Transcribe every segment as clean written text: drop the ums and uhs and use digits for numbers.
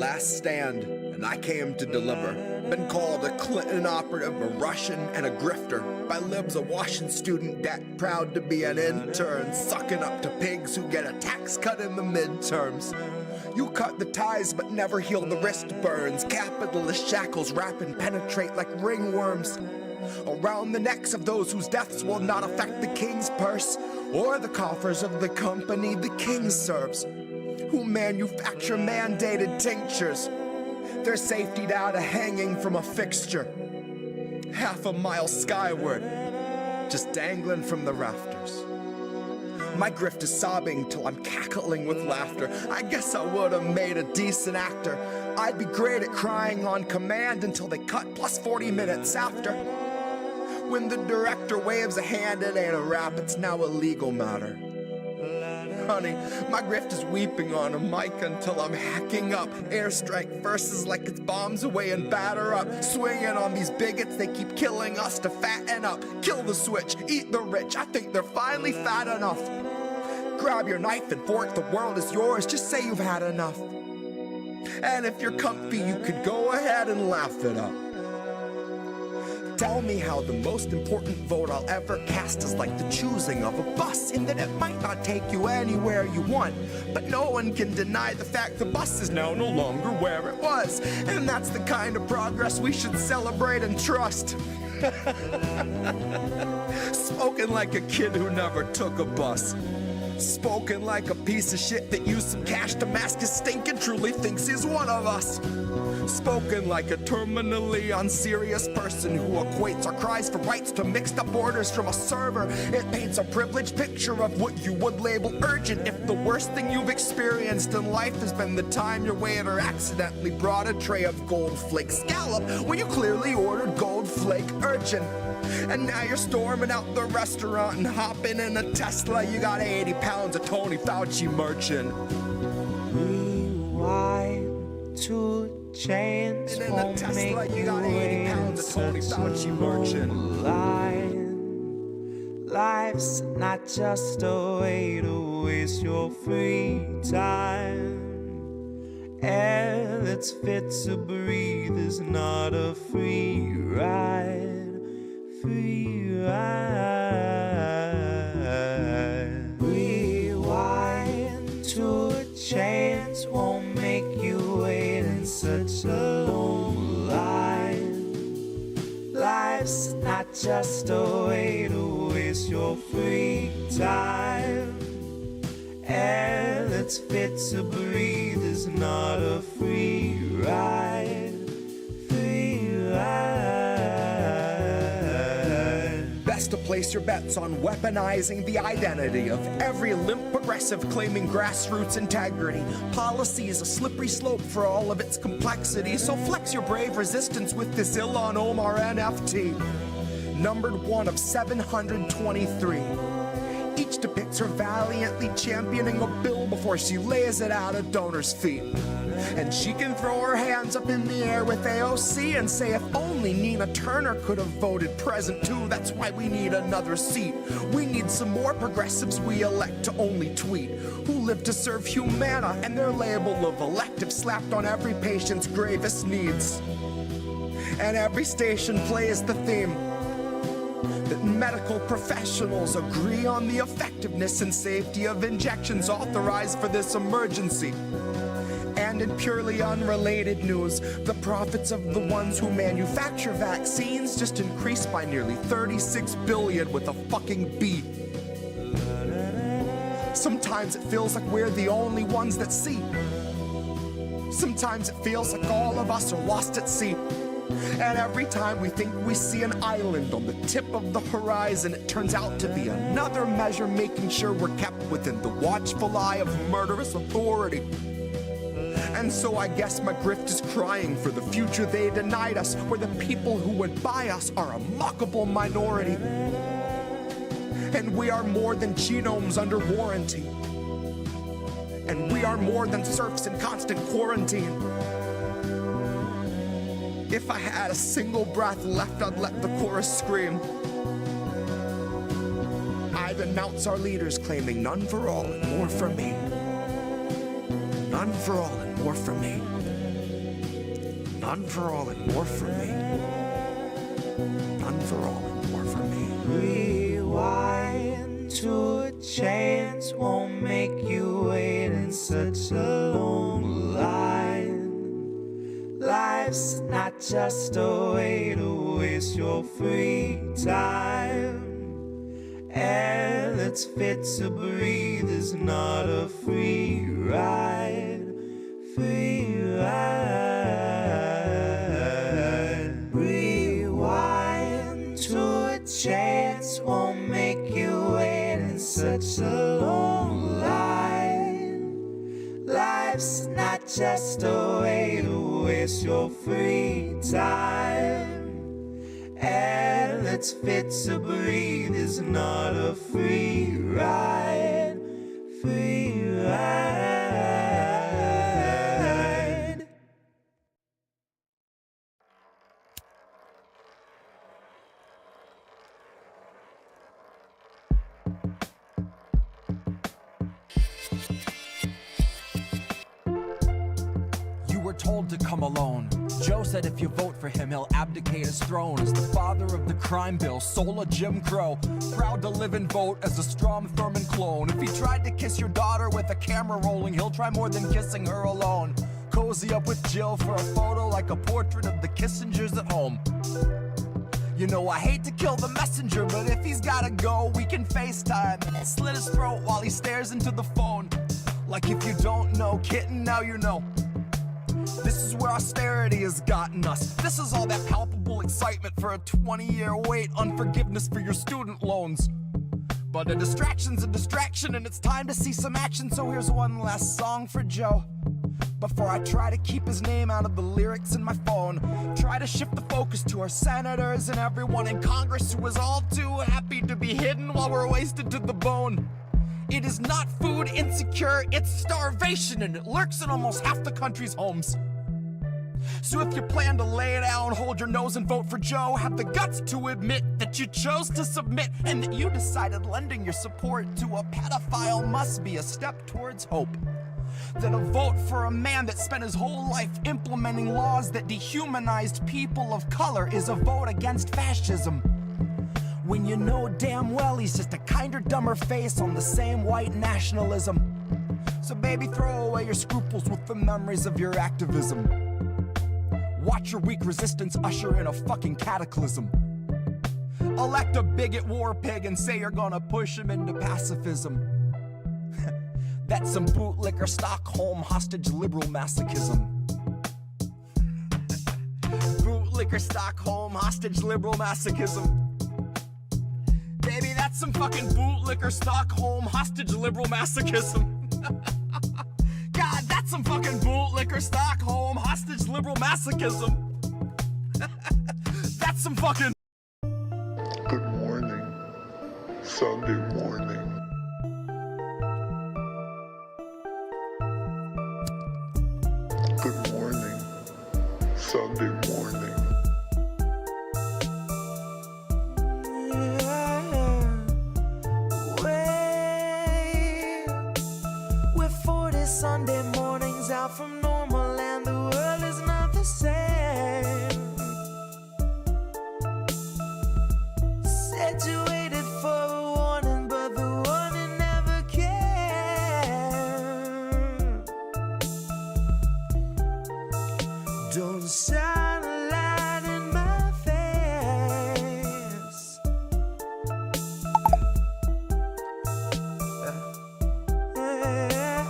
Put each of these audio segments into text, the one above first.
last stand, and I came to deliver. Been called a Clinton operative, a Russian, and a grifter. By libs, a Washington student debt, proud to be an intern, sucking up to pigs who get a tax cut in the midterms. You cut the ties but never heal the wrist burns. Capitalist shackles wrap and penetrate like ringworms around the necks of those whose deaths will not affect the king's purse or the coffers of the company the king serves, who manufacture mandated tinctures. Their safety data hanging from a fixture, half a mile skyward, just dangling from the rafters. My grift is sobbing till I'm cackling with laughter. I guess I would have made a decent actor. I'd be great at crying on command until they cut plus 40 minutes after. When the director waves a hand, it ain't a rap, it's now a legal matter. Honey, my grift is weeping on a mic until I'm hacking up airstrike verses like it's bombs away and batter up. Swinging on these bigots, they keep killing us to fatten up. Kill the switch, eat the rich, I think they're finally fat enough. Grab your knife and fork, the world is yours, just say you've had enough. And if you're comfy, you could go ahead and laugh it up. Tell me how the most important vote I'll ever cast is like the choosing of a bus, in that it might not take you anywhere you want, but no one can deny the fact the bus is now no longer where it was. And that's the kind of progress we should celebrate and trust. Spoken like a kid who never took a bus. Spoken like a piece of shit that used some cash to mask his stink and truly thinks he's one of us. Spoken like a terminally unserious person who equates our cries for rights to mixed up orders from a server. It paints a privileged picture of what you would label urgent if the worst thing you've experienced in life has been the time your waiter accidentally brought a tray of gold flake scallop when you clearly ordered gold flake urchin. And now you're storming out the restaurant and hopping in a Tesla. You got 80 pounds of Tony Fauci merchant. Rewind to chains and in a Tesla, you got 80 pounds of Tony Fauci merchant. Life's not just a way to waste your free time. Air that's fit to breathe is not a free ride. Free ride. Rewind to a chance won't make you wait in such a long line. Life's not just a way to waste your free time. Air that's fit to breathe is not a free ride. Free ride. Best to place your bets on weaponizing the identity of every limp progressive claiming grassroots integrity. Policy is a slippery slope for all of its complexity, so flex your brave resistance with this Ilhan Omar NFT. Numbered one of 723. Each depicts her valiantly championing a bill before she lays it at a donor's feet. And she can throw her hands up in the air with AOC and say if only Nina Turner could have voted present too, that's why we need another seat. We need some more progressives we elect to only tweet, who live to serve humana and their label of elective slapped on every patient's gravest needs. And every station plays the theme that medical professionals agree on the effectiveness and safety of injections authorized for this emergency. And in purely unrelated news, the profits of the ones who manufacture vaccines just increased by nearly 36 billion with a fucking B. Sometimes it feels like we're the only ones that see. Sometimes it feels like all of us are lost at sea. And every time we think we see an island on the tip of the horizon, it turns out to be another measure making sure we're kept within the watchful eye of murderous authority. And so I guess my grift is crying for the future they denied us, where the people who would buy us are a mockable minority. And we are more than genomes under warranty. And we are more than serfs in constant quarantine. If I had a single breath left, I'd let the chorus scream. I'd announce our leaders claiming none for all and more for me. None for all and more for me. None for all and more for me. None for all and more for me. Rewind to a chance won't make you wait in such a long line. Life's not just a way to waste your free time. Air that's fit to breathe is not a free ride. Free ride. Rewind to a chance won't make you wait in such a long line. Life's not just a way to waste your free time. Air that's fit to breathe is not a free ride. Free ride. Told to come alone. Joe said if you vote for him, he'll abdicate his throne as the father of the crime bill, soul of Jim Crow. Proud to live and vote as a Strom Thurmond clone. If he tried to kiss your daughter with a camera rolling, he'll try more than kissing her alone. Cozy up with Jill for a photo like a portrait of the Kissingers at home. You know I hate to kill the messenger, but if he's gotta go, we can FaceTime. Slit his throat while he stares into the phone. Like if you don't know, kitten, now you know. This is where austerity has gotten us. This is all that palpable excitement for a 20-year wait on forgiveness for your student loans. But a distraction's a distraction and it's time to see some action. So here's one last song for Joe. Before I try to keep his name out of the lyrics in my phone. Try to shift the focus to our senators and everyone in Congress who is all too happy to be hidden while we're wasted to the bone. It is not food insecure, it's starvation, and it lurks in almost half the country's homes. So if you plan to lay down, hold your nose and vote for Joe, have the guts to admit that you chose to submit and that you decided lending your support to a pedophile must be a step towards hope. Then a vote for a man that spent his whole life implementing laws that dehumanized people of color is a vote against fascism. When you know damn well he's just a kinder, dumber face on the same white nationalism. So baby, throw away your scruples with the memories of your activism. Watch your weak resistance usher in a fucking cataclysm. Elect a bigot war pig and say you're gonna push him into pacifism. That's some bootlicker Stockholm hostage liberal masochism. Bootlicker Stockholm hostage liberal masochism. Baby, that's some fucking bootlicker Stockholm hostage liberal masochism. God, that's some fucking bootlicker Stockholm hostage liberal masochism. That's some fucking... Good morning, Sunday morning. Good morning, Sunday morning. Sunday mornings out from normal and the world is not the same. Said you waited for a warning, but the warning never came. Don't shine a light in my face.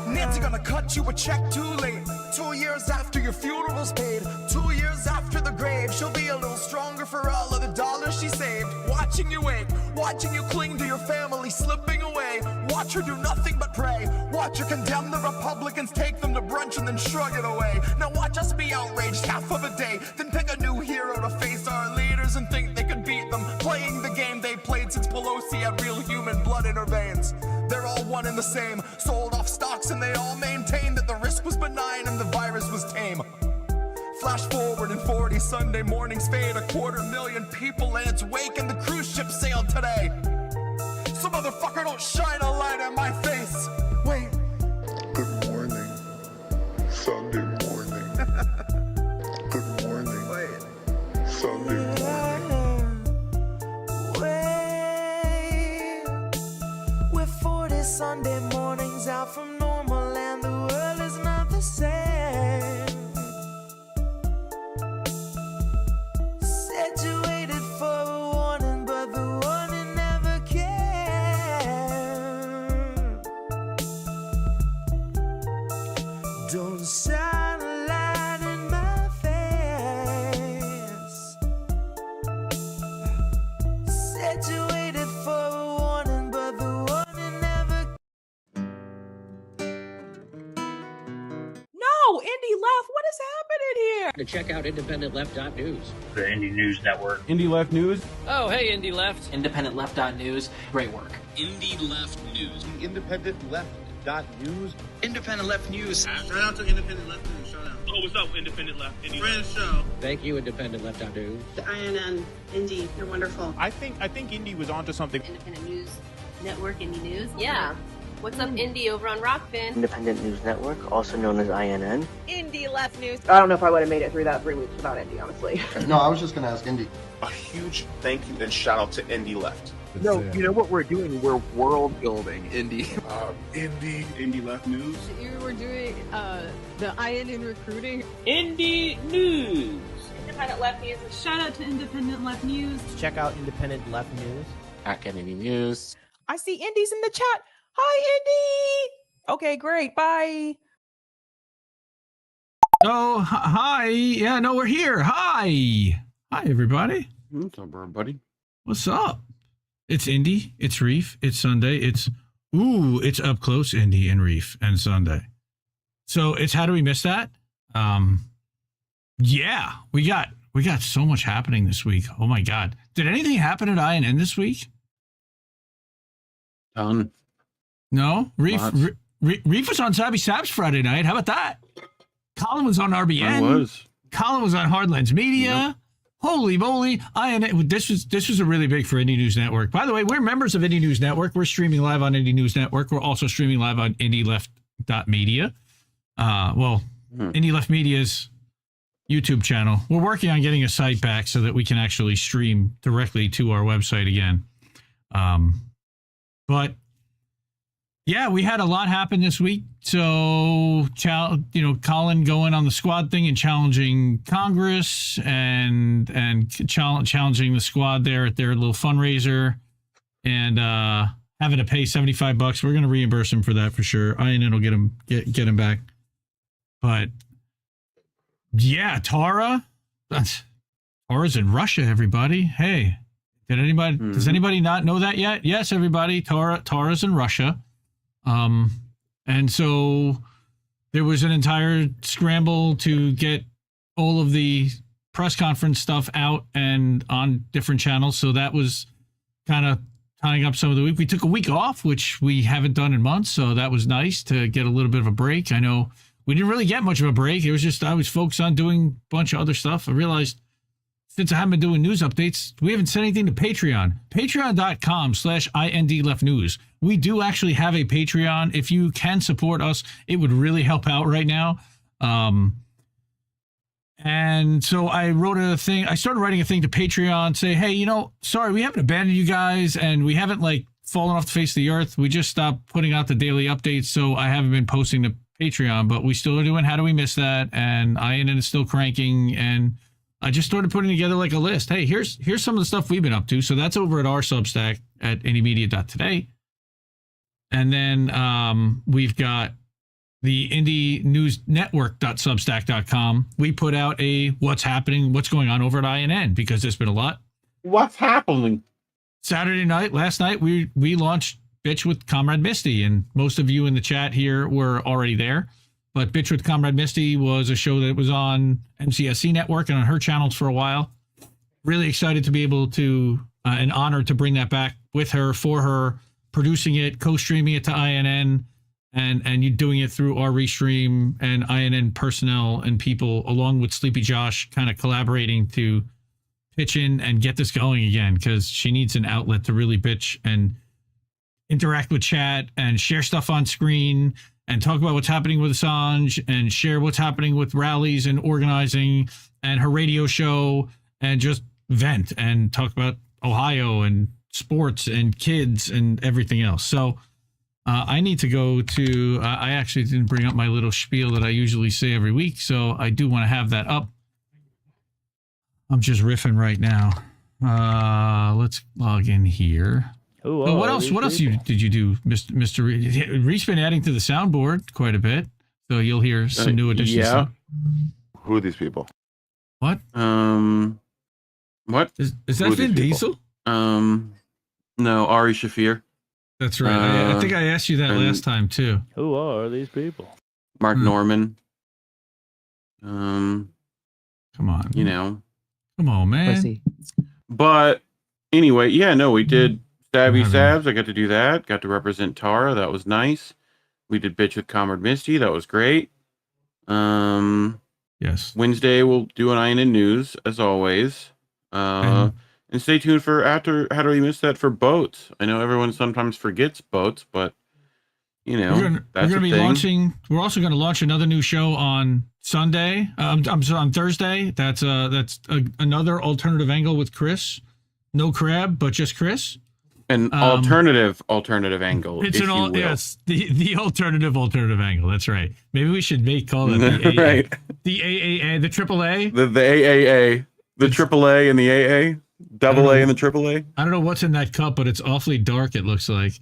Nancy gonna cut you a check too late. 2 years after your funeral's paid, 2 years after the grave, she'll be a little stronger for all of the dollars she saved. Watching you wake, watching you cling to your family slipping away. Watch her do nothing but pray. Watch her condemn the Republicans, take them to brunch and then shrug it away. Now watch us be outraged half of a day, then pick a new hero to face our leaders and think they could beat them, playing the game they played since Pelosi had real human blood in her veins. They're all one and the same, sold off stocks and they all maintain that the risk was benign and the virus was tame. Flash forward and 40 Sunday mornings fade, 250,000 people in its wake and the cruise ship sailed today. So motherfucker, don't shine a light in my face. Wait. Good morning, Sunday morning. Good morning. Indie Left. What is happening here? To check out independentleft.news. The Indie News Network. Indie Left News. Oh, hey, Indie Left. IndependentLeft.news. Great work. Indie Left News. IndependentLeft.news. Independent Left News. Shout out to Independent Left News. Shout out. Oh, what's up, Independent Left? Indie Friend show. Thank you, independentleft.news. The INN, Indie, you're wonderful. I think Indie was onto something. Independent News Network, Indie News. Yeah. What's up, Indie, over on Rockfin? Independent News Network, also known as INN. Indie Left News. I don't know if I would have made it through that 3 weeks without Indie, honestly. No, I was just going to ask Indie. A huge thank you and shout out to Indie Left. No, you know what we're doing? We're world building, Indie. Indie Left News. You were doing the INN recruiting. Indie News. Independent Left News. Shout out to Independent Left News. Check out Independent Left News. At Indie News. I see Indie's in the chat. Hi, Indie. Okay, great. Bye. Oh, hi. Yeah, no, we're here. Hi. Hi, everybody. What's up, everybody? What's up? It's Indy. It's Reef. It's Sunday. It's Up Close, Indy and Reef and Sunday. So it's How Do We Miss That? Yeah, we got so much happening this week. Oh my God. Did anything happen at INN this week? No? Reef was on Sabby Sabs Friday night. How about that? Colin was on RBN. I was. Colin was on Hardlands Media. Yep. Holy moly. This was a really big for Indie News Network. By the way, we're members of Indie News Network. We're streaming live on Indie News Network. We're also streaming live on IndieLeft.media. Indie Left Media's YouTube channel. We're working on getting a site back so that we can actually stream directly to our website again. But yeah, we had a lot happen this week. So, Colin going on the squad thing and challenging Congress and challenging the squad there at their little fundraiser and having to pay $75. We're going to reimburse him for that for sure. INN will get him back. But yeah, Tara's in Russia, everybody. Hey, does anybody not know that yet? Yes, everybody. Tara's in Russia. And so there was an entire scramble to get all of the press conference stuff out and on different channels. So that was kind of tying up some of the week. We took a week off, which we haven't done in months. So that was nice to get a little bit of a break. I know we didn't really get much of a break. It was just, I was focused on doing a bunch of other stuff. I realized since I haven't been doing news updates, we haven't said anything to Patreon. Patreon.com/INDLeftNews. We do actually have a Patreon. If you can support us, it would really help out right now. And so I wrote a thing. I started writing a thing to Patreon, say, hey, sorry, we haven't abandoned you guys and we haven't fallen off the face of the earth. We just stopped putting out the daily updates. So I haven't been posting to Patreon, but we still are doing How Do We Miss That? And INN is still cranking. And I just started putting together a list. Hey, here's some of the stuff we've been up to. So that's over at our Substack at indiemedia.today. And then we've got the Indie News Network.substack.com. We put out a what's going on over at INN because there's been a lot. What's happening? Saturday night, last night, we launched Bitch with Comrade Misty, and most of you in the chat here were already there. But Bitch with Comrade Misty was a show that was on MCSC Network and on her channels for a while. Really excited to be able to, and honored to bring that back with her, for her, producing it, co-streaming it to INN, and you doing it through our restream and INN personnel and people, along with Sleepy Josh, kind of collaborating to pitch in and get this going again, because she needs an outlet to really bitch and interact with chat and share stuff on screen and talk about what's happening with Assange and share what's happening with rallies and organizing and her radio show and just vent and talk about Ohio and sports and kids and everything else. So I need to go to, I actually didn't bring up my little spiel that I usually say every week. So I do want to have that up. I'm just riffing right now. Let's log in here. Oh, what else did you do, Mr. Reed's been adding to the soundboard quite a bit, so you'll hear some new additions. Yeah. Who are these people? What? What? Is that Vin Diesel? No, Ari Shafir. That's right. I think I asked you that last time too. Who are these people? Mark Norman. Come on. You know. Come on, man. Pussy. But anyway, yeah, no, we did Stabby Stabs. I got to do that. Got to represent Tara. That was nice. We did Bitch with Comrade Misty. That was great. Yes. Wednesday we'll do an INN news as always. And stay tuned for after How Do We Miss That for boats. I know everyone sometimes forgets boats, but you know, we're gonna be launching. We're also going to launch another new show on Sunday. I'm sorry, on Thursday. That's another alternative angle with Chris. No crab, but just Chris. An alternative angle. It's yes, the alternative angle. That's right. Maybe we should call it the right. The AAA, the AAA, the AAA, the AAA and the AA, double A and the AAA. I don't know what's in that cup, but it's awfully dark. It looks like.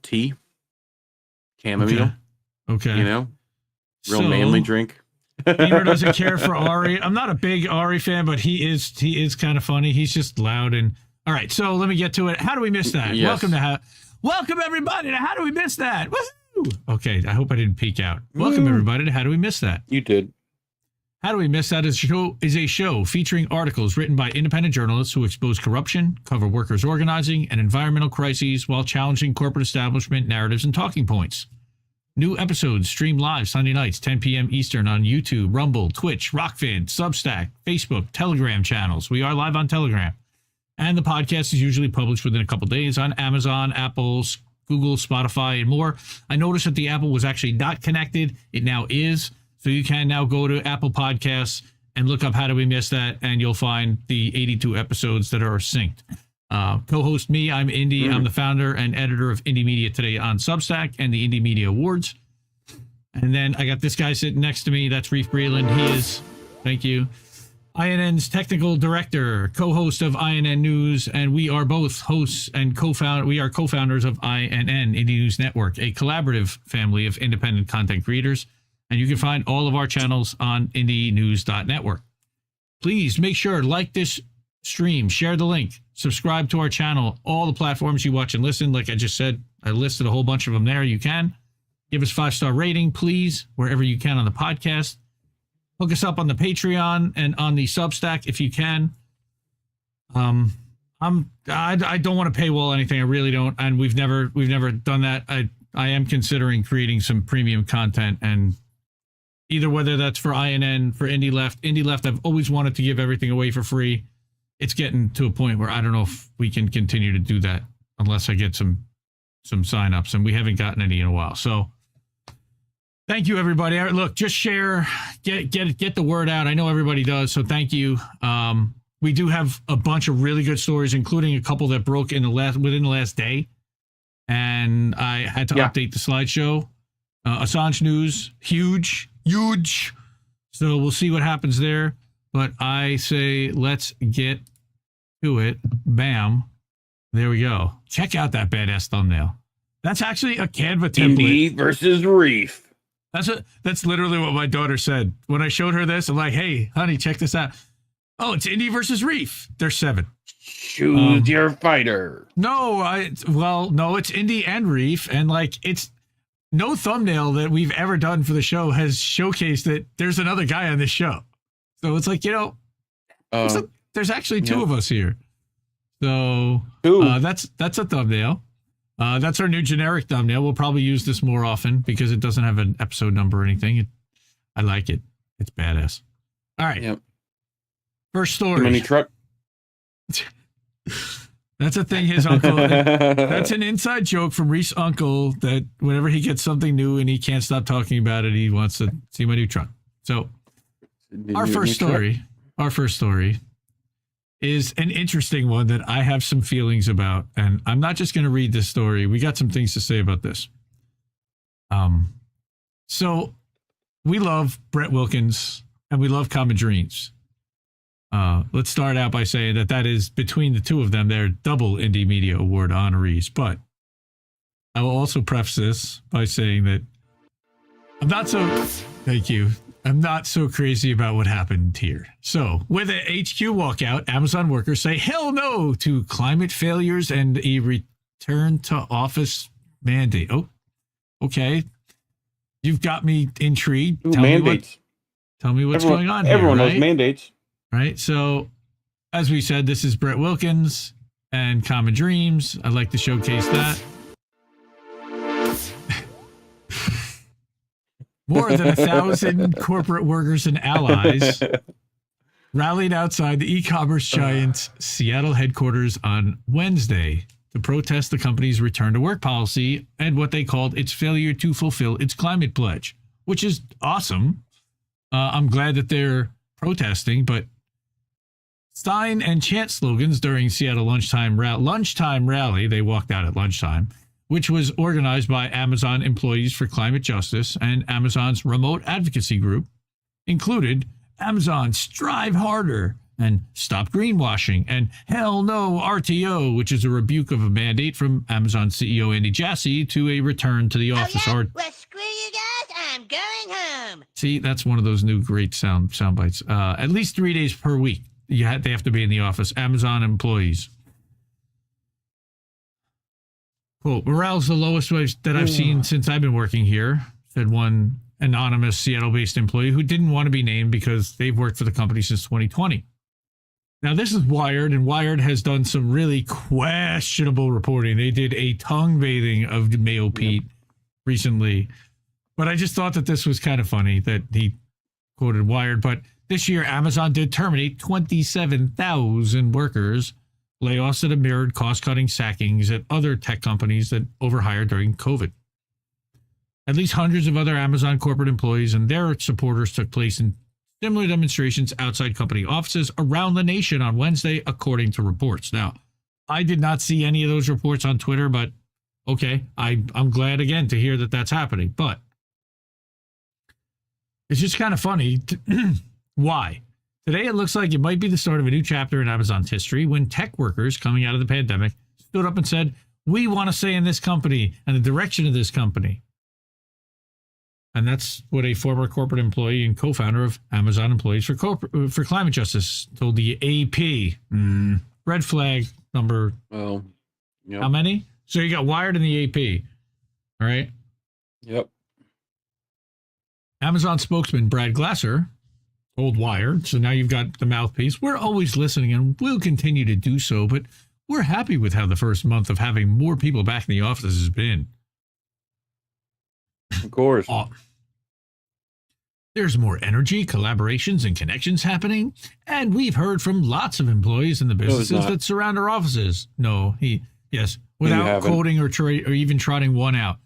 Tea, chamomile. Okay. You know, real manly drink. Beaver doesn't care for Ari. I'm not a big Ari fan, but he is kind of funny. He's just loud and all right. So let me get to it. How do we miss that? Yes. Welcome everybody to How Do We Miss That? Woohoo! Okay, I hope I didn't peek out. Welcome everybody to How Do We Miss That? You did. How Do We Miss That is a show featuring articles written by independent journalists who expose corruption, cover workers' organizing, and environmental crises while challenging corporate establishment narratives and talking points. New episodes stream live Sunday nights, 10 p.m. Eastern on YouTube, Rumble, Twitch, Rockfin, Substack, Facebook, Telegram channels. We are live on Telegram. And the podcast is usually published within a couple days on Amazon, Apple, Google, Spotify, and more. I noticed that the Apple was actually not connected. It now is. So you can now go to Apple Podcasts and look up How Do We Miss That, and you'll find the 82 episodes that are synced. Co-host me, I'm Indy. I'm the founder and editor of Indie Media Today on Substack and the Indie Media Awards. And then I got this guy sitting next to me. That's Reef Breland. He is, thank you, INN's technical director, co-host of INN News, and we are both hosts and co-founders of INN, Indie News Network, a collaborative family of independent content creators. And you can find all of our channels on indienews.network. Please make sure to like this stream, share the link, subscribe to our channel, all the platforms you watch and listen. Like I just said, I listed a whole bunch of them there. You can give us 5-star rating, please, wherever you can on the podcast. Hook us up on the Patreon and on the Substack if you can. I don't want to paywall anything. I really don't, and we've never done that. I am considering creating some premium content, and either whether that's for INN, for Indie Left, I've always wanted to give everything away for free. It's getting to a point where I don't know if we can continue to do that unless I get some signups, and we haven't gotten any in a while. So thank you, everybody. Look, just share, get the word out. I know everybody does, so thank you. We do have a bunch of really good stories, including a couple that broke within the last day, and I had to update the slideshow. Assange news, huge. So we'll see what happens there. But I say let's get to it. Bam. There we go. Check out that badass thumbnail. That's actually a Canva template. Indy versus Reef. That's literally what my daughter said. When I showed her this, I'm like, hey, honey, check this out. Oh, it's Indy versus Reef. They're 7. Choose your fighter. No, it's Indy and Reef. And like, it's no thumbnail that we've ever done for the show has showcased that there's another guy on this show. So it's like, there's actually 2 of us here. So that's a thumbnail. That's our new generic thumbnail. We'll probably use this more often because it doesn't have an episode number or anything. I like it. It's badass. All right. Yep. First story. Mini truck. That's a thing his uncle. That's an inside joke from Reef's uncle that whenever he gets something new and he can't stop talking about it, he wants to see my new truck. So our first story is an interesting one that I have some feelings about, and I'm not just going to read this story. We got some things to say about this. So we love Brett Wilkins and we love Common Dreams. Let's start out by saying that is between the 2 of them, they're double Indie Media Award honorees. But I will also preface this by saying that I'm not so crazy about what happened here. So, with an HQ walkout, Amazon workers say hell no to climate failures and a return to office mandate. Oh, okay. You've got me intrigued. Ooh, mandates. Tell me what's going on here. Everyone right? knows mandates. Right. So, as we said, this is Brett Wilkins and Common Dreams. I'd like to showcase that. More than 1,000 corporate workers and allies rallied outside the e-commerce giant's Seattle headquarters on Wednesday to protest the company's return to work policy and what they called its failure to fulfill its climate pledge, which is awesome. I'm glad that they're protesting, but sign and chant slogans during Seattle lunchtime rally. They walked out at lunchtime, which was organized by Amazon Employees for Climate Justice and Amazon's remote advocacy group, included Amazon Strive Harder and Stop Greenwashing and Hell No RTO, which is a rebuke of a mandate from Amazon CEO Andy Jassy to a return to the office. Well, screw you guys, I'm going home. See, that's one of those new great sound bites. At least 3 days per week, they have to be in the office. Amazon employees. Quote, morale's the lowest that I've seen since I've been working here, said one anonymous Seattle-based employee who didn't want to be named because they've worked for the company since 2020. Now, this is Wired, and Wired has done some really questionable reporting. They did a tongue bathing of Mayo Pete recently, but I just thought that this was kind of funny that he quoted Wired. But this year, Amazon did terminate 27,000 workers. Layoffs that have mirrored cost-cutting sackings at other tech companies that overhired during COVID. At least hundreds of other Amazon corporate employees and their supporters took place in similar demonstrations outside company offices around the nation on Wednesday, according to reports. Now, I did not see any of those reports on Twitter, but okay, I'm glad again to hear that that's happening. But it's just kind of funny. Why? Today, it looks like it might be the start of a new chapter in Amazon's history when tech workers coming out of the pandemic stood up and said, we want to say in this company and the direction of this company. And that's what a former corporate employee and co-founder of Amazon Employees for Climate Justice told the AP. Red flag number. Oh, yep. How many? So you got Wired in the AP. All right. Yep. Amazon spokesman Brad Glasser told Wired, so now you've got the mouthpiece. We're always listening and we'll continue to do so, but we're happy with how the first month of having more people back in the office has been. Of course. There's more energy, collaborations, and connections happening, and we've heard from lots of employees in the businesses that surround our offices. Without quoting or even trotting one out.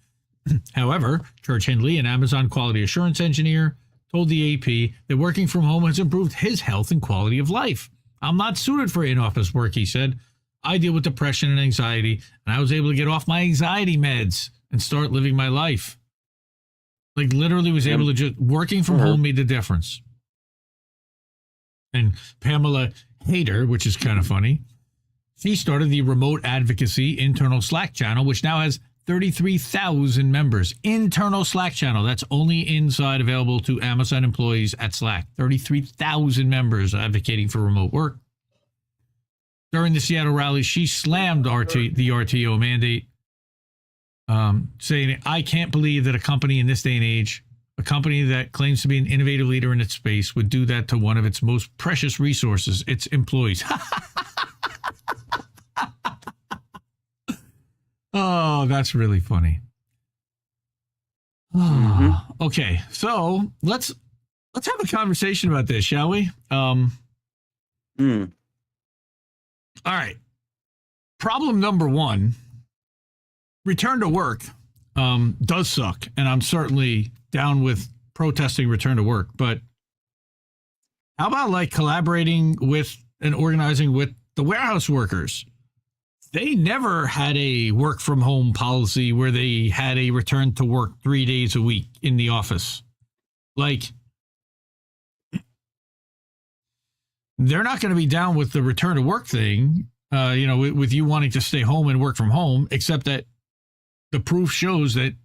However, Church Hindley, an Amazon quality assurance engineer, told the AP that working from home has improved his health and quality of life. I'm not suited for in-office work, he said. I deal with depression and anxiety, and I was able to get off my anxiety meds and start living my life. Like, literally was able to just, working from home made the difference. And Pamela Hayter, which is kind of funny, she started the remote advocacy internal Slack channel, which now has 33,000 members. Internal Slack channel. That's only inside, available to Amazon employees at Slack. 33,000 members advocating for remote work. During the Seattle rally, she slammed the RTO mandate, saying, I can't believe that a company in this day and age, a company that claims to be an innovative leader in its space, would do that to one of its most precious resources, its employees. Oh, that's really funny. Okay, so let's have a conversation about this, shall we? All right. Problem number one, return to work does suck, and I'm certainly down with protesting return to work, but how about like collaborating with and organizing with the warehouse workers? They never had a work from home policy where they had a return to work 3 days a week in the office. Like, they're not going to be down with the return to work thing, with you wanting to stay home and work from home, except that the proof shows that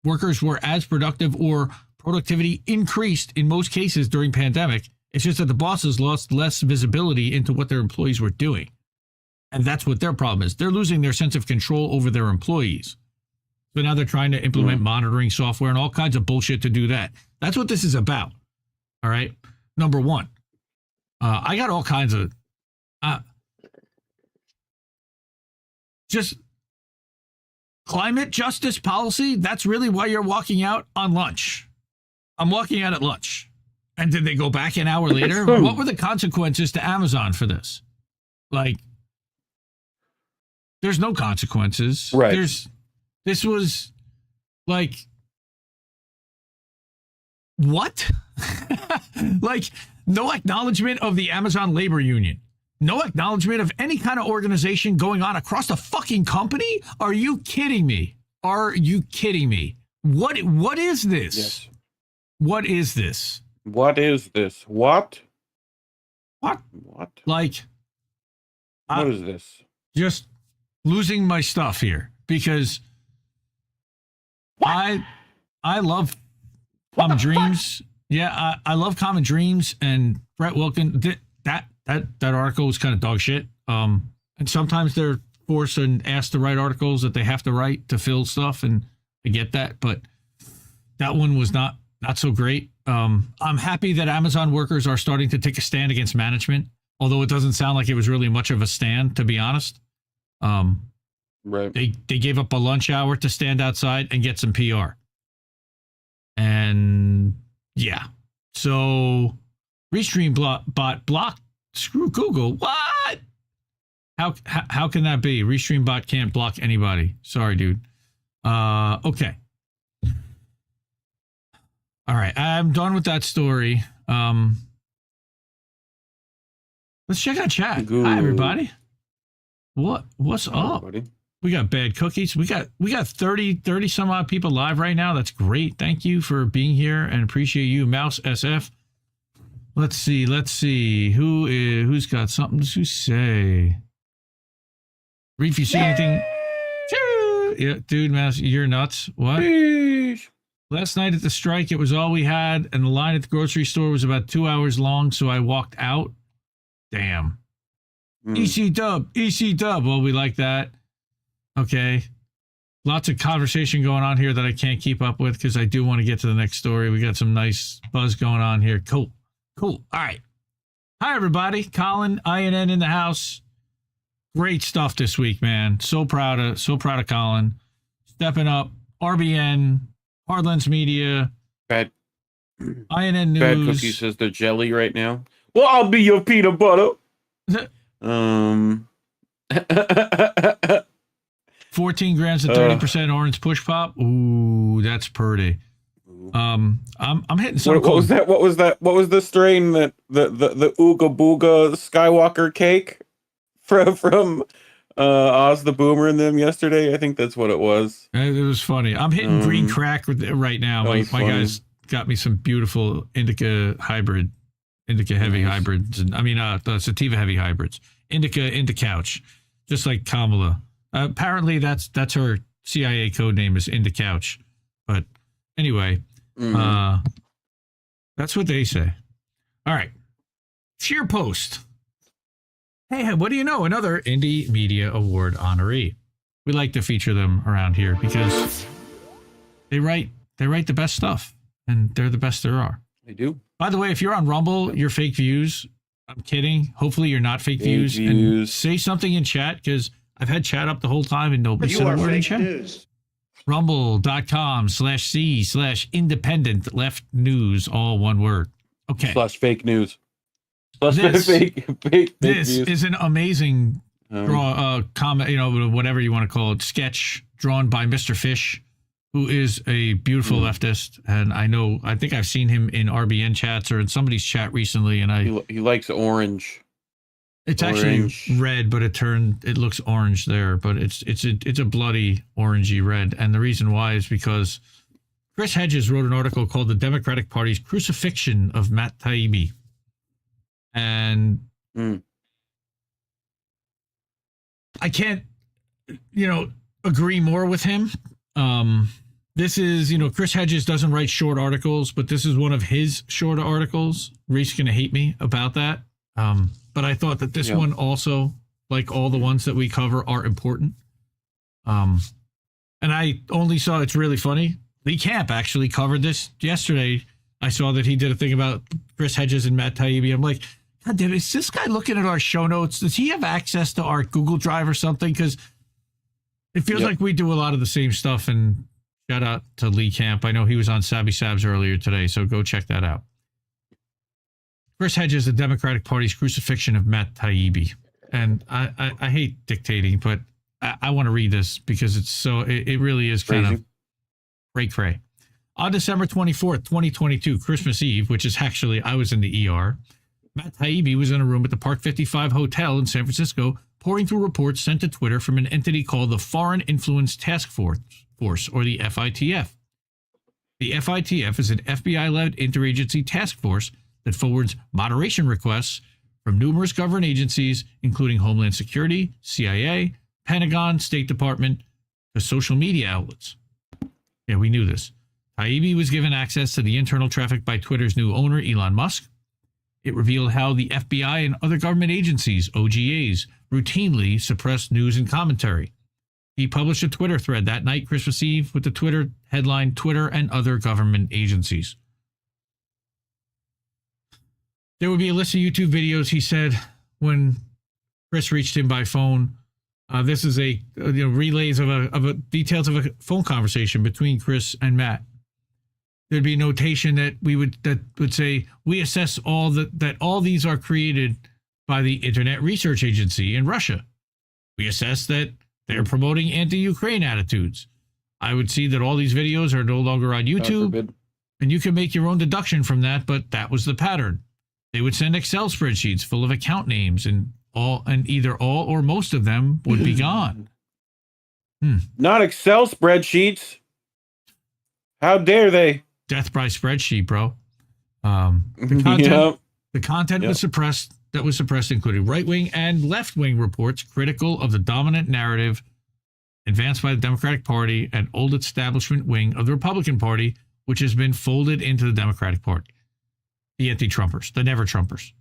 workers were as productive or productivity increased in most cases during pandemic. It's just that the bosses lost less visibility into what their employees were doing. And that's what their problem is. They're losing their sense of control over their employees. So now they're trying to implement monitoring software and all kinds of bullshit to do that. That's what this is about. All right. Number one, I got all kinds of just climate justice policy. That's really why you're walking out on lunch. I'm walking out at lunch. And did they go back an hour later? What were the consequences to Amazon for this? Like, there's no consequences. Right. This was like, what? Like, no acknowledgement of the Amazon labor union. No acknowledgement of any kind of organization going on across the fucking company? Are you kidding me? Are you kidding me? What is this? Yes. What is this? What is this? What? What? Like, what is this? Just losing my stuff here because I love Common Dreams. Yeah, I love Common Dreams and Brett Wilkin. That article was kind of dog shit. And sometimes they're forced and asked to write articles that they have to write to fill stuff, and I get that, but that one was not so great. I'm happy that Amazon workers are starting to take a stand against management, although it doesn't sound like it was really much of a stand, to be honest. Right. They gave up a lunch hour to stand outside and get some PR. And yeah. So Restream bot blocked. Screw Google. What? How can that be? Restream bot can't block anybody. Sorry, dude. Okay. All right, I'm done with that story. Let's check out chat. Good. Hi, everybody. What's up? Everybody. We got bad cookies. We got 30 some odd people live right now. That's great. Thank you for being here and appreciate you, Mouse SF. Let's see. Who's got something to say? Read if you see anything. Yeah, dude, Mouse, you're nuts. What? Sheesh. Last night at the strike, it was all we had, and the line at the grocery store was about 2 hours long, so I walked out. Damn. EC dub. Well, we like that. Okay. Lots of conversation going on here that I can't keep up with because I do want to get to the next story. We got some nice buzz going on here. Cool. All right. Hi, everybody. Colin, INN in the house. Great stuff this week, man. So proud of Colin. Stepping up. RBN. Hardlands Media. Bad. INN News. Bad Cookie says they're jelly right now. Well, I'll be your peanut butter. 14 grams of 30% orange push pop. Ooh, that's pretty. I'm hitting some. What was that? What was the strain that the Ooga Booga Skywalker cake from Oz the Boomer and them yesterday? I think that's what it was. It was funny. I'm hitting green crack right now. My guys got me some beautiful indica heavy hybrids. And I mean, the sativa heavy hybrids. Indica couch, just like Kamala. Apparently, that's her CIA code name is Indica Couch. But anyway, that's what they say. All right, ScheerPost. Hey, what do you know? Another Indie Media Award honoree. We like to feature them around here because they write the best stuff, and they're the best there are. They do. By the way, if you're on Rumble, you're fake views. I'm kidding. Hopefully you're not fake views. And say something in chat because I've had chat up the whole time and nobody said a word in chat. News. Rumble.com/C/independent left news, all one word. Okay. /fake news. Fake This is an amazing comment, whatever you want to call it, sketch drawn by Mr. Fish, who is a beautiful leftist. And I think I've seen him in RBN chats or in somebody's chat recently. And he likes orange. It's actually red, but it looks orange there, but it's a bloody orangey red. And the reason why is because Chris Hedges wrote an article called "The Democratic Party's Crucifixion of Matt Taibbi," and I can't, agree more with him. This is, Chris Hedges doesn't write short articles, but this is one of his short articles. Reese gonna hate me about that. But I thought that this one also, like all the ones that we cover, are important. And I only saw, it's really funny, Lee Camp actually covered this yesterday. I saw that he did a thing about Chris Hedges and Matt Taibbi. I'm like, God damn, is this guy looking at our show notes? Does he have access to our Google Drive or something? Because it feels like we do a lot of the same stuff. And shout out to Lee Camp. I know he was on Sabby Sabs earlier today, so go check that out. Chris Hedges, the Democratic Party's crucifixion of Matt Taibbi. And I hate dictating, but I want to read this because it's so, it really is kind of cray-cray. On December 24th, 2022, Christmas Eve, which is actually, I was in the ER, Matt Taibbi was in a room at the Park 55 Hotel in San Francisco, pouring through reports sent to Twitter from an entity called the Foreign Influence Task Force, or the FITF. The FITF is an FBI-led interagency task force that forwards moderation requests from numerous government agencies, including Homeland Security, CIA, Pentagon, State Department, to social media outlets. Yeah, we knew this. Taibbi was given access to the internal traffic by Twitter's new owner, Elon Musk. It revealed how the FBI and other government agencies, OGAs, routinely suppress news and commentary. He published a Twitter thread that night, Christmas Eve, with the Twitter headline, Twitter and other government agencies. There would be a list of YouTube videos, he said, when Chris reached him by phone. This is a relays of details of a phone conversation between Chris and Matt. There'd be a notation that would say, we assess that all these are created by the Internet Research Agency in Russia. We assess that they're promoting anti-Ukraine attitudes. I would see that all these videos are no longer on YouTube, and you can make your own deduction from that, but that was the pattern. They would send Excel spreadsheets full of account names, and either all or most of them would be gone. Not Excel spreadsheets. How dare they? Death by spreadsheet, bro. The content was suppressed. That was suppressed, including right-wing and left-wing reports critical of the dominant narrative advanced by the Democratic Party and old establishment wing of the Republican Party, which has been folded into the Democratic Party. The anti-Trumpers, the never-Trumpers.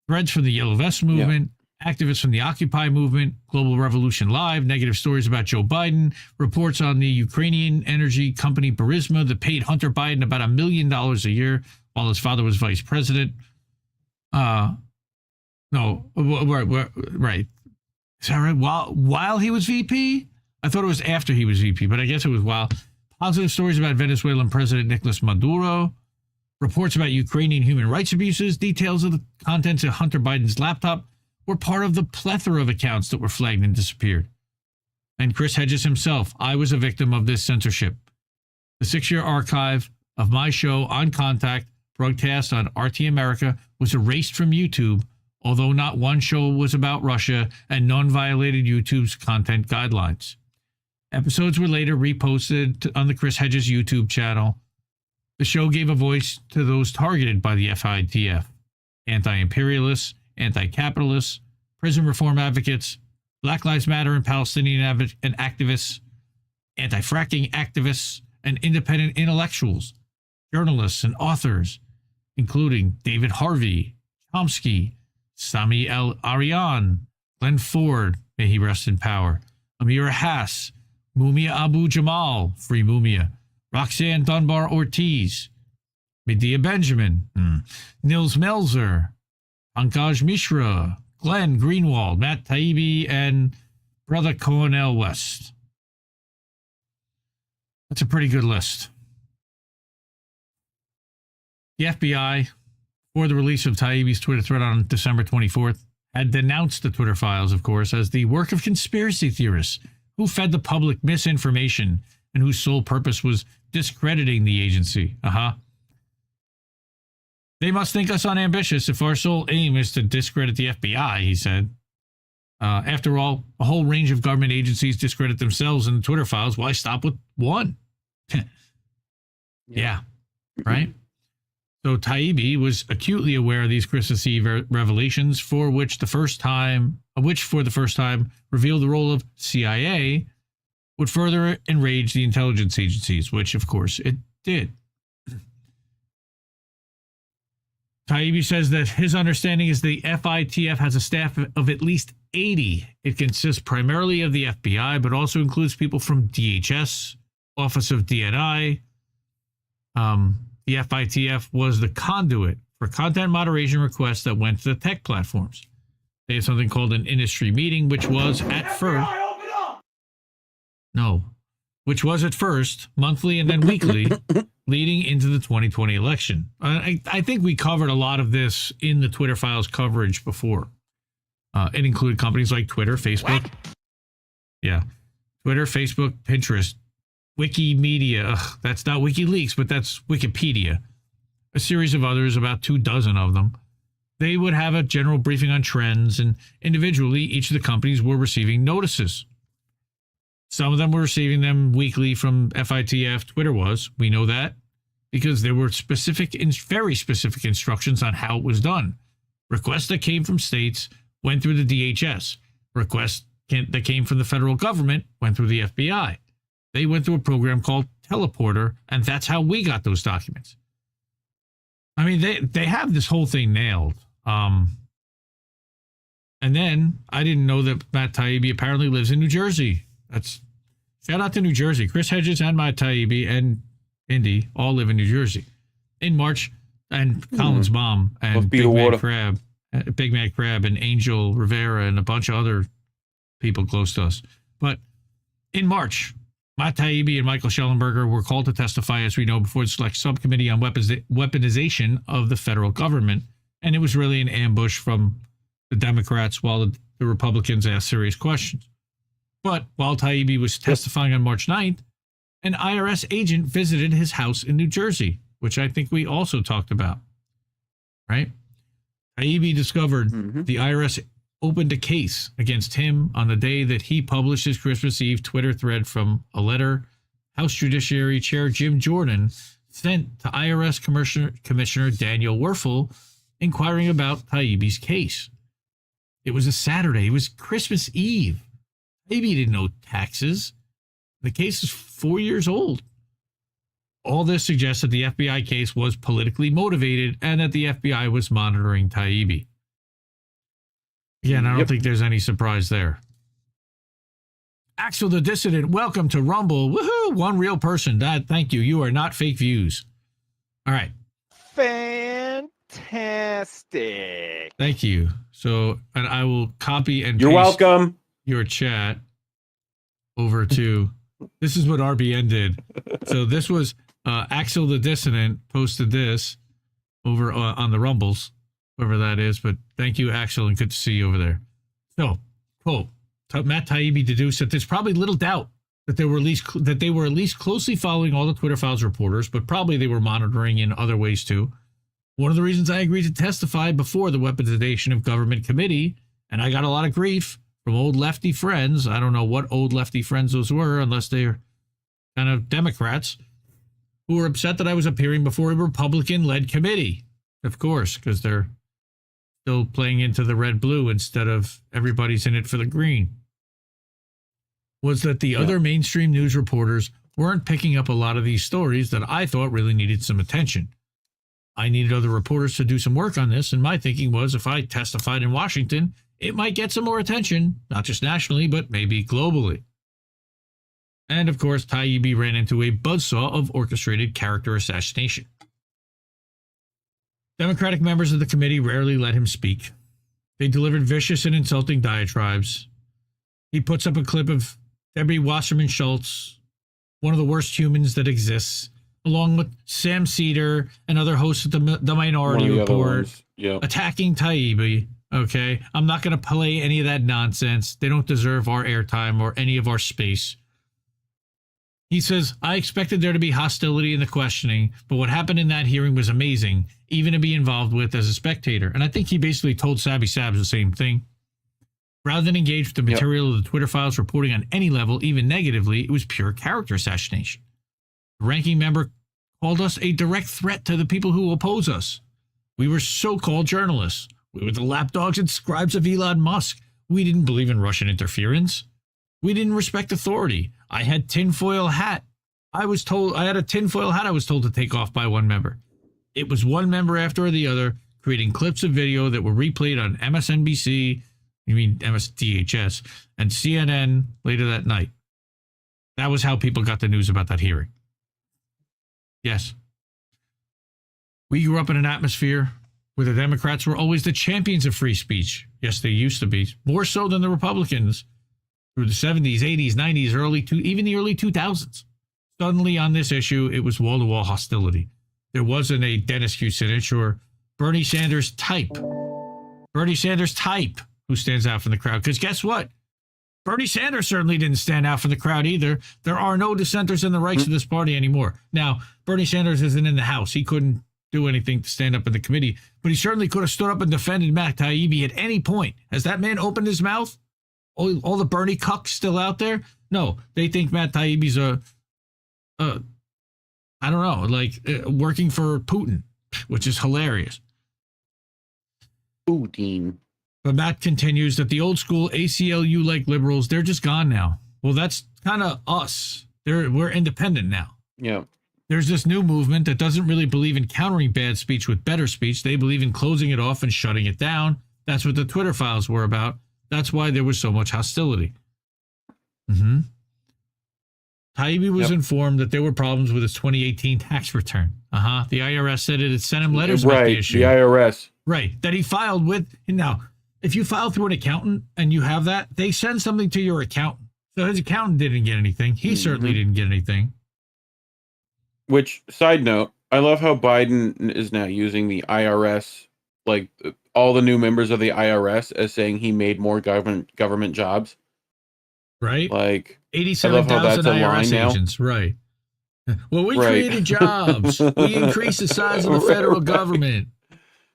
Threads from the Yellow Vest movement, activists from the Occupy movement, Global Revolution Live, negative stories about Joe Biden, reports on the Ukrainian energy company Burisma that paid Hunter Biden about $1 million a year while his father was vice president. Right. Is that right? While he was VP? I thought it was after he was VP, but I guess it was while. Positive stories about Venezuelan President Nicolas Maduro. Reports about Ukrainian human rights abuses. Details of the contents of Hunter Biden's laptop were part of the plethora of accounts that were flagged and disappeared. And Chris Hedges himself, I was a victim of this censorship. The 6-year archive of my show On Contact, broadcast on RT America, was erased from YouTube, although not one show was about Russia and none violated YouTube's content guidelines. Episodes were later reposted on the Chris Hedges YouTube channel. The show gave a voice to those targeted by the FITF, anti-imperialists, anti-capitalists, prison reform advocates, Black Lives Matter and Palestinian and activists, anti-fracking activists, and independent intellectuals, journalists, and authors, including David Harvey, Chomsky, Sami El-Arian, Glenn Ford, may he rest in power, Amira Hass, Mumia Abu-Jamal, Free Mumia, Roxanne Dunbar Ortiz, Medea Benjamin, Nils Melzer, Pankaj Mishra, Glenn Greenwald, Matt Taibbi, and Brother Cornel West. That's a pretty good list. The FBI, before the release of Taibbi's Twitter thread on December 24th, had denounced the Twitter files, of course, as the work of conspiracy theorists who fed the public misinformation and whose sole purpose was discrediting the agency. They must think us unambitious if our sole aim is to discredit the FBI, he said. After all, a whole range of government agencies discredit themselves in the Twitter files. Why stop with one? Yeah, right? So Taibbi was acutely aware of these Christmas Eve revelations, for which for the first time revealed the role of CIA would further enrage the intelligence agencies, which of course it did. Taibbi says that his understanding is the FITF has a staff of at least 80. It consists primarily of the FBI, but also includes people from DHS, Office of DNI. The FITF was the conduit for content moderation requests that went to the tech platforms. They had something called an industry meeting, which was at first monthly and then weekly, leading into the 2020 election. I think we covered a lot of this in the Twitter Files coverage before. It included companies like Twitter, Facebook. What? Yeah. Twitter, Facebook, Pinterest, Wikimedia. Ugh, that's not WikiLeaks, but that's Wikipedia. A series of others, about 24 of them. They would have a general briefing on trends, and individually, each of the companies were receiving notices. Some of them were receiving them weekly from FITF. Twitter was. We know that because there were very specific instructions on how it was done. Requests that came from states went through the DHS. Requests that came from the federal government went through the FBI. They went through a program called Teleporter, and that's how we got those documents. I mean, they have this whole thing nailed. And then I didn't know that Matt Taibbi apparently lives in New Jersey. That's shout out to New Jersey. Chris Hedges and Matt Taibbi and Indy all live in New Jersey. In March, and Colin's mom and Big Mad Crab and Angel Rivera and a bunch of other people close to us. But in March, Matt Taibbi and Michael Schellenberger were called to testify, as we know, before the Select Subcommittee on Weaponization of the Federal Government. And it was really an ambush from the Democrats while the Republicans asked serious questions. But while Taibbi was testifying on March 9th, an IRS agent visited his house in New Jersey, which I think we also talked about, right? Taibbi discovered the IRS opened a case against him on the day that he published his Christmas Eve Twitter thread from a letter House Judiciary Chair Jim Jordan sent to IRS Commissioner Daniel Werfel inquiring about Taibbi's case. It was a Saturday. It was Christmas Eve. Taibbi didn't know taxes. The case is 4 years old. All this suggests that the FBI case was politically motivated and that the FBI was monitoring Taibbi. Again, I don't think there's any surprise there. Axel the Dissident, welcome to Rumble. Woohoo! One real person. Thank you. You are not fake views. All right. Fantastic. Thank you. So, and I will copy and You're paste welcome. Your chat over to, this is what RBN did. So this was Axel the Dissident posted this over on the Rumbles, whoever that is. But thank you, Axel, and good to see you over there. So, quote, Matt Taibbi deduced that there's probably little doubt that they were at least closely following all the Twitter Files reporters, but probably they were monitoring in other ways too. One of the reasons I agreed to testify before the Weaponization of Government Committee, and I got a lot of grief from old lefty friends. I don't know what old lefty friends those were, unless they're kind of Democrats, who were upset that I was appearing before a Republican-led committee. Of course, because they're still playing into the red-blue instead of everybody's in it for the green. Was that the other mainstream news reporters weren't picking up a lot of these stories that I thought really needed some attention. I needed other reporters to do some work on this, and my thinking was if I testified in Washington, it might get some more attention, not just nationally, but maybe globally. And of course, Taibbi ran into a buzzsaw of orchestrated character assassination. Democratic members of the committee rarely let him speak. They delivered vicious and insulting diatribes. He puts up a clip of Debbie Wasserman Schultz, one of the worst humans that exists, along with Sam Cedar and other hosts of the Minority Report, attacking Taibbi. Okay, I'm not going to play any of that nonsense. They don't deserve our airtime or any of our space. He says, I expected there to be hostility in the questioning, but what happened in that hearing was amazing, even to be involved with as a spectator. And I think he basically told Sabby Sabs the same thing. Rather than engage with the material of the Twitter Files reporting on any level, even negatively, it was pure character assassination. The ranking member called us a direct threat to the people who oppose us. We were so-called journalists. We were the lapdogs and scribes of Elon Musk. We didn't believe in Russian interference. We didn't respect authority. I had tinfoil hat. I had a tinfoil hat I was told to take off by one member. It was one member after the other creating clips of video that were replayed on MSNBC, MSDHS, and CNN later that night. That was how people got the news about that hearing. Yes. We grew up in an atmosphere where the Democrats were always the champions of free speech. Yes, they used to be. More so than the Republicans through the 70s, 80s, 90s, even the early 2000s. Suddenly on this issue, it was wall-to-wall hostility. There wasn't a Dennis Kucinich or Bernie Sanders type. Bernie Sanders type who stands out from the crowd. Because guess what? Bernie Sanders certainly didn't stand out from the crowd either. There are no dissenters in the ranks of this party anymore. Now, Bernie Sanders isn't in the House. He couldn't do anything to stand up in the committee, but he certainly could have stood up and defended Matt Taibbi at any point. Has that man opened his mouth? All the Bernie cucks still out there? No, they think Matt Taibbi's I don't know, working for Putin, which is hilarious. Putin. But Matt continues that the old school ACLU-like liberals, they're just gone now. Well, that's kind of us. We're independent now. Yeah. There's this new movement that doesn't really believe in countering bad speech with better speech. They believe in closing it off and shutting it down. That's what the Twitter files were about. That's why there was so much hostility. Taibbi was informed that there were problems with his 2018 tax return. The IRS said it had sent him letters about the issue. The IRS. Right, that he filed with. Now, if you file through an accountant and you have that, they send something to your accountant. So his accountant didn't get anything. He certainly didn't get anything. Which, side note, I love how Biden is now using the IRS, like all the new members of the IRS, as saying he made more government jobs. Right? Like 87,000 IRS agents. Right. Well, we created jobs. We increased the size of the federal government.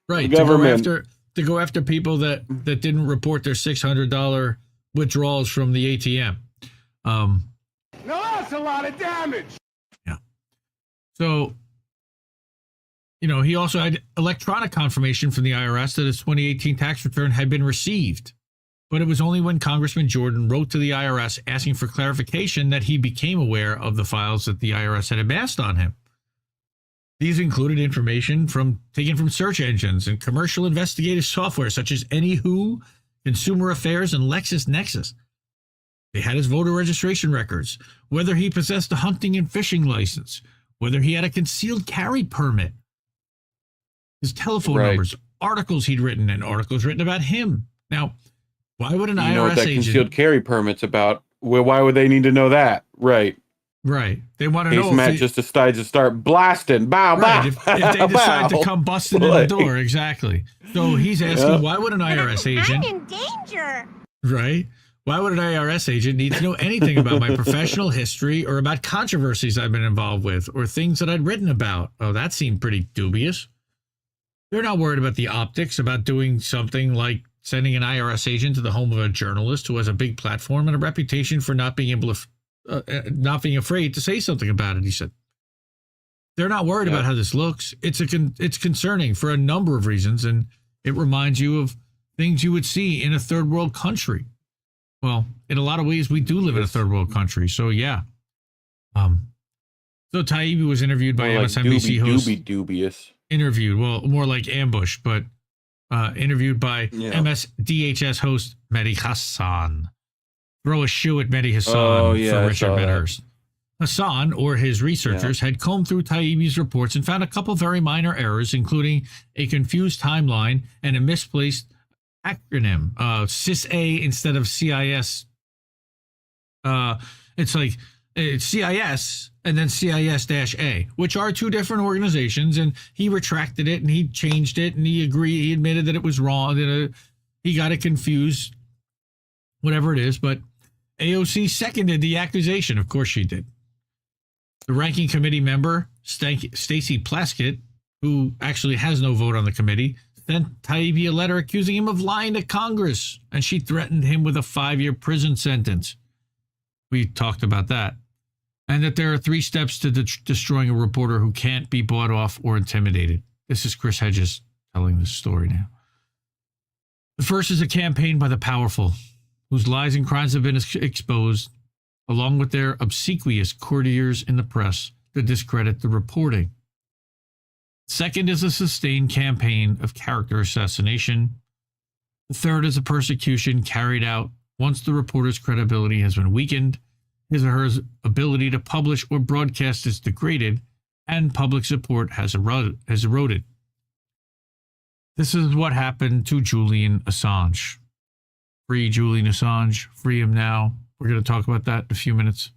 Right. To go after people that didn't report their $600 withdrawals from the ATM. Now that's a lot of damage. Yeah. So, he also had electronic confirmation from the IRS that his 2018 tax return had been received. But it was only when Congressman Jordan wrote to the IRS asking for clarification that he became aware of the files that the IRS had amassed on him. These included information taken from search engines and commercial investigative software such as Anywho, Consumer Affairs, and LexisNexis. They had his voter registration records, whether he possessed a hunting and fishing license, whether he had a concealed carry permit, his telephone numbers, articles he'd written, and articles written about him. Now, why would an IRS know what that agent... concealed carry permit's about? Well, why would they need to know that? Right. They want to know if Matt just decides to start blasting. Bow, bow. If they decide to come busting in the door. Exactly. So he's asking, why would an IRS agent... I'm in danger. Right. Why would an IRS agent need to know anything about my professional history or about controversies I've been involved with or things that I'd written about? Oh, that seemed pretty dubious. They're not worried about the optics, about doing something like sending an IRS agent to the home of a journalist who has a big platform and a reputation for not being able to, not being afraid to say something about it. He said, they're not worried about how this looks. It's concerning for a number of reasons, and it reminds you of things you would see in a third world country. Well, in a lot of ways, we do live in a third world country. So yeah. So Taibbi was interviewed by MSNBC host. Dubious. Interviewed, well, more like ambush, but interviewed by MSDHS host Mehdi Hassan. Throw a shoe at Mehdi Hassan for Richard Medhurst. Hassan, or his researchers, had combed through Taibbi's reports and found a couple very minor errors, including a confused timeline and a misplaced acronym, CIS-A instead of CIS. It's like it's CIS and then CIS-A, which are two different organizations, and he retracted it and he changed it and he admitted that it was wrong, that he got it confused, whatever it is, but AOC seconded the accusation. Of course she did. The ranking committee member, Stacey Plaskett, who actually has no vote on the committee, sent Taibbi a letter accusing him of lying to Congress, and she threatened him with a 5-year prison sentence. We talked about that. And that there are 3 steps to destroying a reporter who can't be bought off or intimidated. This is Chris Hedges telling this story now. The first is a campaign by the powerful, whose lies and crimes have been exposed, along with their obsequious courtiers in the press, to discredit the reporting. Second is a sustained campaign of character assassination. The third is a persecution carried out once the reporter's credibility has been weakened, his or her ability to publish or broadcast is degraded, and public support has eroded. This is what happened to Julian Assange. Free Julian Assange. Free him now. We're going to talk about that in a few minutes.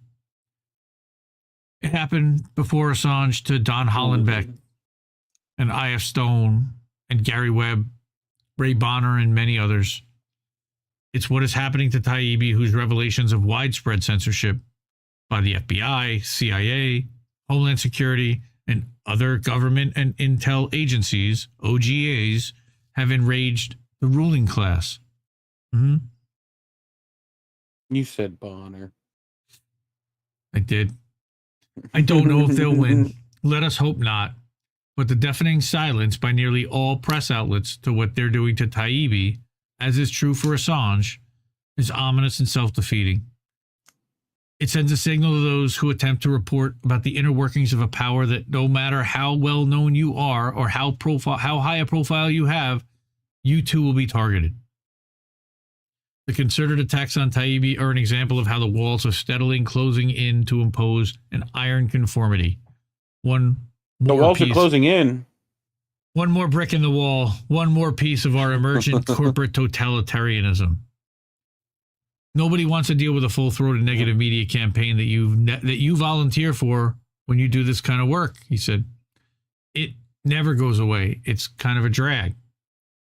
It happened before Assange to Don Hollenbeck and I.F. Stone and Gary Webb, Ray Bonner, and many others. It's what is happening to Taibbi, whose revelations of widespread censorship by the FBI, CIA, Homeland Security, and other government and intel agencies, OGAs, have enraged the ruling class. Mm-hmm. You said Bonner. I did. I don't know if they'll win. Let us hope not. But the deafening silence by nearly all press outlets to what they're doing to Taibbi, as is true for Assange, is ominous and self-defeating. It sends a signal to those who attempt to report about the inner workings of a power that no matter how well known you are or how high a profile you have, you too will be targeted. The concerted attacks on Taibbi are an example of how the walls are steadily closing in to impose an iron conformity. The walls are closing in. One more brick in the wall, one more piece of our emergent corporate totalitarianism. Nobody wants to deal with a full-throated negative media campaign that you volunteer for when you do this kind of work, he said. It never goes away. It's kind of a drag.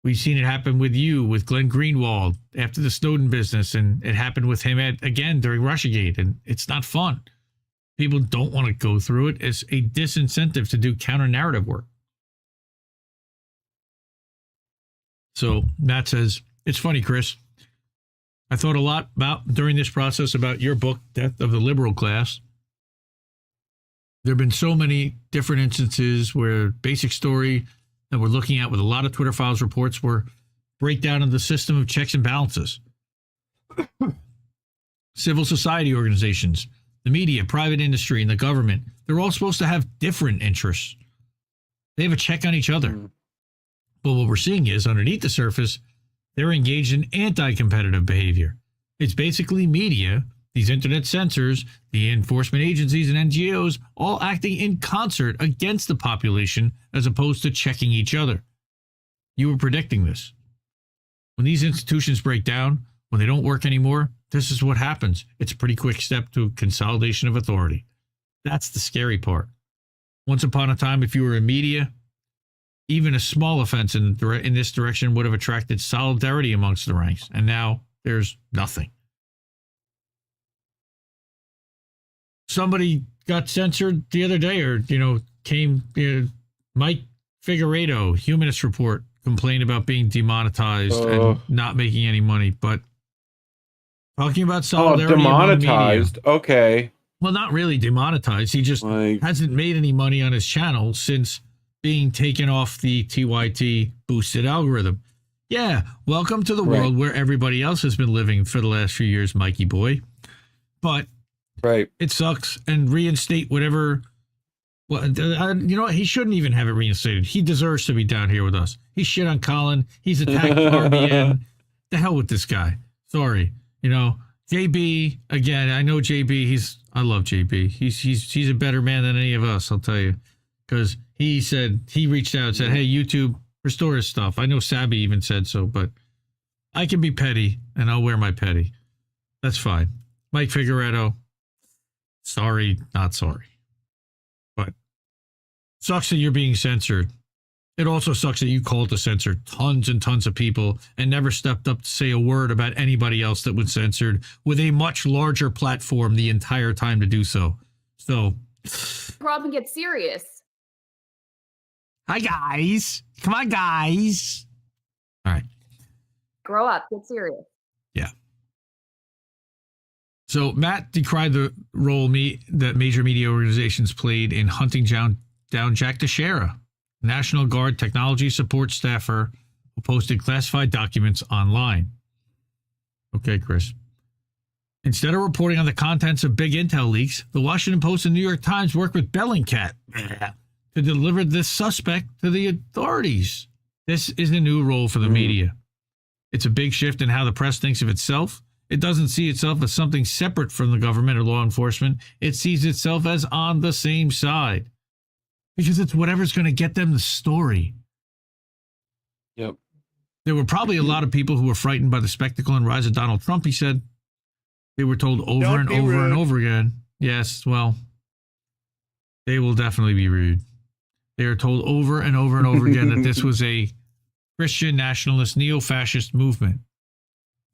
We've seen it happen with you, with Glenn Greenwald, after the Snowden business, and it happened with him again during Russiagate, and it's not fun. People don't want to go through it. It's a disincentive to do counter-narrative work. So Matt says, it's funny, Chris. I thought a lot during this process about your book, Death of the Liberal Class. There have been so many different instances where basic story that we're looking at with a lot of Twitter Files reports were breakdown of the system of checks and balances. Civil society organizations, the media, private industry, and the government, they're all supposed to have different interests. They have a check on each other. But what we're seeing is, underneath the surface, they're engaged in anti-competitive behavior. It's basically media, these internet censors, the enforcement agencies and NGOs, all acting in concert against the population as opposed to checking each other. You were predicting this. When these institutions break down, when they don't work anymore, this is what happens. It's a pretty quick step to consolidation of authority. That's the scary part. Once upon a time, if you were in media, even a small offense in this direction would have attracted solidarity amongst the ranks, and now there's nothing. Somebody got censored the other day, or Mike Figueredo, Humanist Report, complained about being demonetized and not making any money. But talking about solidarity, demonetized. Media, okay. Well, not really demonetized. He just hasn't made any money on his channel since being taken off the TYT boosted algorithm. Yeah, welcome to the world where everybody else has been living for the last few years, Mikey boy. But it sucks, and reinstate whatever. Well, you know what? He shouldn't even have it reinstated. He deserves to be down here with us. He shit on Colin. He's attacked RBN. The hell with this guy. Sorry. JB, again, I know JB, I love JB. He's a better man than any of us, I'll tell you. Because he reached out and said, hey, YouTube, restore his stuff. I know Sabby even said so, but I can be petty, and I'll wear my petty. That's fine. Mike Figueredo, sorry, not sorry. But sucks that you're being censored. It also sucks that you called to censor tons and tons of people and never stepped up to say a word about anybody else that was censored with a much larger platform the entire time to do so. So, problem gets serious. Hi, guys. Come on, guys. All right. Grow up. Get serious. Yeah. So Matt decried the role that major media organizations played in hunting down Jack Teixeira, National Guard technology support staffer who posted classified documents online. Okay, Chris. Instead of reporting on the contents of big intel leaks, the Washington Post and New York Times worked with Bellingcat to deliver this suspect to the authorities. This is a new role for the media. It's a big shift in how the press thinks of itself. It doesn't see itself as something separate from the government or law enforcement. It sees itself as on the same side because it's whatever's going to get them the story. Yep. There were probably a lot of people who were frightened by the spectacle and rise of Donald Trump, he said. They were told over and over and over again. Yes, well, they will definitely be rude. They are told over and over and over again that this was a Christian nationalist neo-fascist movement.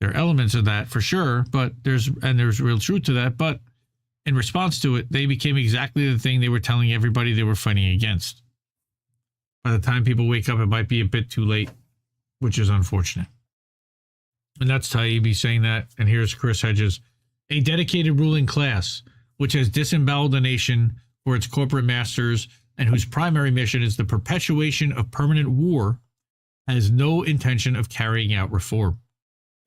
There are elements of that for sure, but there's real truth to that. But in response to it, they became exactly the thing they were telling everybody they were fighting against. By the time people wake up, it might be a bit too late, which is unfortunate. And that's Taibbi saying that. And here's Chris Hedges. A dedicated ruling class, which has disemboweled the nation for its corporate masters and whose primary mission is the perpetuation of permanent war, has no intention of carrying out reform.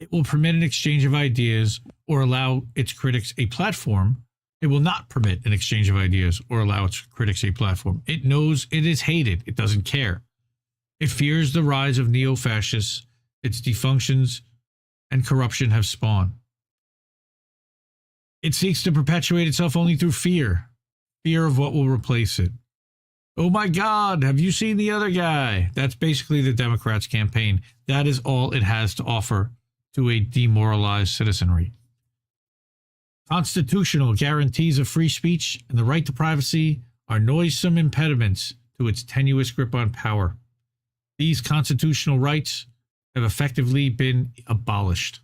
It will permit an exchange of ideas or allow its critics a platform. It will not permit an exchange of ideas or allow its critics a platform. It knows it is hated. It doesn't care. It fears the rise of neo-fascists. Its defunctions and corruption have spawned. It seeks to perpetuate itself only through fear. Fear of what will replace it. Oh my God, have you seen the other guy? That's basically the Democrats' campaign. That is all it has to offer to a demoralized citizenry. Constitutional guarantees of free speech and the right to privacy are noisome impediments to its tenuous grip on power. These constitutional rights have effectively been abolished.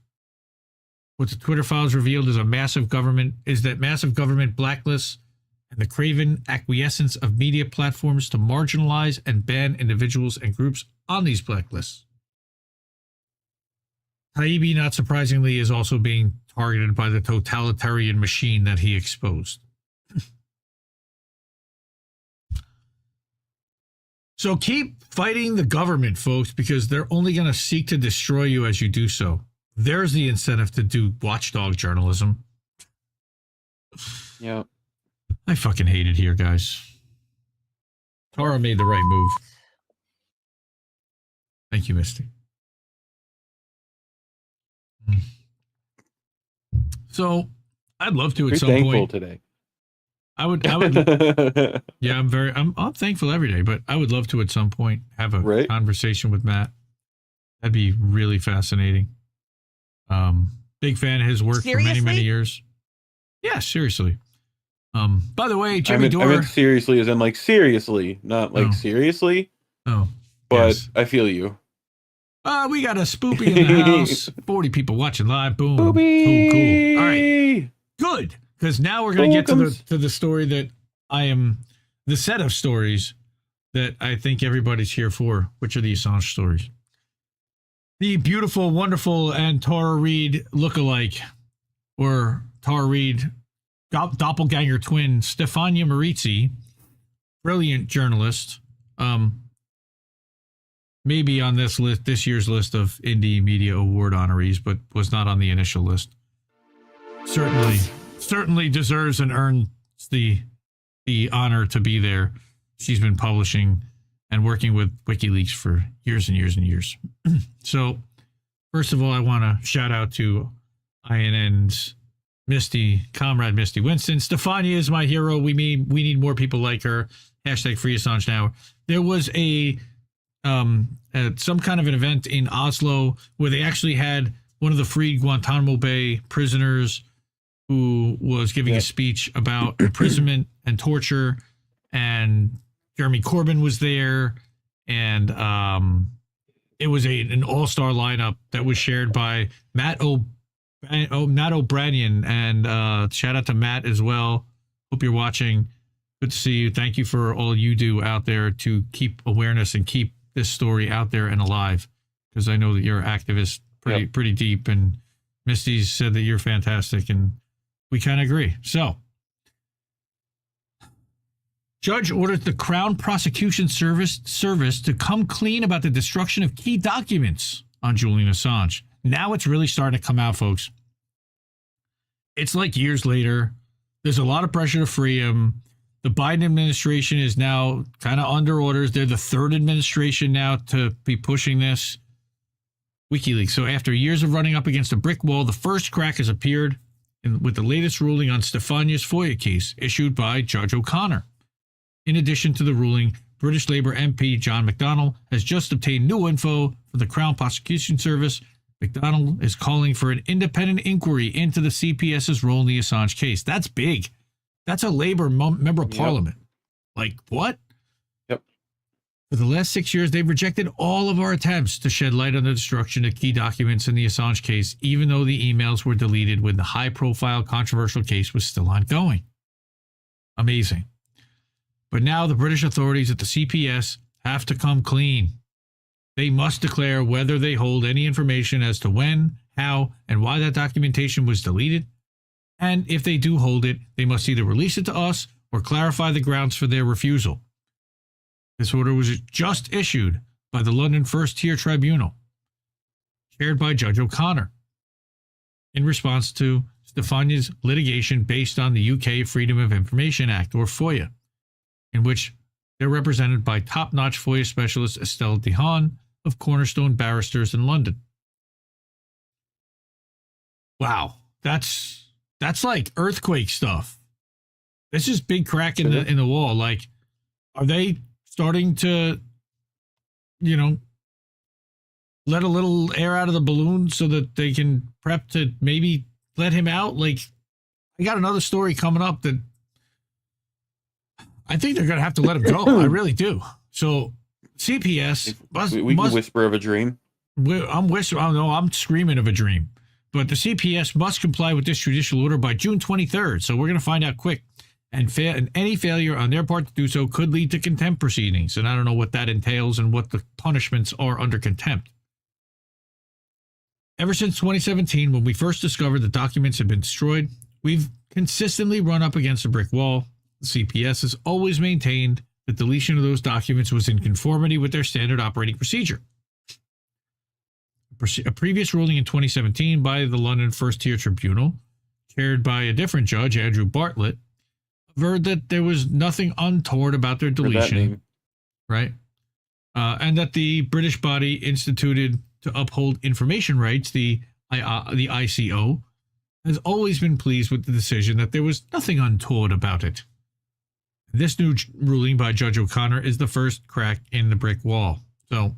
What the Twitter files revealed is that massive government blacklists and the craven acquiescence of media platforms to marginalize and ban individuals and groups on these blacklists. Taibbi, not surprisingly, is also being targeted by the totalitarian machine that he exposed. So keep fighting the government, folks, because they're only going to seek to destroy you as you do so. There's the incentive to do watchdog journalism. Yeah. I fucking hate it here, guys. Tara made the right move. Thank you, Misty. So, I'd love to at some point. Today. I would. Yeah, I'm thankful every day, but I would love to at some point have a conversation with Matt. That'd be really fascinating. Big fan of his work for many years. Yeah, seriously. By the way, Jimmy Dore. I meant seriously as in like seriously, not like seriously. Oh. But yes. I feel you. We got a spoopy in the house. 40 people watching live. Boom. Cool. All right. Good. Because now we're going to get to the story that the set of stories that I think everybody's here for, which are the Assange stories. The beautiful, wonderful, and Tara Reid lookalike, or Tara Reid doppelganger twin, Stefania Maurizi, brilliant journalist, maybe on this year's list of Indie Media Award honorees, but was not on the initial list. Certainly deserves and earns the honor to be there. She's been publishing and working with WikiLeaks for years and years and years. So, first of all, I want to shout out to INN's Comrade Misty Winston. Stefania is my hero. We need more people like her. Hashtag Free Assange Now. There was some kind of an event in Oslo where they actually had one of the freed Guantanamo Bay prisoners who was giving a speech about imprisonment and torture, and Jeremy Corbyn was there, and it was an all-star lineup that was shared by Matt O'Brien, and shout out to Matt as well. Hope you're watching. Good to see you. Thank you for all you do out there to keep awareness and keep this story out there and alive, because I know that you're activist pretty deep, and Misty's said that you're fantastic, and we kind of agree. So, judge orders the Crown Prosecution Service to come clean about the destruction of key documents on Julian Assange. Now it's really starting to come out, folks. It's like years later. There's a lot of pressure to free him. The Biden administration is now kind of under orders. They're the third administration now to be pushing this. WikiLeaks. So after years of running up against a brick wall, the first crack has appeared with the latest ruling on Stefania's FOIA case issued by Judge O'Connor. In addition to the ruling, British Labour MP John McDonnell has just obtained new info for the Crown Prosecution Service. McDonnell is calling for an independent inquiry into the CPS's role in the Assange case. That's big. That's a Labour member of Parliament. Like, what? Yep. For the last 6 years, they've rejected all of our attempts to shed light on the destruction of key documents in the Assange case, even though the emails were deleted when the high-profile controversial case was still ongoing. Amazing. But now the British authorities at the CPS have to come clean. They must declare whether they hold any information as to when, how, and why that documentation was deleted. And if they do hold it, they must either release it to us or clarify the grounds for their refusal. This order was just issued by the London First Tier Tribunal, chaired by Judge O'Connor, in response to Stefania's litigation based on the UK Freedom of Information Act, or FOIA, in which they're represented by top-notch FOIA specialist Estelle Dehaene of Cornerstone Barristers in London. Wow, that's like earthquake stuff. This is big crack in the wall. Like, are they starting to, let a little air out of the balloon so that they can prep to maybe let him out? Like, I got another story coming up that I think they're going to have to let him go. I really do. So CPS we can whisper of a dream. I'm whispering. Oh no, I'm screaming of a dream. But the CPS must comply with this judicial order by June 23rd. So we're going to find out quick. And any failure on their part to do so could lead to contempt proceedings. And I don't know what that entails and what the punishments are under contempt. Ever since 2017, when we first discovered the documents had been destroyed, we've consistently run up against a brick wall. The CPS has always maintained that deletion of those documents was in conformity with their standard operating procedure. A previous ruling in 2017 by the London First Tier Tribunal, chaired by a different judge, Andrew Bartlett, averred that there was nothing untoward about their deletion, right? And that the British body instituted to uphold information rights, the ICO, has always been pleased with the decision that there was nothing untoward about it. This new ruling by Judge O'Connor is the first crack in the brick wall. So,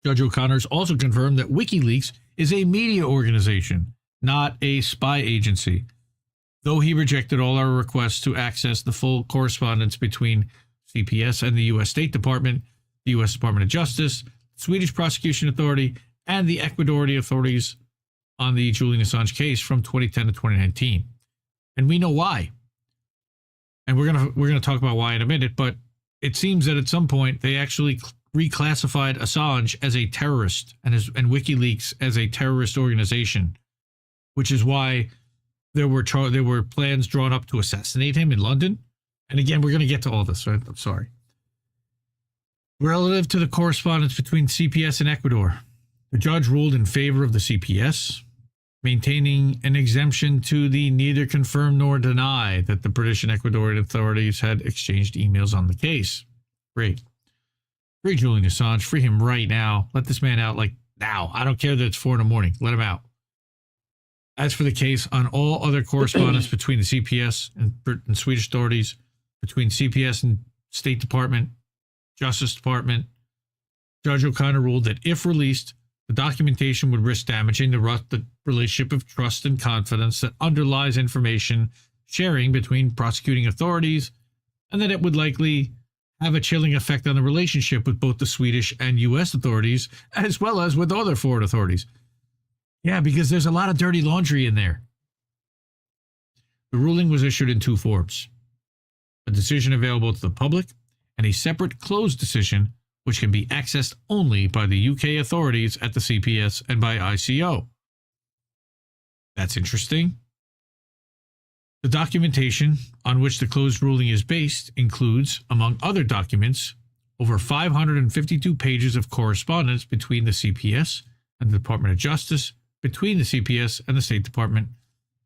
Judge O'Connor's also confirmed that WikiLeaks is a media organization, not a spy agency, though he rejected all our requests to access the full correspondence between CPS and the U.S. State Department, the U.S. Department of Justice, Swedish Prosecution Authority, and the Ecuadorian authorities on the Julian Assange case from 2010 to 2019. And we know why. And we're gonna talk about why in a minute, but it seems that at some point they actually reclassified Assange as a terrorist and WikiLeaks as a terrorist organization, which is why there were plans drawn up to assassinate him in London. And again, we're going to get to all this, right? I'm sorry. Relative to the correspondence between CPS and Ecuador, the judge ruled in favor of the CPS, maintaining an exemption to the neither confirm nor deny that the British and Ecuadorian authorities had exchanged emails on the case. Great. Free Julian Assange. Free him right now. Let this man out like now. I don't care that it's 4 a.m. Let him out. As for the case on all other correspondence between the CPS and Swedish authorities, between CPS and State Department, Justice Department, Judge O'Connor ruled that if released, the documentation would risk damaging the relationship of trust and confidence that underlies information sharing between prosecuting authorities, and that it would likely have a chilling effect on the relationship with both the Swedish and U.S. authorities, as well as with other foreign authorities. Yeah, because there's a lot of dirty laundry in there. The ruling was issued in 2 forms: a decision available to the public and a separate closed decision which can be accessed only by the UK authorities at the CPS and by ICO. That's interesting. The documentation on which the closed ruling is based includes, among other documents, over 552 pages of correspondence between the CPS and the Department of Justice, between the CPS and the State Department,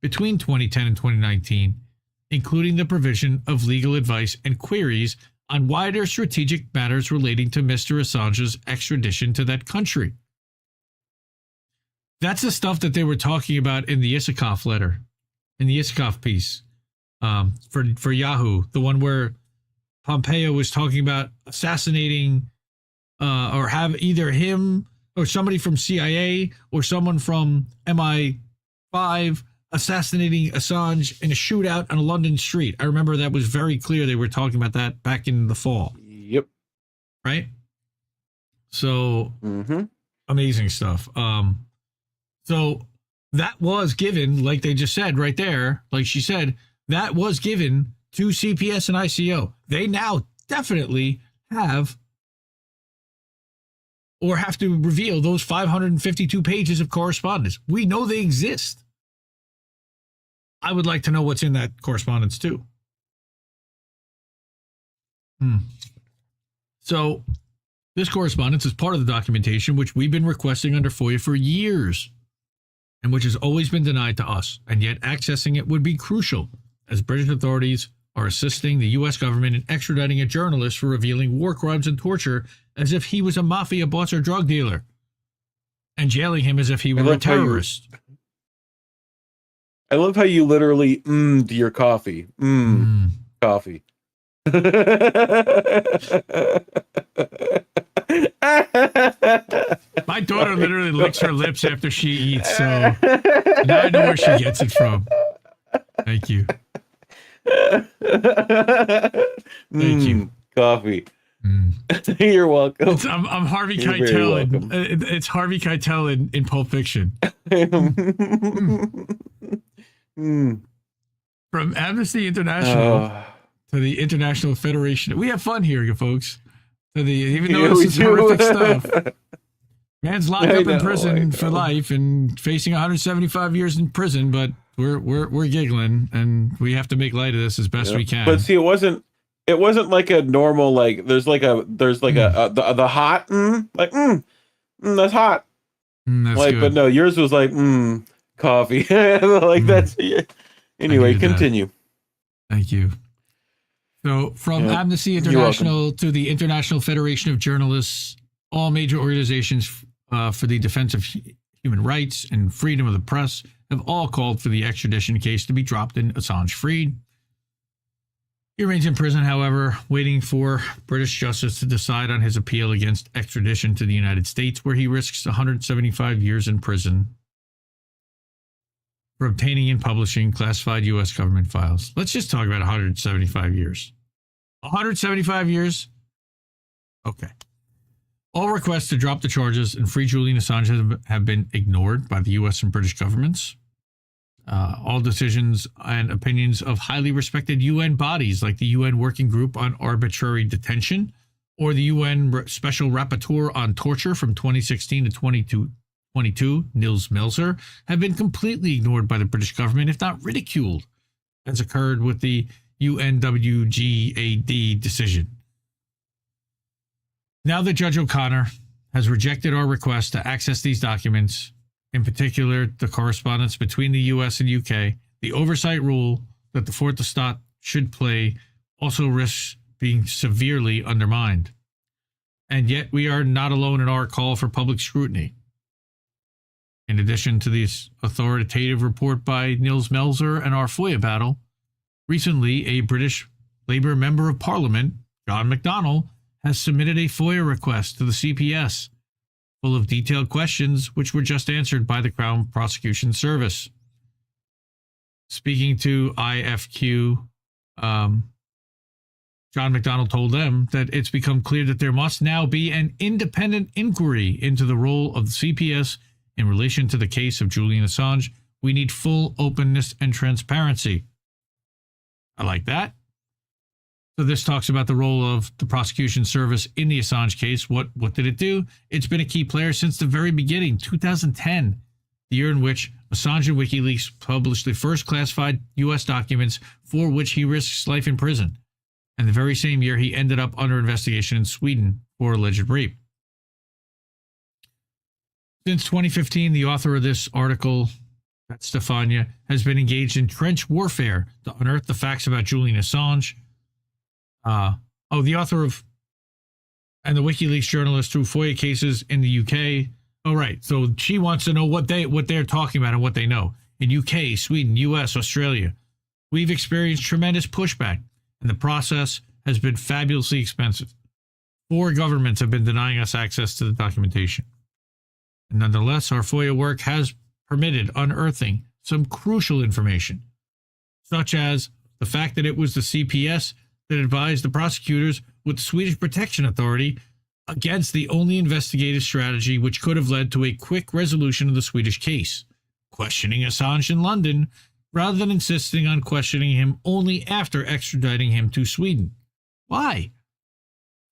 between 2010 and 2019, including the provision of legal advice and queries on wider strategic matters relating to Mr. Assange's extradition to that country. That's the stuff that they were talking about in the Isikoff letter, in the Isikoff piece for Yahoo, the one where Pompeo was talking about assassinating or have either him or somebody from CIA or someone from MI5 assassinating Assange in a shootout on a London street. I remember that was very clear. They were talking about that back in the fall. Yep. Right? So, amazing stuff. So that was given, like they just said right there, like she said, that was given to CPS and ICO. They now definitely have or have to reveal those 552 pages of correspondence. We know they exist. I would like to know what's in that correspondence too. So this correspondence is part of the documentation which we've been requesting under FOIA for years and which has always been denied to us, and yet accessing it would be crucial as British authorities are assisting the U.S. government in extraditing a journalist for revealing war crimes and torture as if he was a mafia boss or drug dealer, and jailing him as if he were a terrorist. I love how you literally to your coffee. Coffee. My daughter literally licks her lips after she eats, so now I know where she gets it from. Thank you. Thank you. Coffee. You're welcome. I'm Harvey Keitel. It's Harvey Keitel in Pulp Fiction. From Amnesty International to the International Federation. We have fun here, you folks. To the even though this is horrific stuff. Man's locked up in prison for life and facing 175 years in prison, but we're giggling and we have to make light of this as best we can. But see, it wasn't like a normal there's the hot that's hot. That's like good. But no, yours was like coffee. That's anyway, continue. Thank you. So from Amnesty International to the International Federation of Journalists, all major organizations for the defense of human rights and freedom of the press have all called for the extradition case to be dropped and Assange freed. He remains in prison, however, waiting for British justice to decide on his appeal against extradition to the United States, where he risks 175 years in prison for obtaining and publishing classified U.S. government files. Let's just talk about 175 years. 175 years? Okay. All requests to drop the charges and free Julian Assange have been ignored by the U.S. and British governments. All decisions and opinions of highly respected UN bodies like the UN Working Group on Arbitrary Detention or the UN Special Rapporteur on Torture from 2016 to 2022, Nils Melzer, have been completely ignored by the British government, if not ridiculed, as occurred with the UNWGAD decision. Now that Judge O'Connor has rejected our request to access these documents, in particular the correspondence between the US and UK, the oversight rule that the Fourth Estate should play also risks being severely undermined. And yet we are not alone in our call for public scrutiny. In addition to this authoritative report by Nils Melzer and our FOIA battle, recently a British Labour Member of Parliament, John McDonnell, has submitted a FOIA request to the CPS, full of detailed questions which were just answered by the Crown Prosecution Service. Speaking to IFQ, John McDonnell told them that it's become clear that there must now be an independent inquiry into the role of the CPS in relation to the case of Julian Assange. We need full openness and transparency. I like that. So this talks about the role of the prosecution service in the Assange case. What did it do? It's been a key player since the very beginning, 2010, the year in which Assange and WikiLeaks published the first classified U.S. documents for which he risks life in prison. And the very same year, he ended up under investigation in Sweden for alleged rape. Since 2015, the author of this article that Stefania has been engaged in trench warfare to unearth the facts about Julian Assange. The author of and the WikiLeaks journalist through FOIA cases in the UK. Oh, right. So she wants to know what they're talking about and what they know. In UK, Sweden, US, Australia, we've experienced tremendous pushback, and the process has been fabulously expensive. 4 governments have been denying us access to the documentation. And nonetheless, our FOIA work has permitted unearthing some crucial information, such as the fact that it was the CPS that advised the prosecutors with the Swedish Protection Authority against the only investigative strategy which could have led to a quick resolution of the Swedish case, questioning Assange in London rather than insisting on questioning him only after extraditing him to Sweden. Why?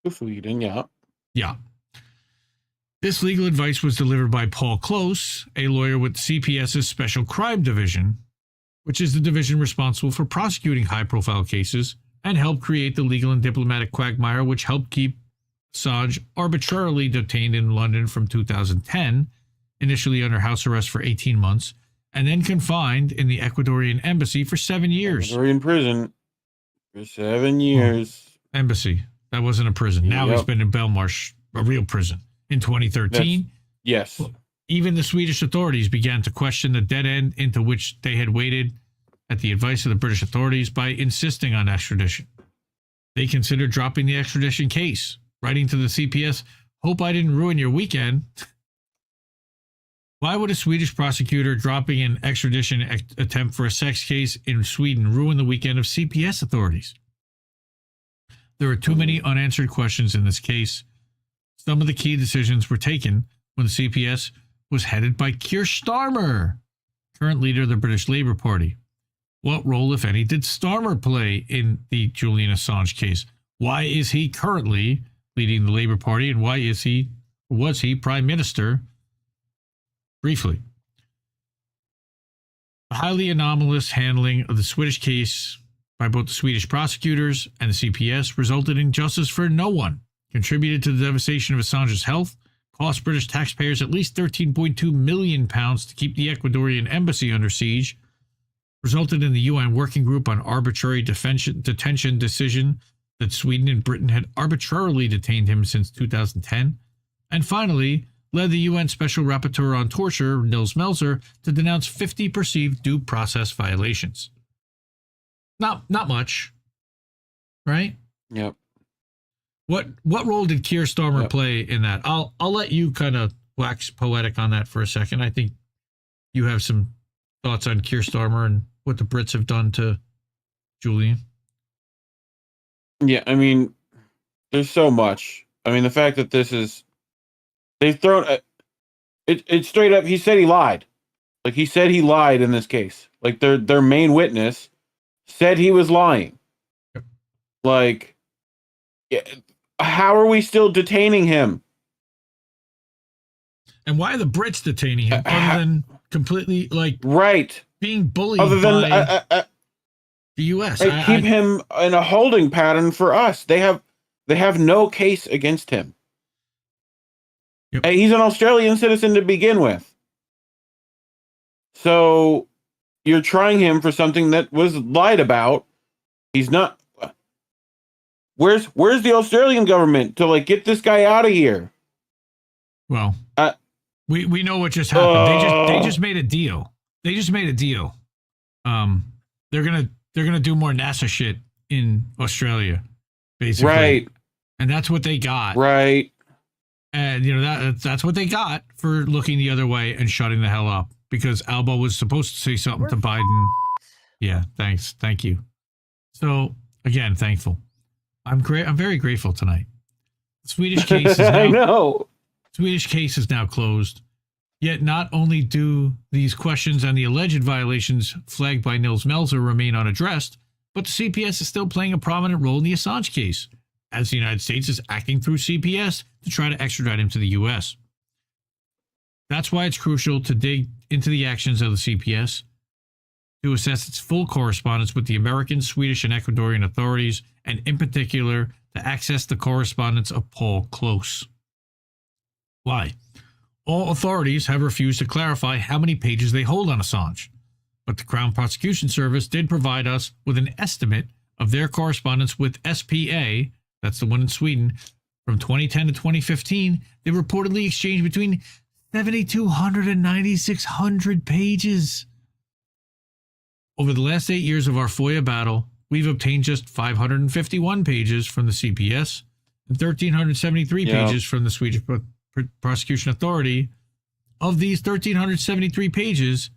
To Sweden, yeah. Yeah. This legal advice was delivered by Paul Close, a lawyer with CPS's Special Crime Division, which is the division responsible for prosecuting high-profile cases, and helped create the legal and diplomatic quagmire which helped keep Assange arbitrarily detained in London from 2010, initially under house arrest for 18 months, and then confined in the Ecuadorian embassy for 7 years. Ecuadorian prison for 7 years. Embassy. That wasn't a prison. Now he's been in Belmarsh, a real prison. In 2013, yes, even the Swedish authorities began to question the dead end into which they had waded at the advice of the British authorities by insisting on extradition. They considered dropping the extradition case, writing to the CPS, "Hope I didn't ruin your weekend." Why would a Swedish prosecutor dropping an extradition attempt for a sex case in Sweden ruin the weekend of CPS authorities? There are too many unanswered questions in this case. Some of the key decisions were taken when the CPS was headed by Keir Starmer, current leader of the British Labour Party. What role, if any, did Starmer play in the Julian Assange case? Why is he currently leading the Labour Party, and why was he Prime Minister? Briefly, the highly anomalous handling of the Swedish case by both the Swedish prosecutors and the CPS resulted in justice for no one, contributed to the devastation of Assange's health, cost British taxpayers at least £13.2 million to keep the Ecuadorian embassy under siege, resulted in the UN Working Group on Arbitrary Detention decision that Sweden and Britain had arbitrarily detained him since 2010, and finally led the UN Special Rapporteur on Torture, Nils Melzer, to denounce 50 perceived due process violations. Not much, right? Yep. What role did Keir Starmer play in that? I'll let you kind of wax poetic on that for a second. I think you have some thoughts on Keir Starmer and what the Brits have done to Julian. Yeah, I mean, there's so much. I mean, the fact that they've thrown it straight up. He said he lied. Like, he said he lied in this case. Like, their main witness said he was lying. Yep. Like, how are we still detaining him? And why are the Brits detaining him other than completely, like, being bullied other than by the U.S.? Keep him in a holding pattern for us. They have no case against him. Yep. He's an Australian citizen to begin with. So you're trying him for something that was lied about. He's not. Where's the Australian government to, like, get this guy out of here? Well, we know what just happened. They just made a deal. They just made a deal. They're gonna do more NASA shit in Australia, basically. Right. And that's what they got. Right. And that's what they got for looking the other way and shutting the hell up, because Alba was supposed to say something to Biden. Yeah, thanks. Thank you. So again, thankful. I'm very grateful tonight. The Swedish case is now, I know. Swedish case is now closed. Yet not only do these questions on the alleged violations flagged by Nils Melzer remain unaddressed, but the CPS is still playing a prominent role in the Assange case, as the United States is acting through CPS to try to extradite him to the U.S. That's why it's crucial to dig into the actions of the CPS, to assess its full correspondence with the American, Swedish, and Ecuadorian authorities, and in particular, to access the correspondence of Paul Close. Why? All authorities have refused to clarify how many pages they hold on Assange, but the Crown Prosecution Service did provide us with an estimate of their correspondence with SPA, that's the one in Sweden, from 2010 to 2015. They reportedly exchanged between 7,200 and 9,600 pages. Over the last 8 years of our FOIA battle, we've obtained just 551 pages from the CPS and 1,373 pages from the Swedish Prosecution Authority. Of these 1,373 pages,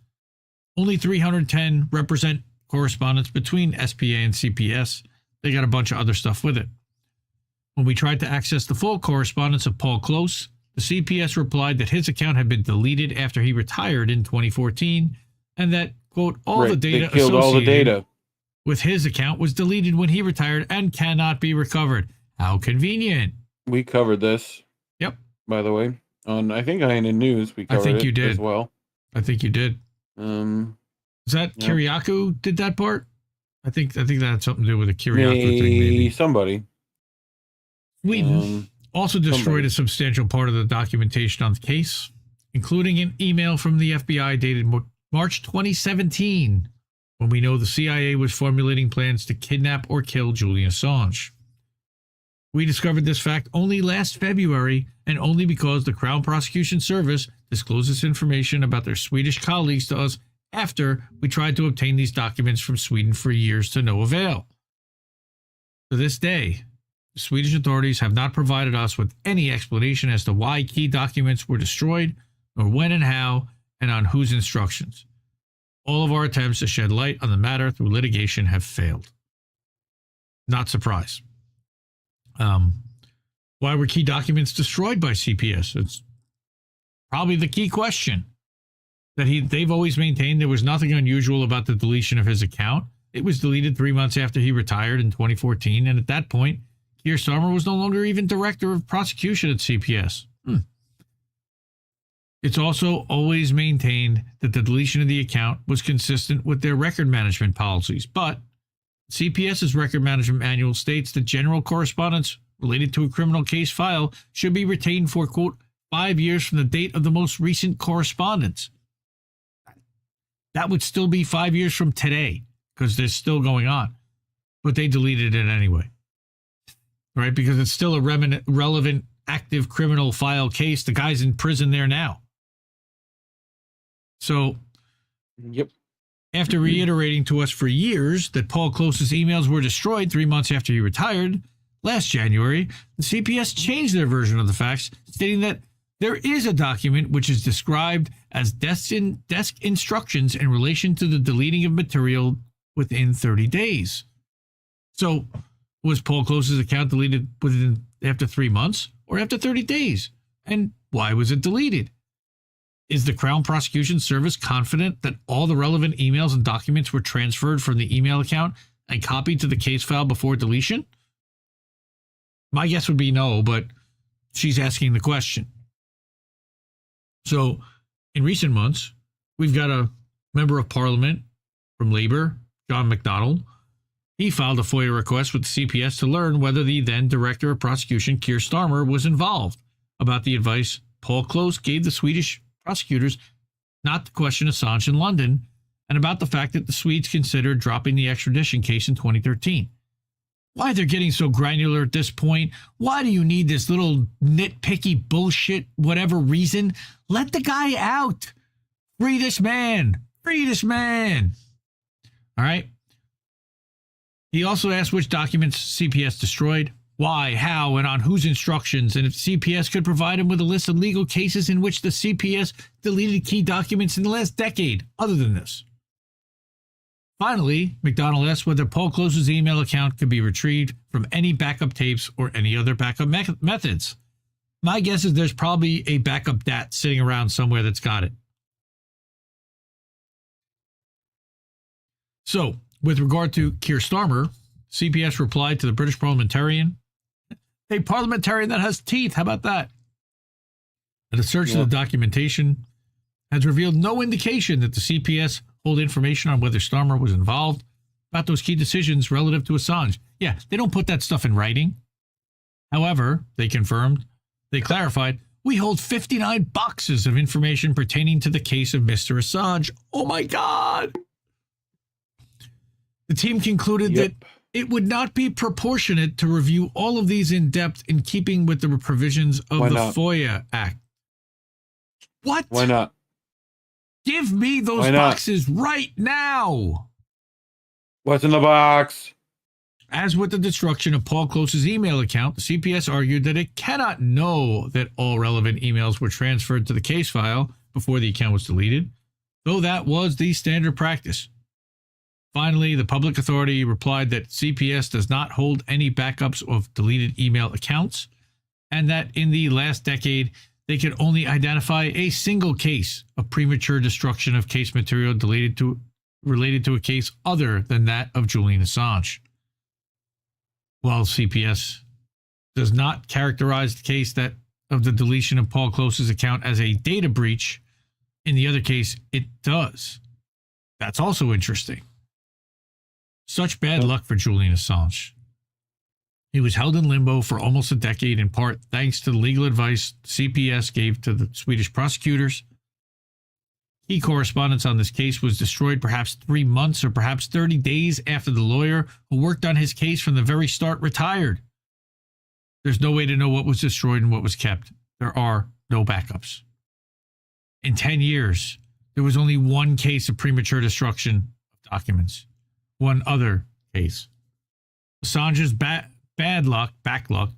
only 310 represent correspondence between SPA and CPS. They got a bunch of other stuff with it. When we tried to access the full correspondence of Paul Close, the CPS replied that his account had been deleted after he retired in 2014, and that, quote, all the data associated with his account was deleted when he retired and cannot be recovered. How convenient. We covered this. Yep. By the way, on I think INN News we covered you did as well. I think you did. Is that Kiriakou did that part? I think that had something to do with the Kiriakou thing, maybe. Somebody. Sweden also destroyed a substantial part of the documentation on the case, including an email from the FBI dated March 2017, when we know the CIA was formulating plans to kidnap or kill Julian Assange. We discovered this fact only last February, and only because the Crown Prosecution Service disclosed this information about their Swedish colleagues to us after we tried to obtain these documents from Sweden for years to no avail. To this day, the Swedish authorities have not provided us with any explanation as to why key documents were destroyed, or when and how, and on whose instructions. All of our attempts to shed light on the matter through litigation have failed. Not surprised. Why were key documents destroyed by CPS? It's probably the key question. They've always maintained there was nothing unusual about the deletion of his account. It was deleted 3 months after he retired in 2014, and at that point, Keir Starmer was no longer even director of prosecution at CPS. It's also always maintained that the deletion of the account was consistent with their record management policies, but CPS's record management manual states that general correspondence related to a criminal case file should be retained for, quote, 5 years from the date of the most recent correspondence. That would still be 5 years from today, because they're still going on. But they deleted it anyway. Right? Because it's still a relevant active criminal file case. The guy's in prison there now. So, after reiterating to us for years that Paul Close's emails were destroyed 3 months after he retired, last January, the CPS changed their version of the facts, stating that there is a document which is described as desk instructions in relation to the deleting of material within 30 days. So, was Paul Close's account deleted after 3 months or after 30 days? And why was it deleted? Is the Crown Prosecution Service confident that all the relevant emails and documents were transferred from the email account and copied to the case file before deletion? My guess would be no, but she's asking the question. So, in recent months, we've got a member of Parliament from Labour, John McDonnell. He filed a FOIA request with the CPS to learn whether the then Director of Prosecution, Keir Starmer, was involved about the advice Paul Close gave the Swedish prosecutors not to question Assange in London, and about the fact that the Swedes considered dropping the extradition case in 2013. Why they're getting so granular at this point? Why do you need this little nitpicky bullshit, whatever reason? Let the guy out. Free this man. Free this man. All right. He also asked which documents CPS destroyed, why, how, and on whose instructions, and if CPS could provide him with a list of legal cases in which the CPS deleted key documents in the last decade, other than this. Finally, McDonnell asked whether Paul Close's email account could be retrieved from any backup tapes or any other backup methods. My guess is there's probably a backup DAT sitting around somewhere that's got it. So, with regard to Keir Starmer, CPS replied to the British parliamentarian, a parliamentarian that has teeth, how about that? And a search of the documentation has revealed no indication that the CPS hold information on whether Starmer was involved about those key decisions relative to Assange. Yeah, they don't put that stuff in writing. However, they clarified, We hold 59 boxes of information pertaining to the case of Mr. Assange. Oh my God. The team concluded that it would not be proportionate to review all of these in depth in keeping with the provisions of the FOIA Act. What? Why not? Give me those boxes right now. What's in the box? As with the destruction of Paul Close's email account, the CPS argued that it cannot know that all relevant emails were transferred to the case file before the account was deleted, though that was the standard practice. Finally, the public authority replied that CPS does not hold any backups of deleted email accounts, and that in the last decade, they could only identify a single case of premature destruction of case material related to a case other than that of Julian Assange. While CPS does not characterize the case of the deletion of Paul Close's account as a data breach, in the other case, it does. That's also interesting. Such bad luck for Julian Assange. He was held in limbo for almost a decade, in part thanks to the legal advice CPS gave to the Swedish prosecutors. Key correspondence on this case was destroyed perhaps 3 months or perhaps 30 days after the lawyer who worked on his case from the very start retired. There's no way to know what was destroyed and what was kept. There are no backups. In 10 years, there was only one case of premature destruction of documents. One other case. Assange's backlog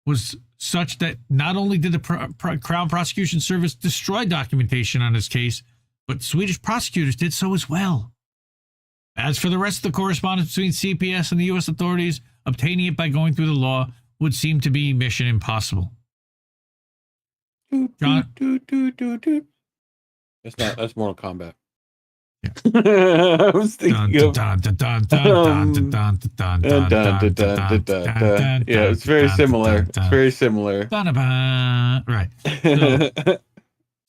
was such that not only did the Crown Prosecution Service destroy documentation on his case, but Swedish prosecutors did so as well. As for the rest of the correspondence between CPS and the U.S. authorities, obtaining it by going through the law would seem to be mission impossible. John? That's Mortal Kombat. Yeah. I was thinking yeah, it's very similar. It's very similar. Right. So,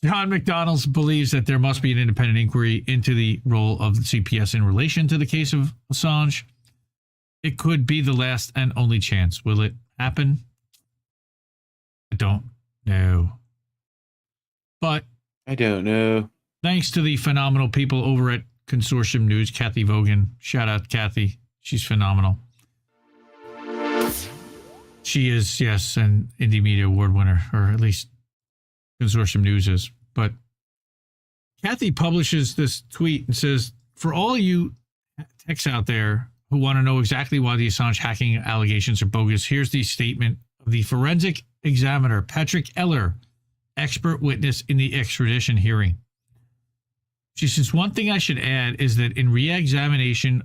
John McDonald believes that there must be an independent inquiry into the role of the CPS in relation to the case of Assange. It could be the last and only chance. Will it happen? I don't know. But I don't know. Thanks to the phenomenal people over at Consortium News, Kathy Vogan. Shout out Kathy. She's phenomenal. She is, yes, an Indie Media Award winner, or at least Consortium News is. But Kathy publishes this tweet and says, for all you techs out there who want to know exactly why the Assange hacking allegations are bogus, here's the statement of the forensic examiner, Patrick Eller, expert witness in the extradition hearing. She says, one thing I should add is that in re-examination,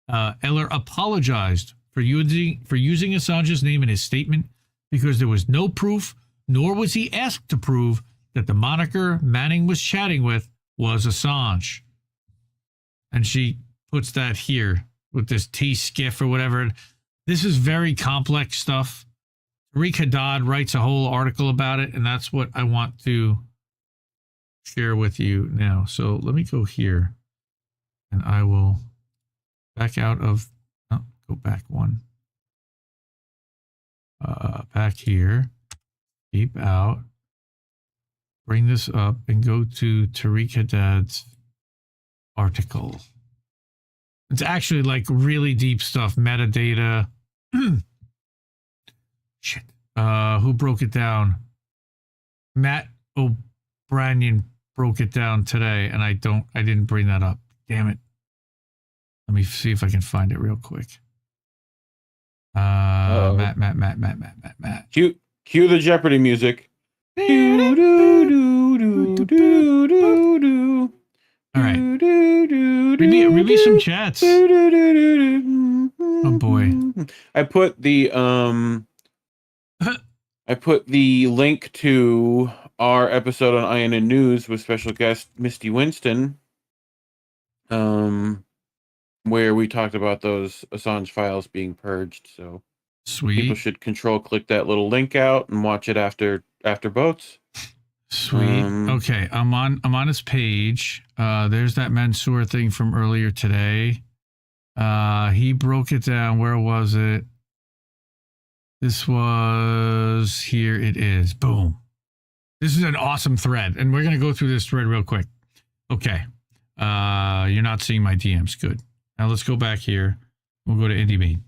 Eller apologized for using Assange's name in his statement because there was no proof, nor was he asked to prove that the moniker Manning was chatting with was Assange. And she puts that here with this T-skiff or whatever. This is very complex stuff. Tareq Haddad writes a whole article about it, and that's what I want to share with you now. So let me go here, and I will back out of, go back one. Back here, keep out, bring this up, and go to Tareq Haddad's article. It's actually like really deep stuff, metadata. Shit. Who broke it down? Matt O'Brien broke it down today, and I didn't bring that up. Damn it. Let me see if I can find it real quick. Matt. Cue the Jeopardy music. All right. Read me some chats. Oh boy. I put the link to our episode on INN News with special guest Misty Winston, where we talked about those Assange files being purged. So sweet. People should click that little link out and watch it after boats. Sweet. Okay, I'm on his page. There's that Mansour thing from earlier today. He broke it down. Where was it? This was here. It is. Boom. This is an awesome thread, and we're going to go through this thread real quick. Okay. You're not seeing my DMs. Good. Now let's go back here. We'll go to IndieMead.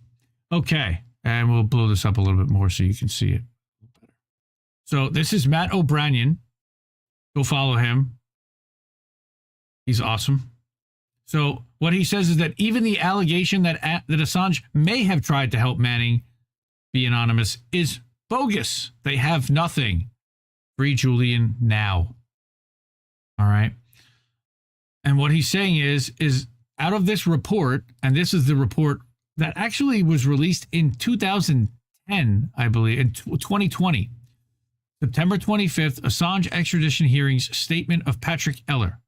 Okay. And we'll blow this up a little bit more so you can see it. So this is Matt O'Brien. Go follow him. He's awesome. So what he says is that even the allegation that Assange may have tried to help Manning be anonymous is bogus. They have nothing. Free Julian now. All right. And what he's saying is out of this report, and this is the report that actually was released in 2010, I believe, in 2020. September 25th, Assange extradition hearings, statement of Patrick Eller.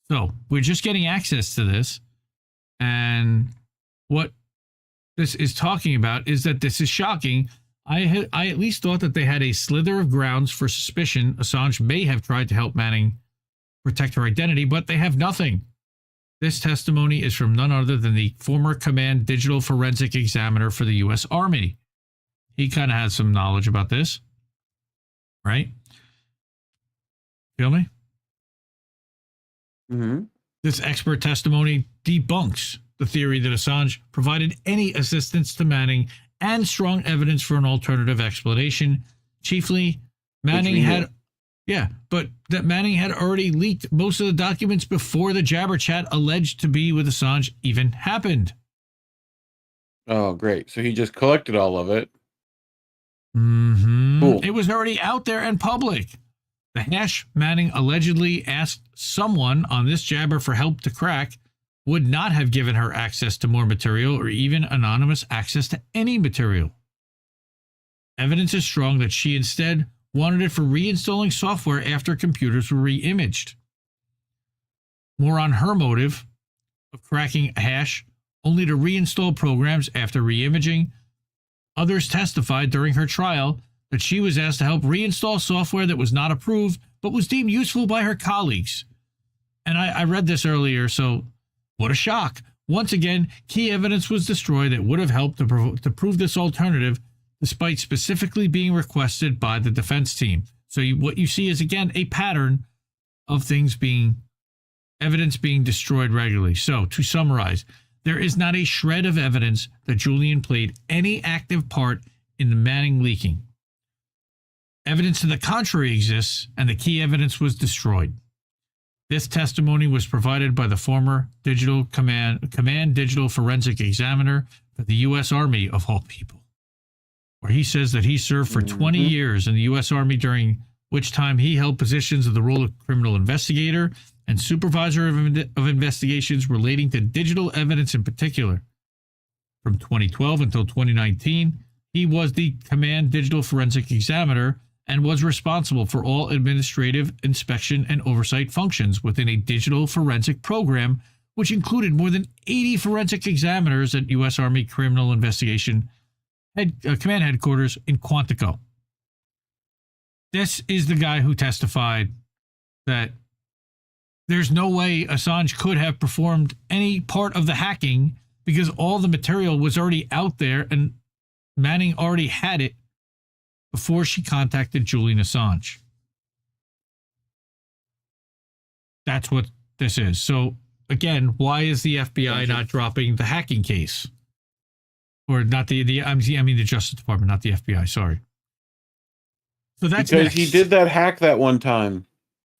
So we're just getting access to this. And what this is talking about is that this is shocking. I at least thought that they had a slither of grounds for suspicion Assange may have tried to help Manning protect her identity, but they have nothing. This testimony is from none other than the former command digital forensic examiner for the U.S. Army. He kind of has some knowledge about this, right? Feel me? Mm-hmm. This expert testimony debunks the theory that Assange provided any assistance to Manning and strong evidence for an alternative explanation. Chiefly, Manning had... Yeah, but that Manning had already leaked most of the documents before the Jabber chat alleged to be with Assange even happened. Oh, great. So he just collected all of it. Mm-hmm. Cool. It was already out there and public. The hash Manning allegedly asked someone on this Jabber for help to crack would not have given her access to more material or even anonymous access to any material. Evidence is strong that she instead wanted it for reinstalling software after computers were re-imaged. More on her motive of cracking a hash only to reinstall programs after re-imaging. Others testified during her trial that she was asked to help reinstall software that was not approved but was deemed useful by her colleagues. And I read this earlier, so what a shock. Once again, key evidence was destroyed that would have helped to prove this alternative, despite specifically being requested by the defense team. So what you see is, again, a pattern of evidence being destroyed regularly. So to summarize, there is not a shred of evidence that Julian played any active part in the Manning leaking. Evidence to the contrary exists, and the key evidence was destroyed. This testimony was provided by the former Command Digital Forensic Examiner for the U.S. Army, of all people, where he says that he served for 20 years in the U.S. Army, during which time he held positions of the role of criminal investigator and supervisor of investigations relating to digital evidence in particular. From 2012 until 2019, he was the Command Digital Forensic Examiner and was responsible for all administrative, inspection, and oversight functions within a digital forensic program, which included more than 80 forensic examiners at U.S. Army Criminal Investigation Command Headquarters in Quantico. This is the guy who testified that there's no way Assange could have performed any part of the hacking because all the material was already out there and Manning already had it before she contacted Julian Assange. That's what this is. So, again, why is the FBI not dropping the hacking case? Or not the Justice Department, not the FBI, sorry. So that's because next. He did that hack that one time.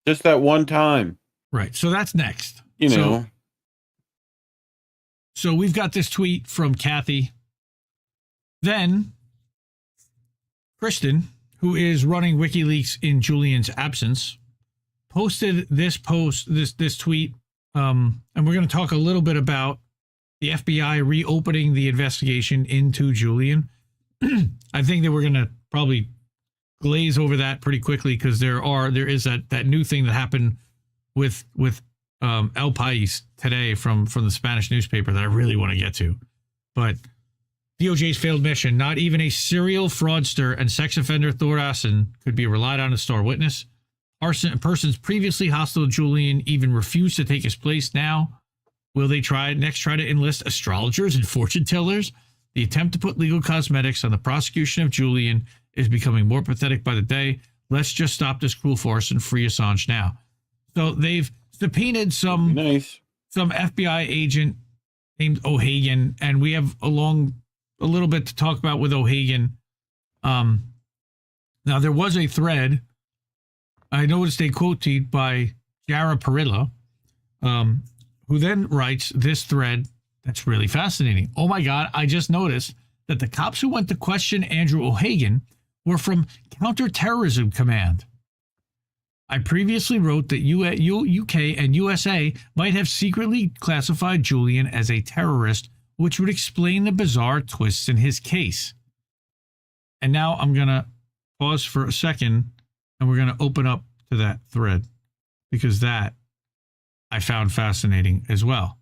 Just that one time. Right. So that's next. You know. So we've got this tweet from Kathy. Then Kristen, who is running WikiLeaks in Julian's absence, posted this tweet. And we're going to talk a little bit about the FBI reopening the investigation into Julian. I think that we're going to probably glaze over that pretty quickly because there is that new thing that happened with El Pais today from the Spanish newspaper that I really want to get to. But DOJ's failed mission. Not even a serial fraudster and sex offender Thorasen could be relied on as star witness. Persons previously hostile to Julian even refused to take his place. Now, will they try to enlist astrologers and fortune tellers? The attempt to put legal cosmetics on the prosecution of Julian is becoming more pathetic by the day. Let's just stop this cruel farce and free Assange now. So they've subpoenaed some FBI agent named O'Hagan, and we have a little bit to talk about with O'Hagan. Now, there was a thread, I noticed a quote tweet by Jara Parilla, who then writes this thread that's really fascinating. Oh my God, I just noticed that the cops who went to question Andrew O'Hagan were from Counter-Terrorism Command. I previously wrote that UK and USA might have secretly classified Julian as a terrorist, which would explain the bizarre twists in his case. And now I'm going to pause for a second, and we're going to open up to that thread, because that I found fascinating as well.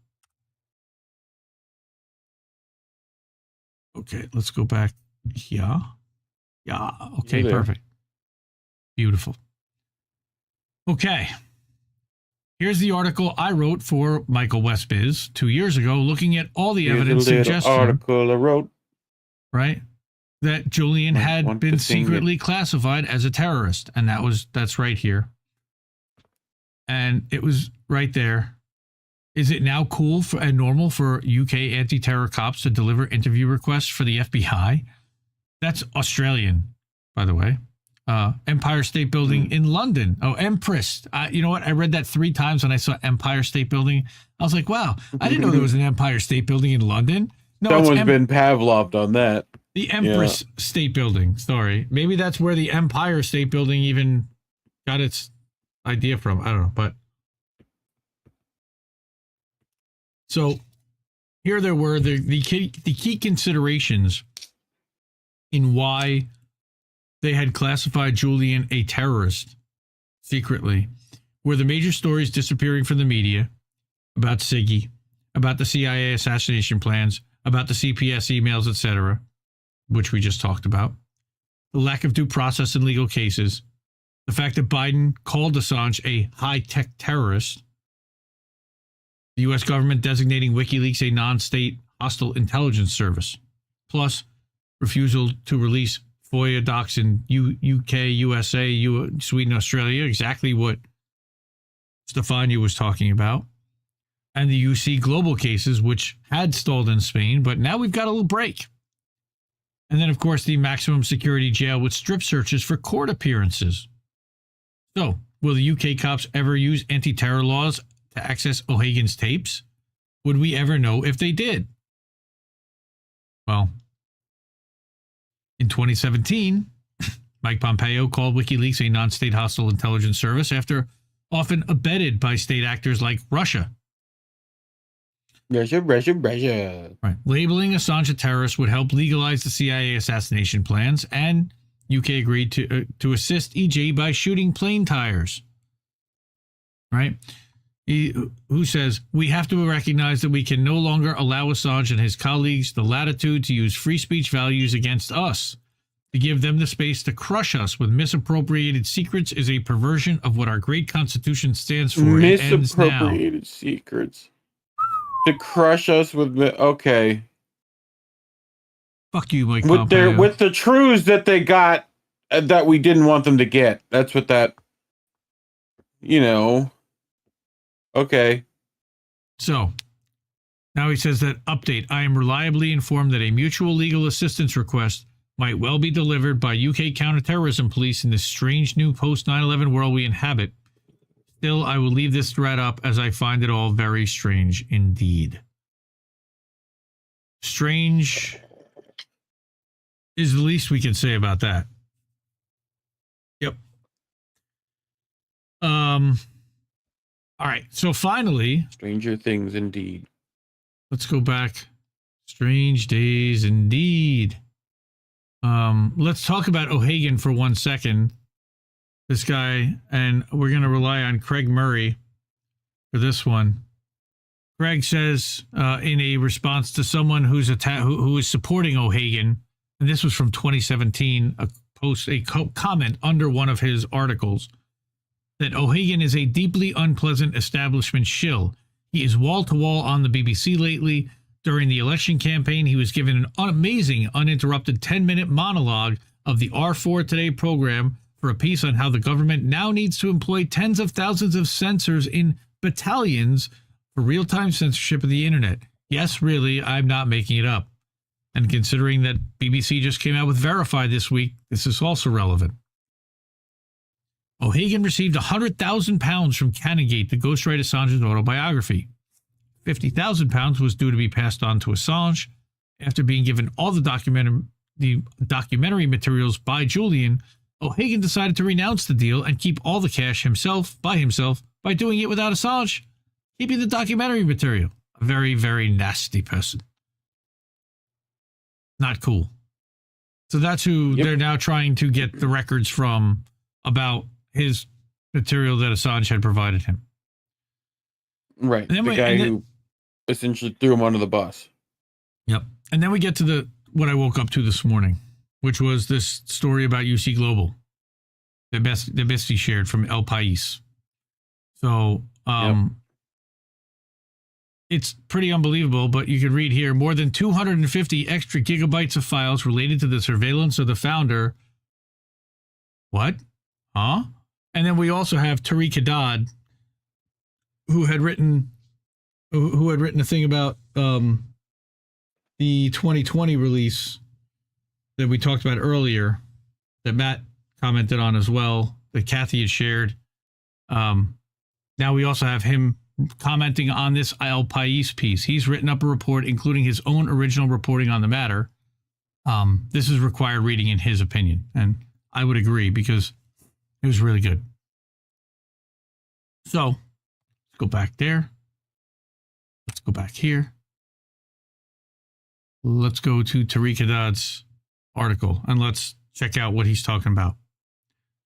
Okay, let's go back. Yeah. Okay, perfect. Beautiful. Okay. Here's the article I wrote for Michael Westbiz 2 years ago, looking at all the evidence suggesting article I wrote, right, that Julian had been secretly classified as a terrorist, and that's right here, and it was right there. Is it now cool and normal for UK anti-terror cops to deliver interview requests for the FBI? That's Australian, by the way. Empire State Building in London. Oh, Empress. You know what? I read that 3 times when I saw Empire State Building. I was like, wow, I didn't know there was an Empire State Building in London. No, someone's been Pavloved on that. The Empress State Building. Sorry. Maybe that's where the Empire State Building even got its idea from. I don't know. But so here there were the key considerations in why they had classified Julian a terrorist secretly were the major stories disappearing from the media about Siggy, about the CIA assassination plans, about the CPS emails, etc., which we just talked about, the lack of due process in legal cases, the fact that Biden called Assange a high-tech terrorist, the U.S. government designating WikiLeaks a non-state hostile intelligence service, plus refusal to release FOIA docs in UK, USA, Sweden, Australia, exactly what Stefania was talking about, and the UC global cases, which had stalled in Spain, but now we've got a little break. And then, of course, the maximum security jail with strip searches for court appearances. So, will the UK cops ever use anti-terror laws to access O'Hagan's tapes? Would we ever know if they did? Well, in 2017, Mike Pompeo called WikiLeaks a non-state hostile intelligence service after often abetted by state actors like Russia. Russia. Right. Labeling Assange a terrorist would help legalize the CIA assassination plans, and UK agreed to assist EJ by shooting plane tires. Right? Who says, we have to recognize that we can no longer allow Assange and his colleagues the latitude to use free speech values against us. To give them the space to crush us with misappropriated secrets is a perversion of what our great Constitution stands for. Misappropriated secrets. To crush us with... Okay. Fuck you, Mike Pompeo. With the truths that they got that we didn't want them to get. That's what that... Okay. So, now he says that, update, I am reliably informed that a mutual legal assistance request might well be delivered by UK counterterrorism police in this strange new post-9/11 world we inhabit. Still, I will leave this thread up as I find it all very strange indeed. Strange is the least we can say about that. Yep. All right, so finally... Stranger things indeed. Let's go back. Strange days indeed. Let's talk about O'Hagan for 1 second. This guy, and we're going to rely on Craig Murray for this one. Craig says in a response to someone who is supporting O'Hagan, and this was from 2017, a comment under one of his articles, that O'Hagan is a deeply unpleasant establishment shill. He is wall-to-wall on the BBC lately. During the election campaign, he was given an amazing, uninterrupted 10-minute monologue of the R4 Today program for a piece on how the government now needs to employ tens of thousands of censors in battalions for real-time censorship of the internet. Yes, really, I'm not making it up. And considering that BBC just came out with Verify this week, this is also relevant. O'Hagan received £100,000 from Canongate to ghostwrite Assange's autobiography. £50,000 was due to be passed on to Assange after being given all the documentary materials by Julian. O'Hagan decided to renounce the deal and keep all the cash by himself by doing it without Assange, keeping the documentary material. A very, very nasty person. Not cool. So that's who they're now trying to get the records from about his material that Assange had provided him. Right. The guy who essentially threw him under the bus. Yep. And then we get to what I woke up to this morning, which was this story about UC Global that Misty shared from El Pais. So it's pretty unbelievable, but you could read here, more than 250 extra gigabytes of files related to the surveillance of the founder. What? Huh? And then we also have Tareq Haddad, who had written a thing about the 2020 release that we talked about earlier, that Matt commented on as well, that Kathy had shared. Now we also have him commenting on this El Pais piece. He's written up a report, including his own original reporting on the matter. This is required reading in his opinion, and I would agree because it was really good. So let's go back there. Let's go back here. Let's go to Tareq Haddad's article and let's check out what he's talking about.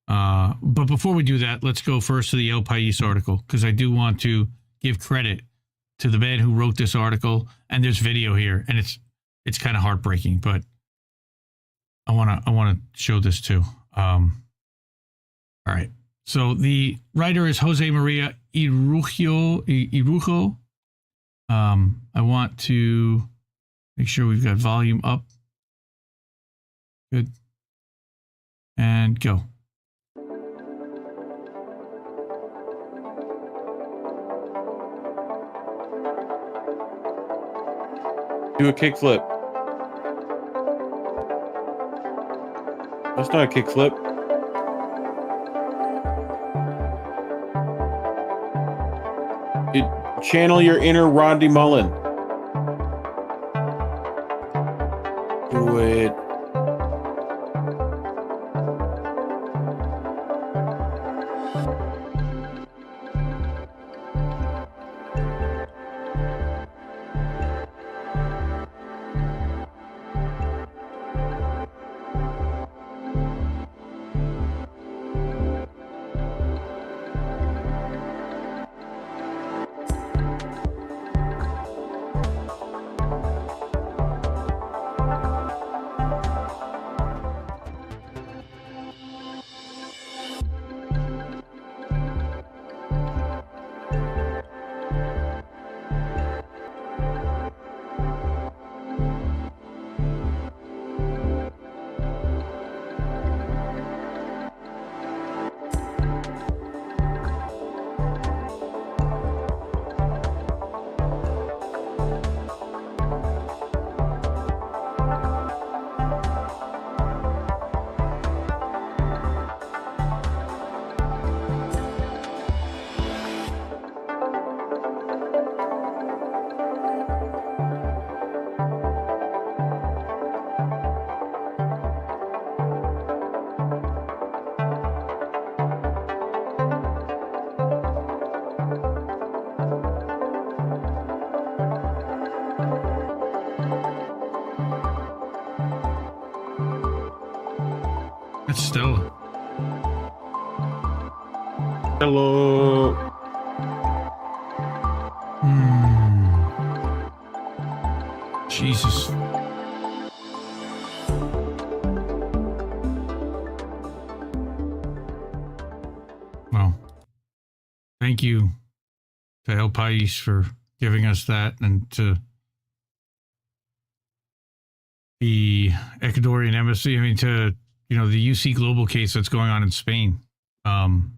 But before we do that, let's go first to the El Pais article, because I do want to give credit to the man who wrote this article. And there's video here, and it's kind of heartbreaking, but I want to show this too. All right. So the writer is JOSÉ MARÍA IRUJO. I want to make sure we've got volume up. Good. And go. Do a kickflip. That's not a kickflip. Channel your inner Rodney Mullen. Do it. Stella. Hello. Jesus. Well, thank you to El Pais for giving us that, and to the Ecuadorian embassy. I mean, to the UC Global case that's going on in Spain. And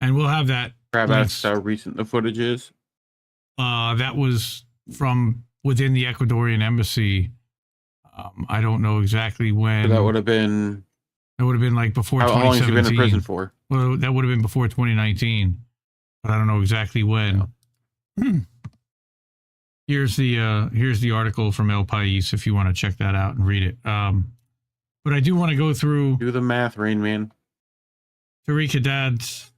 we'll have that. Crab asks how recent the footage is. That was from within the Ecuadorian embassy. I don't know exactly when. So that would have been. That would have been like before. How long has he been in prison for? Well, that would have been before 2019, but I don't know exactly when. Yeah. Here's the article from El Pais if you want to check that out and read it. But I do want to go through. Do the math, Rain Man. Tareq Haddad's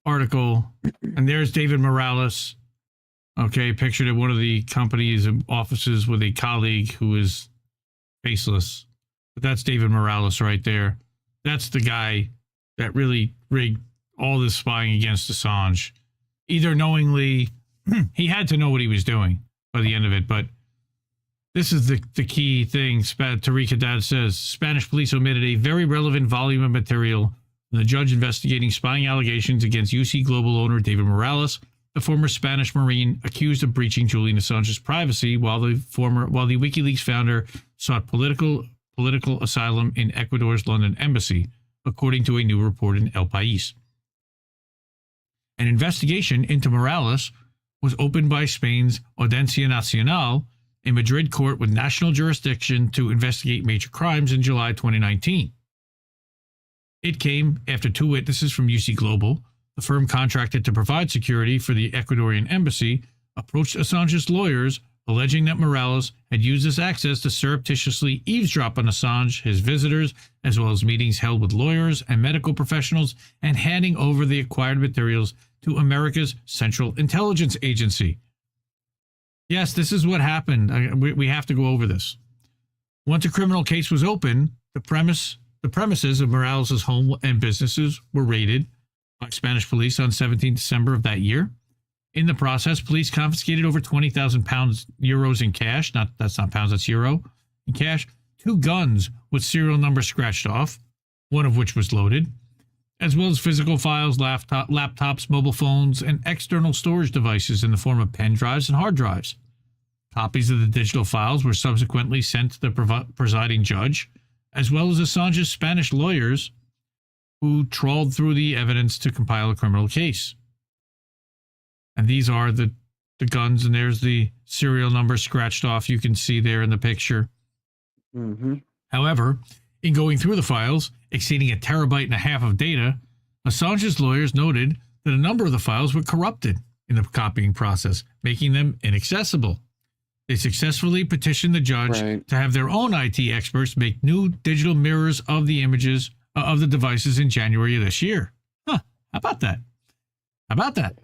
article, and there's David Morales. Okay, pictured at one of the company's offices with a colleague who is faceless. But that's David Morales right there. That's the guy that really rigged all this spying against Assange. Either knowingly, he had to know what he was doing by the end of it, but this is the key thing. Tareq Haddad says, Spanish police omitted a very relevant volume of material from the judge investigating spying allegations against UC Global owner David Morales, the former Spanish Marine accused of breaching Julian Assange's privacy while the WikiLeaks founder sought political asylum in Ecuador's London embassy, according to a new report in El Pais. An investigation into Morales was opened by Spain's Audiencia Nacional, a Madrid court with national jurisdiction to investigate major crimes in July 2019. It came after two witnesses from UC Global, the firm contracted to provide security for the Ecuadorian embassy, approached Assange's lawyers, alleging that Morales had used this access to surreptitiously eavesdrop on Assange, his visitors, as well as meetings held with lawyers and medical professionals, and handing over the acquired materials to America's Central Intelligence Agency. Yes, this is what happened. We have to go over this. Once a criminal case was open, the premises of Morales' home and businesses were raided by Spanish police on 17 December of that year. In the process, police confiscated over 20,000 euros in cash. That's not pounds, that's euro in cash. 2 guns with serial numbers scratched off, one of which was loaded, as well as physical files, laptops, mobile phones, and external storage devices in the form of pen drives and hard drives. Copies of the digital files were subsequently sent to the presiding judge, as well as Assange's Spanish lawyers, who trawled through the evidence to compile a criminal case. And these are the guns, and there's the serial number scratched off. You can see there in the picture. Mm-hmm. However, in going through the files, exceeding 1.5 terabytes of data, Assange's lawyers noted that a number of the files were corrupted in the copying process, making them inaccessible. They successfully petitioned the judge to have their own IT experts make new digital mirrors of the images of the devices in January of this year. How about that? About it.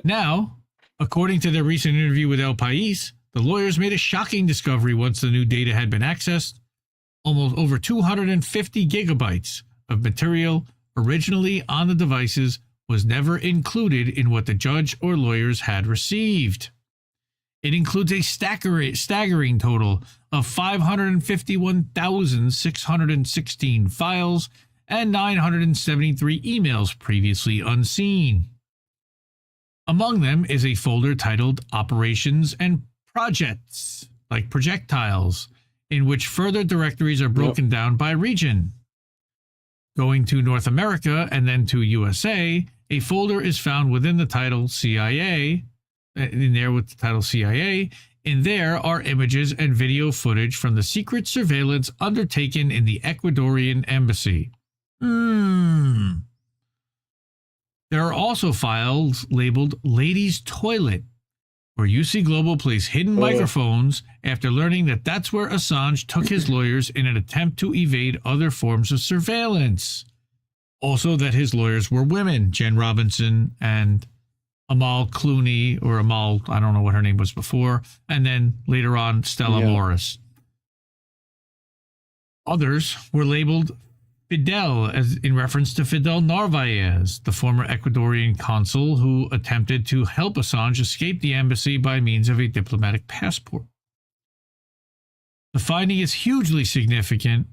Now, according to their recent interview with El Pais, the lawyers made a shocking discovery once the new data had been accessed. Almost over 250 gigabytes of material originally on the devices was never included in what the judge or lawyers had received. It includes a staggering total of 551,616 files and 973 emails previously unseen. Among them is a folder titled Operations and Projects, like projectiles, in which further directories are broken down by region. Going to North America and then to USA, a folder is found within the title CIA. In there with the title CIA, in there are images and video footage from the secret surveillance undertaken in the Ecuadorian embassy. There are also files labeled Ladies' Toilet, where UC Global placed hidden microphones after learning that that's where Assange took his lawyers in an attempt to evade other forms of surveillance. Also that his lawyers were women, Jen Robinson and Amal Clooney, or Amal, I don't know what her name was before, and then later on, Stella Morris. Others were labeled Fidel, as in reference to Fidel Narvaez, the former Ecuadorian consul who attempted to help Assange escape the embassy by means of a diplomatic passport. The finding is hugely significant,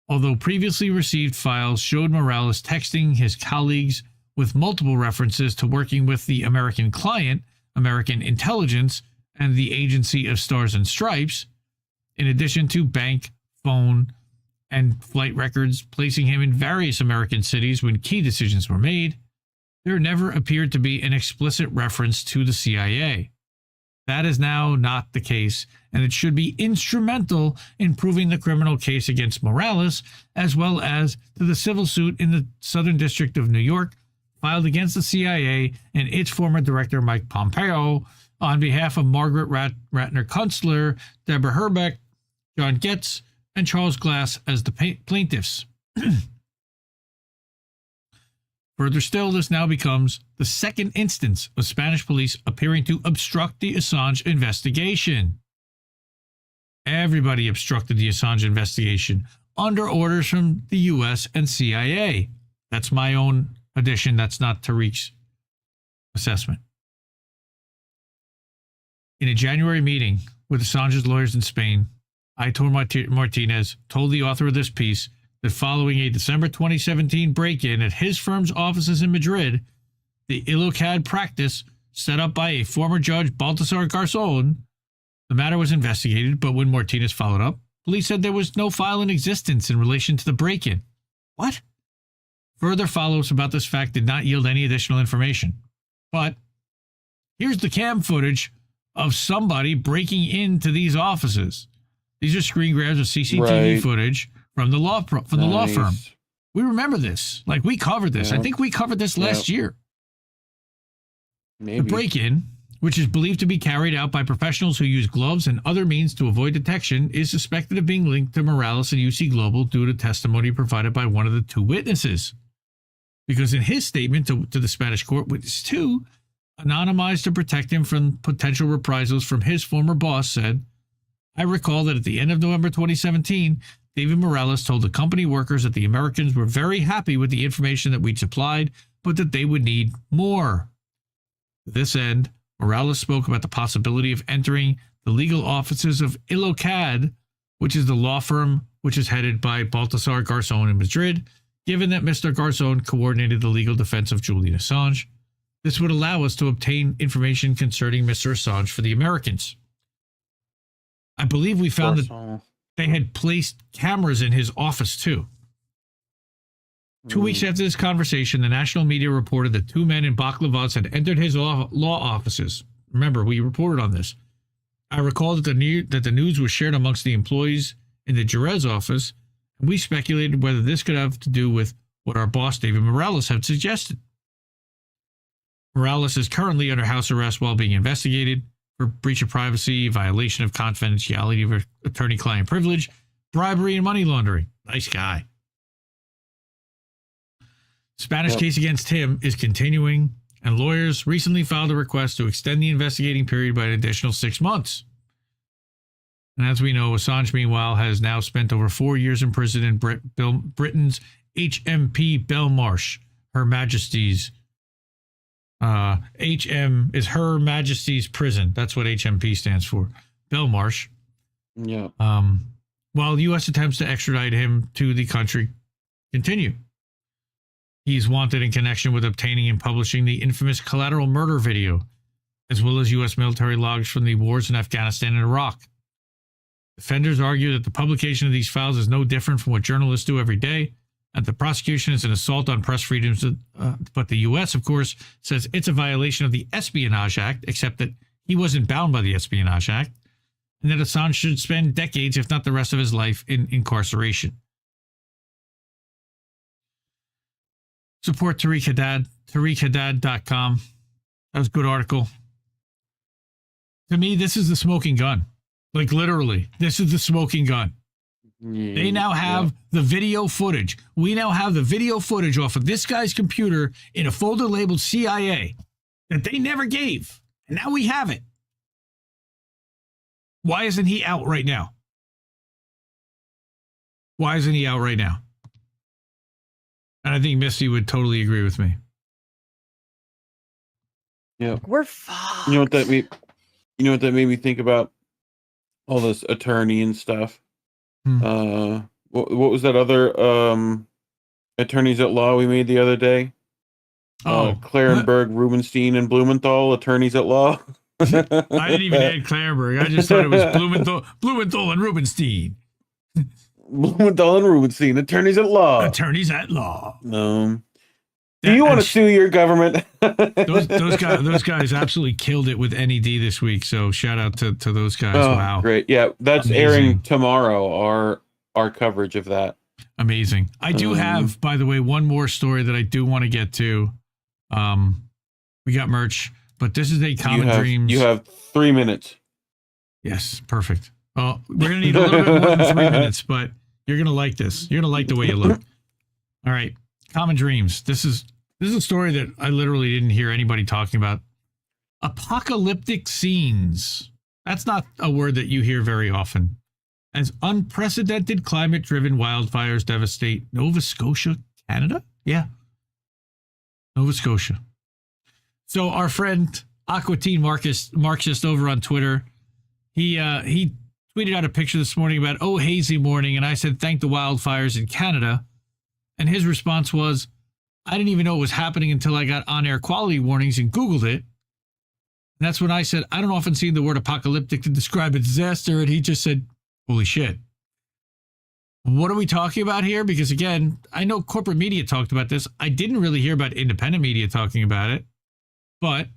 although previously received files showed Morales texting his colleagues with multiple references to working with the American client, American Intelligence, and the Agency of Stars and Stripes, in addition to bank, phone, and flight records placing him in various American cities when key decisions were made, there never appeared to be an explicit reference to the CIA. That is now not the case, and it should be instrumental in proving the criminal case against Morales, as well as to the civil suit in the Southern District of New York filed against the CIA and its former director, Mike Pompeo, on behalf of Margaret Ratner Kunstler, Deborah Herbeck, John Getz, and Charles Glass as the plaintiffs. Further still, this now becomes the second instance of Spanish police appearing to obstruct the Assange investigation. Everybody obstructed the Assange investigation under orders from the U.S. and CIA. That's my own addition. That's not Tareq's assessment. In a January meeting with Assange's lawyers in Spain, Aitor Martinez told the author of this piece that following a December 2017 break-in at his firm's offices in Madrid, the ILOCAD practice set up by a former judge, Baltasar Garzón, the matter was investigated, but when Martinez followed up, police said there was no file in existence in relation to the break-in. What? Further follow-ups about this fact did not yield any additional information. But here's the cam footage of somebody breaking into these offices. These are screen grabs of CCTV footage from the law firm. We remember this. Like, we covered this. I think we covered this last year. Maybe. The break-in, which is believed to be carried out by professionals who use gloves and other means to avoid detection, is suspected of being linked to Morales and UC Global due to testimony provided by one of the two witnesses. Because in his statement to the Spanish court, witness 2, anonymized to protect him from potential reprisals from his former boss, said, I recall that at the end of November 2017, David Morales told the company workers that the Americans were very happy with the information that we'd supplied, but that they would need more. To this end, Morales spoke about the possibility of entering the legal offices of ILOCAD, which is the law firm which is headed by Baltasar Garzón in Madrid, given that Mr. Garzón coordinated the legal defense of Julian Assange. This would allow us to obtain information concerning Mr. Assange for the Americans. I believe we found that they had placed cameras in his office, too. 2 weeks after this conversation, the national media reported that 2 men in baklavas had entered his law offices. Remember, we reported on this. I recall that the news was shared amongst the employees in the Jerez office, and we speculated whether this could have to do with what our boss, David Morales, had suggested. Morales is currently under house arrest while being investigated for breach of privacy, violation of confidentiality of attorney-client privilege, bribery, and money laundering. Nice guy. Spanish case against him is continuing, and lawyers recently filed a request to extend the investigating period by an additional 6 months. And as we know, Assange, meanwhile, has now spent over 4 years in prison in Britain's HMP Belmarsh, Her Majesty's. HM is Her Majesty's Prison. That's what HMP stands for. Belmarsh. Yeah. While U.S. attempts to extradite him to the country continue. He's wanted in connection with obtaining and publishing the infamous collateral murder video, as well as U.S. military logs from the wars in Afghanistan and Iraq. Defenders argue that the publication of these files is no different from what journalists do every day, and the prosecution is an assault on press freedoms. But the U.S., of course, says it's a violation of the Espionage Act, except that he wasn't bound by the Espionage Act, and that Assange should spend decades, if not the rest of his life, in incarceration. Support Tareq Haddad, TareqHaddad.com. That was a good article. To me, this is the smoking gun. Like, literally, this is the smoking gun. They now have the video footage. We now have the video footage off of this guy's computer in a folder labeled CIA that they never gave. And now we have it. Why isn't he out right now? Why isn't he out right now? And I think Misty would totally agree with me. Yeah. We're fucked. You know what that made me think about? All this attorney and stuff. What was that other attorneys at law we made the other day? Clarenberg, Rubenstein, and Blumenthal, attorneys at law. I didn't even add Clarenberg. I just thought it was Blumenthal and Rubenstein. Blumenthal and Rubenstein, attorneys at law. Attorneys at law. No. Do you want to sue your government? those guys absolutely killed it with NED this week. So shout out to those guys. Oh, wow. Great. Yeah, that's amazing. Airing tomorrow, our coverage of that. Amazing. I do have, by the way, one more story that I do want to get to. We got merch, but this is a Common Dreams. You have 3 minutes. Yes, perfect. Well, we're going to need a little bit more than 3 minutes, but you're going to like this. You're going to like the way you look. All right. Common Dreams. This is a story that I literally didn't hear anybody talking about. Apocalyptic scenes. That's not a word that you hear very often. As unprecedented climate-driven wildfires devastate Nova Scotia, Canada? Yeah. Nova Scotia. So our friend Aquatine Marxist over on Twitter, he tweeted out a picture this morning about, oh, hazy morning, and I said, thank the wildfires in Canada. And his response was, I didn't even know it was happening until I got on-air quality warnings and Googled it. And that's when I said, I don't often see the word apocalyptic to describe a disaster. And he just said, holy shit. What are we talking about here? Because again, I know corporate media talked about this. I didn't really hear about independent media talking about it. But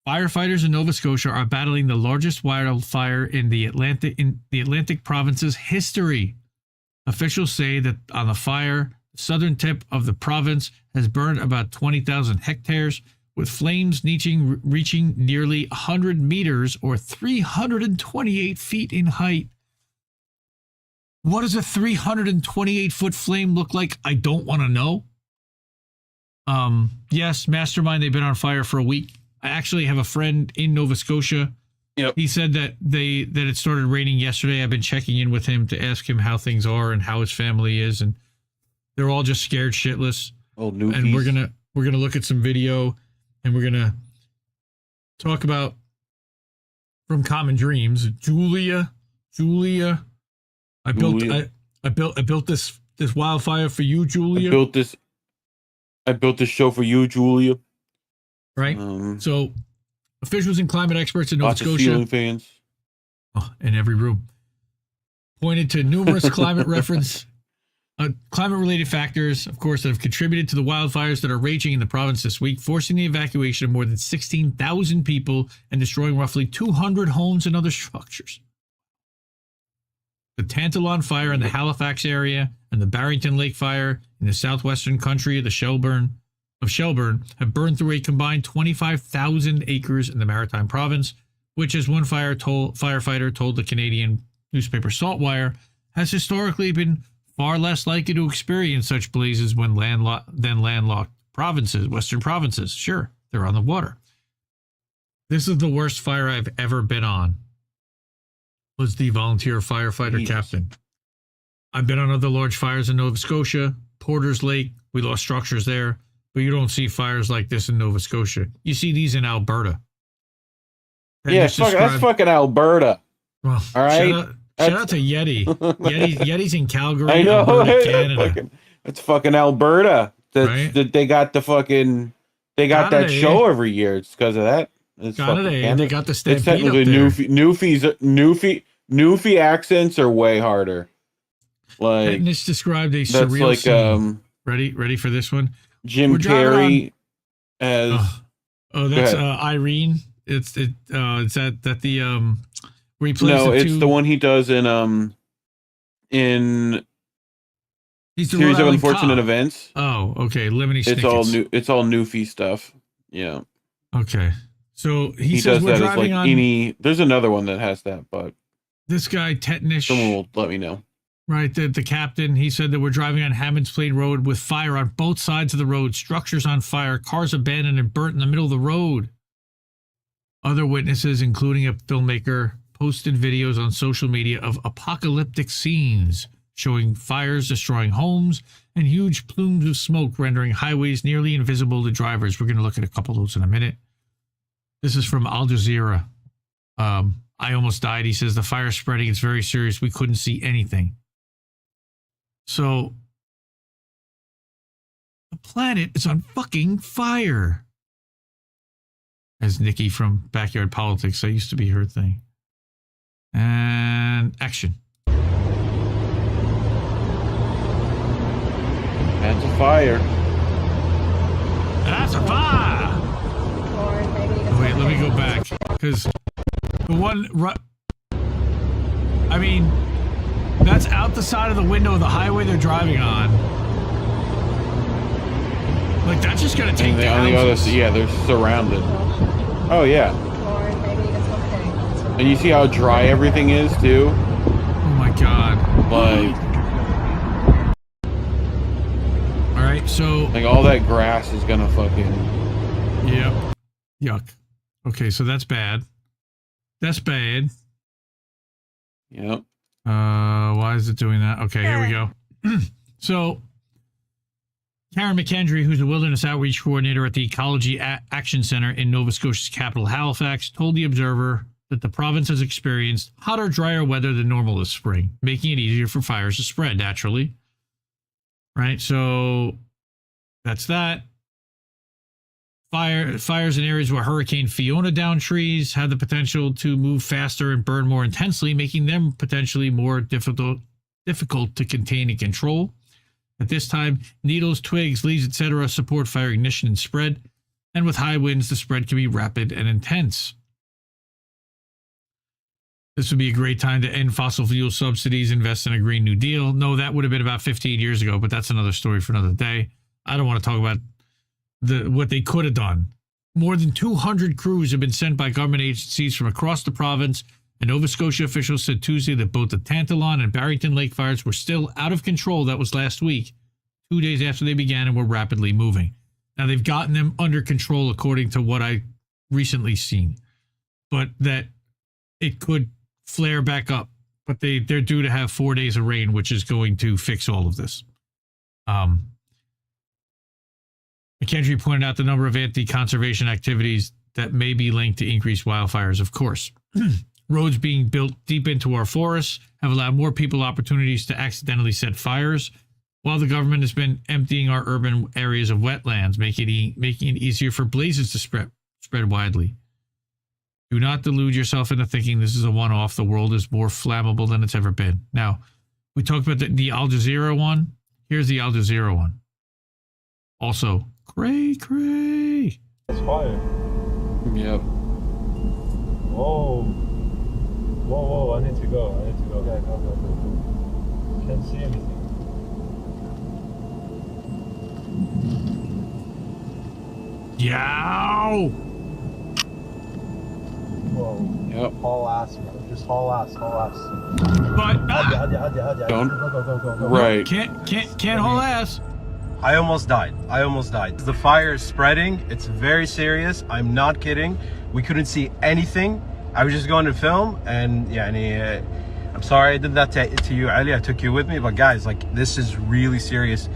firefighters in Nova Scotia are battling the largest wildfire in the Atlantic province's history. Officials say that on the fire, the southern tip of the province has burned about 20,000 hectares, with flames reaching nearly 100 meters or 328 feet in height. What does a 328-foot flame look like? I don't want to know. Yes, Mastermind, they've been on fire for a week. I actually have a friend in Nova Scotia. Yep. He said that it started raining yesterday. I've been checking in with him to ask him how things are and how his family is, and they're all just scared shitless. Old newbies. And we're gonna look at some video, and we're gonna talk about from Common Dreams. Julia. I built this wildfire for you, Julia. I built this show for you, Julia. Right. So, officials and climate experts in Nova Scotia, ceiling fans, in every room, pointed to numerous climate-related factors, of course, that have contributed to the wildfires that are raging in the province this week, forcing the evacuation of more than 16,000 people and destroying roughly 200 homes and other structures. The Tantalon fire in the Halifax area and the Barrington Lake fire in the southwestern country of Shelburne have burned through a combined 25,000 acres in the Maritime province, which, as one firefighter told the Canadian newspaper Saltwire, has historically been far less likely to experience such blazes than landlocked provinces, western provinces. Sure, they're on the water. This is the worst fire I've ever been on, was the volunteer firefighter captain. I've been on other large fires in Nova Scotia, Porter's Lake. We lost structures there, but you don't see fires like this in Nova Scotia. You see these in Alberta. That's fucking Alberta. Well, all right. Shout out to Yeti. Yeti's in Calgary, I know. Alberta, Canada. It's fucking Alberta. Right? They got that show every year. It's because of that. It's and they got the Stampede. It's technically Newfie accents are way harder. Like, and it's described a surreal scene. Ready for this one? Jim Carrey as that's Irene. It's the where he plays it's the one he does in Series of Unfortunate Events. Oh, okay. Lemony Snicket's. It's all Newfie stuff. Yeah. Okay. So he says does we're that driving as like there's another one that has that, but this guy Tetnish. Someone will let me know. Right, the captain, he said that we're driving on Hammonds Plain Road with fire on both sides of the road, structures on fire, cars abandoned and burnt in the middle of the road. Other witnesses, including a filmmaker, posted videos on social media of apocalyptic scenes showing fires destroying homes and huge plumes of smoke rendering highways nearly invisible to drivers. We're going to look at a couple of those in a minute. This is from Al Jazeera. I almost died. He says the fire spreading. It's very serious. We couldn't see anything. So the planet is on fucking fire. As Nikki from Backyard Politics, that used to be her thing. And action. That's a fire. That's a fire. Oh, wait, let me go back because the one. I mean, that's out the side of the window of the highway they're driving on. Like that's just gonna take the other. Yeah, they're surrounded. Oh yeah. And you see how dry everything is too. Oh my god. Like. All right, so like all that grass is gonna fucking. Yep. Yuck. Okay, so that's bad. That's bad. Yep. Why is it doing that? Okay, here we go. So, Karen McKendry, who's a wilderness outreach coordinator at the Ecology Action Center in Nova Scotia's capital, Halifax, told The Observer that the province has experienced hotter, drier weather than normal this spring, making it easier for fires to spread naturally. Right, so that's that. Fires in areas where Hurricane Fiona downed trees had the potential to move faster and burn more intensely, making them potentially more difficult to contain and control. At this time, needles, twigs, leaves, etc. support fire ignition and spread, and with high winds, the spread can be rapid and intense. This would be a great time to end fossil fuel subsidies, invest in a Green New Deal. No, that would have been about 15 years ago, but that's another story for another day. I don't want to talk about what they could have done. More than 200 crews have been sent by government agencies from across the province, and Nova Scotia officials said Tuesday that both the Tantalon and Barrington Lake fires were still out of control. That was last week, 2 days after they began, and were rapidly moving. Now, they've gotten them under control according to what I recently seen, but that it could flare back up. But they're due to have 4 days of rain, which is going to fix all of this. McKendry pointed out the number of anti-conservation activities that may be linked to increased wildfires, of course. Roads being built deep into our forests have allowed more people opportunities to accidentally set fires, while the government has been emptying our urban areas of wetlands, making it easier for blazes to spread widely. Do not delude yourself into thinking this is a one-off. The world is more flammable than it's ever been. Now, we talked about the Al Jazeera one. Here's the Al Jazeera one. Also, cray. It's fire. Yep. Whoa, I need to go. Okay, go. Can't see anything. Yow! Whoa. Yep. Haul ass, man. Just haul ass. But don't. Go. Right. Can't haul ass. I almost died. The fire is spreading. It's very serious. I'm not kidding. We couldn't see anything. I was just going to film, and I'm sorry I did that to you, Ali. I took you with me, but guys, like, this is really serious.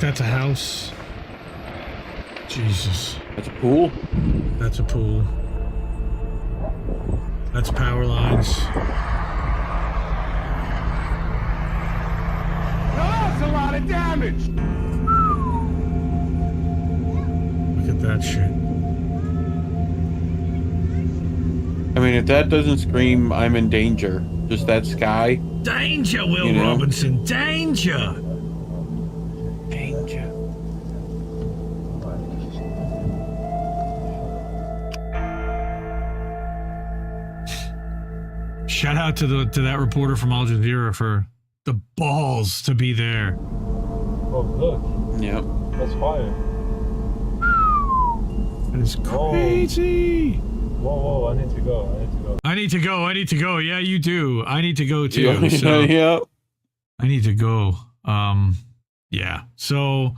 That's a house. Jesus. That's a pool? That's a pool. That's power lines. That's a lot of damage! Look at that shit. I mean, if that doesn't scream, I'm in danger. Just that sky. Danger, Will Robinson. Danger. Shout out to that reporter from Al Jazeera for the balls to be there. Oh, look. Yep. That's fire. That is crazy. Whoa, I need to go. I need to go. Yeah, you do. I need to go too. Yep. I need to go. Yeah. So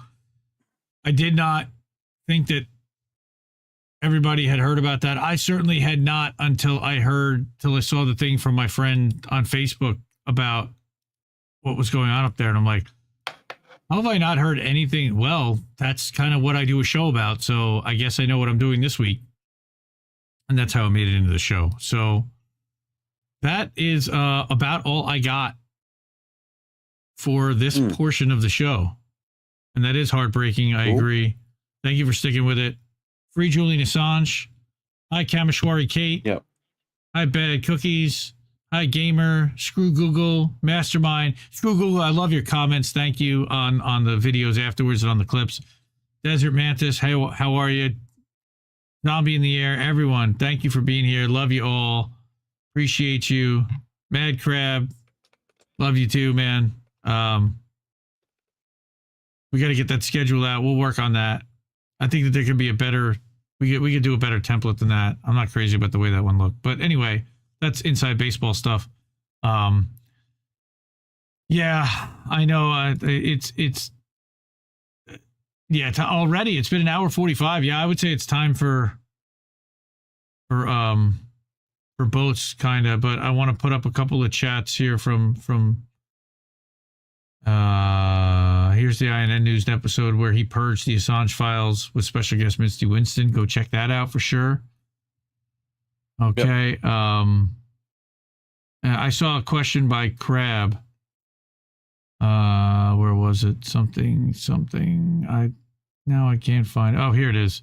I did not think that everybody had heard about that. I certainly had not until I saw the thing from my friend on Facebook about what was going on up there. And I'm like, how have I not heard anything? Well, that's kind of what I do a show about. So I guess I know what I'm doing this week. And that's how I made it into the show. So that is about all I got for this portion of the show. And that is heartbreaking. I agree. Thank you for sticking with it. Free Julian Assange. Hi, Kameshwari Kate. Yep. Hi, Bad Cookies. Hi, Gamer. Screw Google. Mastermind. Screw Google, I love your comments. Thank you on the videos afterwards and on the clips. Desert Mantis, hey, how are you? Zombie in the Air, everyone, thank you for being here. Love you all. Appreciate you. Mad Crab, love you too, man. We got to get that schedule out. We'll work on that. I think that there could be a better, we could do a better template than that. I'm not crazy about the way that one looked. But anyway, that's inside baseball stuff. Yeah, I know. Yeah, already it's been an hour 45. Yeah, I would say it's time for boats, kind of. But I want to put up a couple of chats here from here's the INN News episode where he purged the Assange files with special guest Misty Winston. Go check that out for sure. Okay. Yep. I saw a question by Crab. Where was it? Something. Now I can't find. Oh, here it is.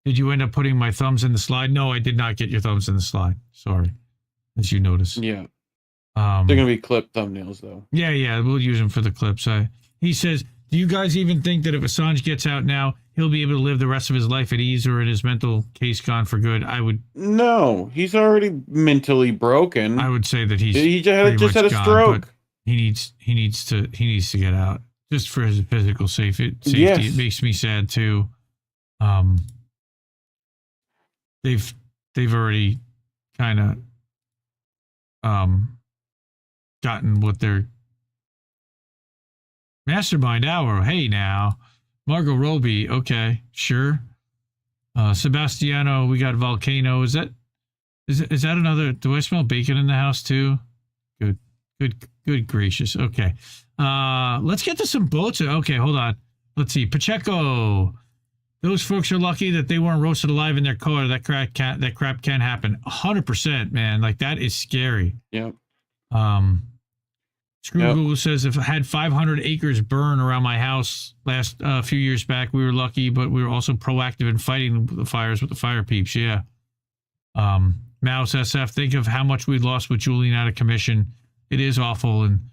Did you end up putting my thumbs in the slide? No, I did not get your thumbs in the slide. Sorry, as you noticed. Yeah. They're gonna be clip thumbnails though. Yeah, we'll use them for the clips. He says, do you guys even think that if Assange gets out now, he'll be able to live the rest of his life at ease, or in his mental case gone for good? I would. No, he's already mentally broken. I would say that he just had a stroke. He needs to get out just for his physical safety. Yes. It makes me sad too. They've already kind of gotten what their mastermind hour. Hey now, Margot Robbie. Okay, sure. Sebastiano, we got Volcano. Is that another? Do I smell bacon in the house too? Good gracious. Okay. Let's get to some boats. Okay, hold on. Let's see. Pacheco. Those folks are lucky that they weren't roasted alive in their car. That crap can happen. 100%, man. Like, that is scary. Yep. Google says, if I had 500 acres burn around my house last few years back, we were lucky, but we were also proactive in fighting the fires with the fire peeps. Yeah. Mouse SF, think of how much we lost with Julian out of commission. It is awful, and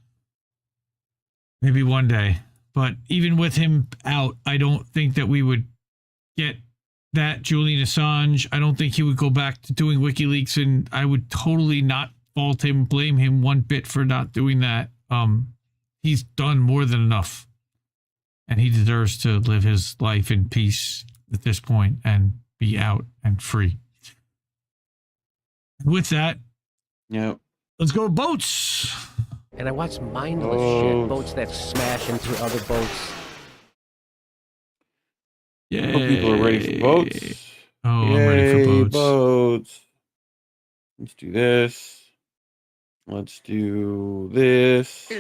maybe one day. But even with him out, I don't think that we would get that Julian Assange. I don't think he would go back to doing WikiLeaks, and I would totally not fault him, blame him one bit for not doing that. He's done more than enough, and he deserves to live his life in peace at this point and be out and free. With that, let's go boats. And I watch mindless shit, boats that smash into other boats. Yeah, people are ready for boats. Oh, I'm ready for boats. Let's do this. Let's do this. It's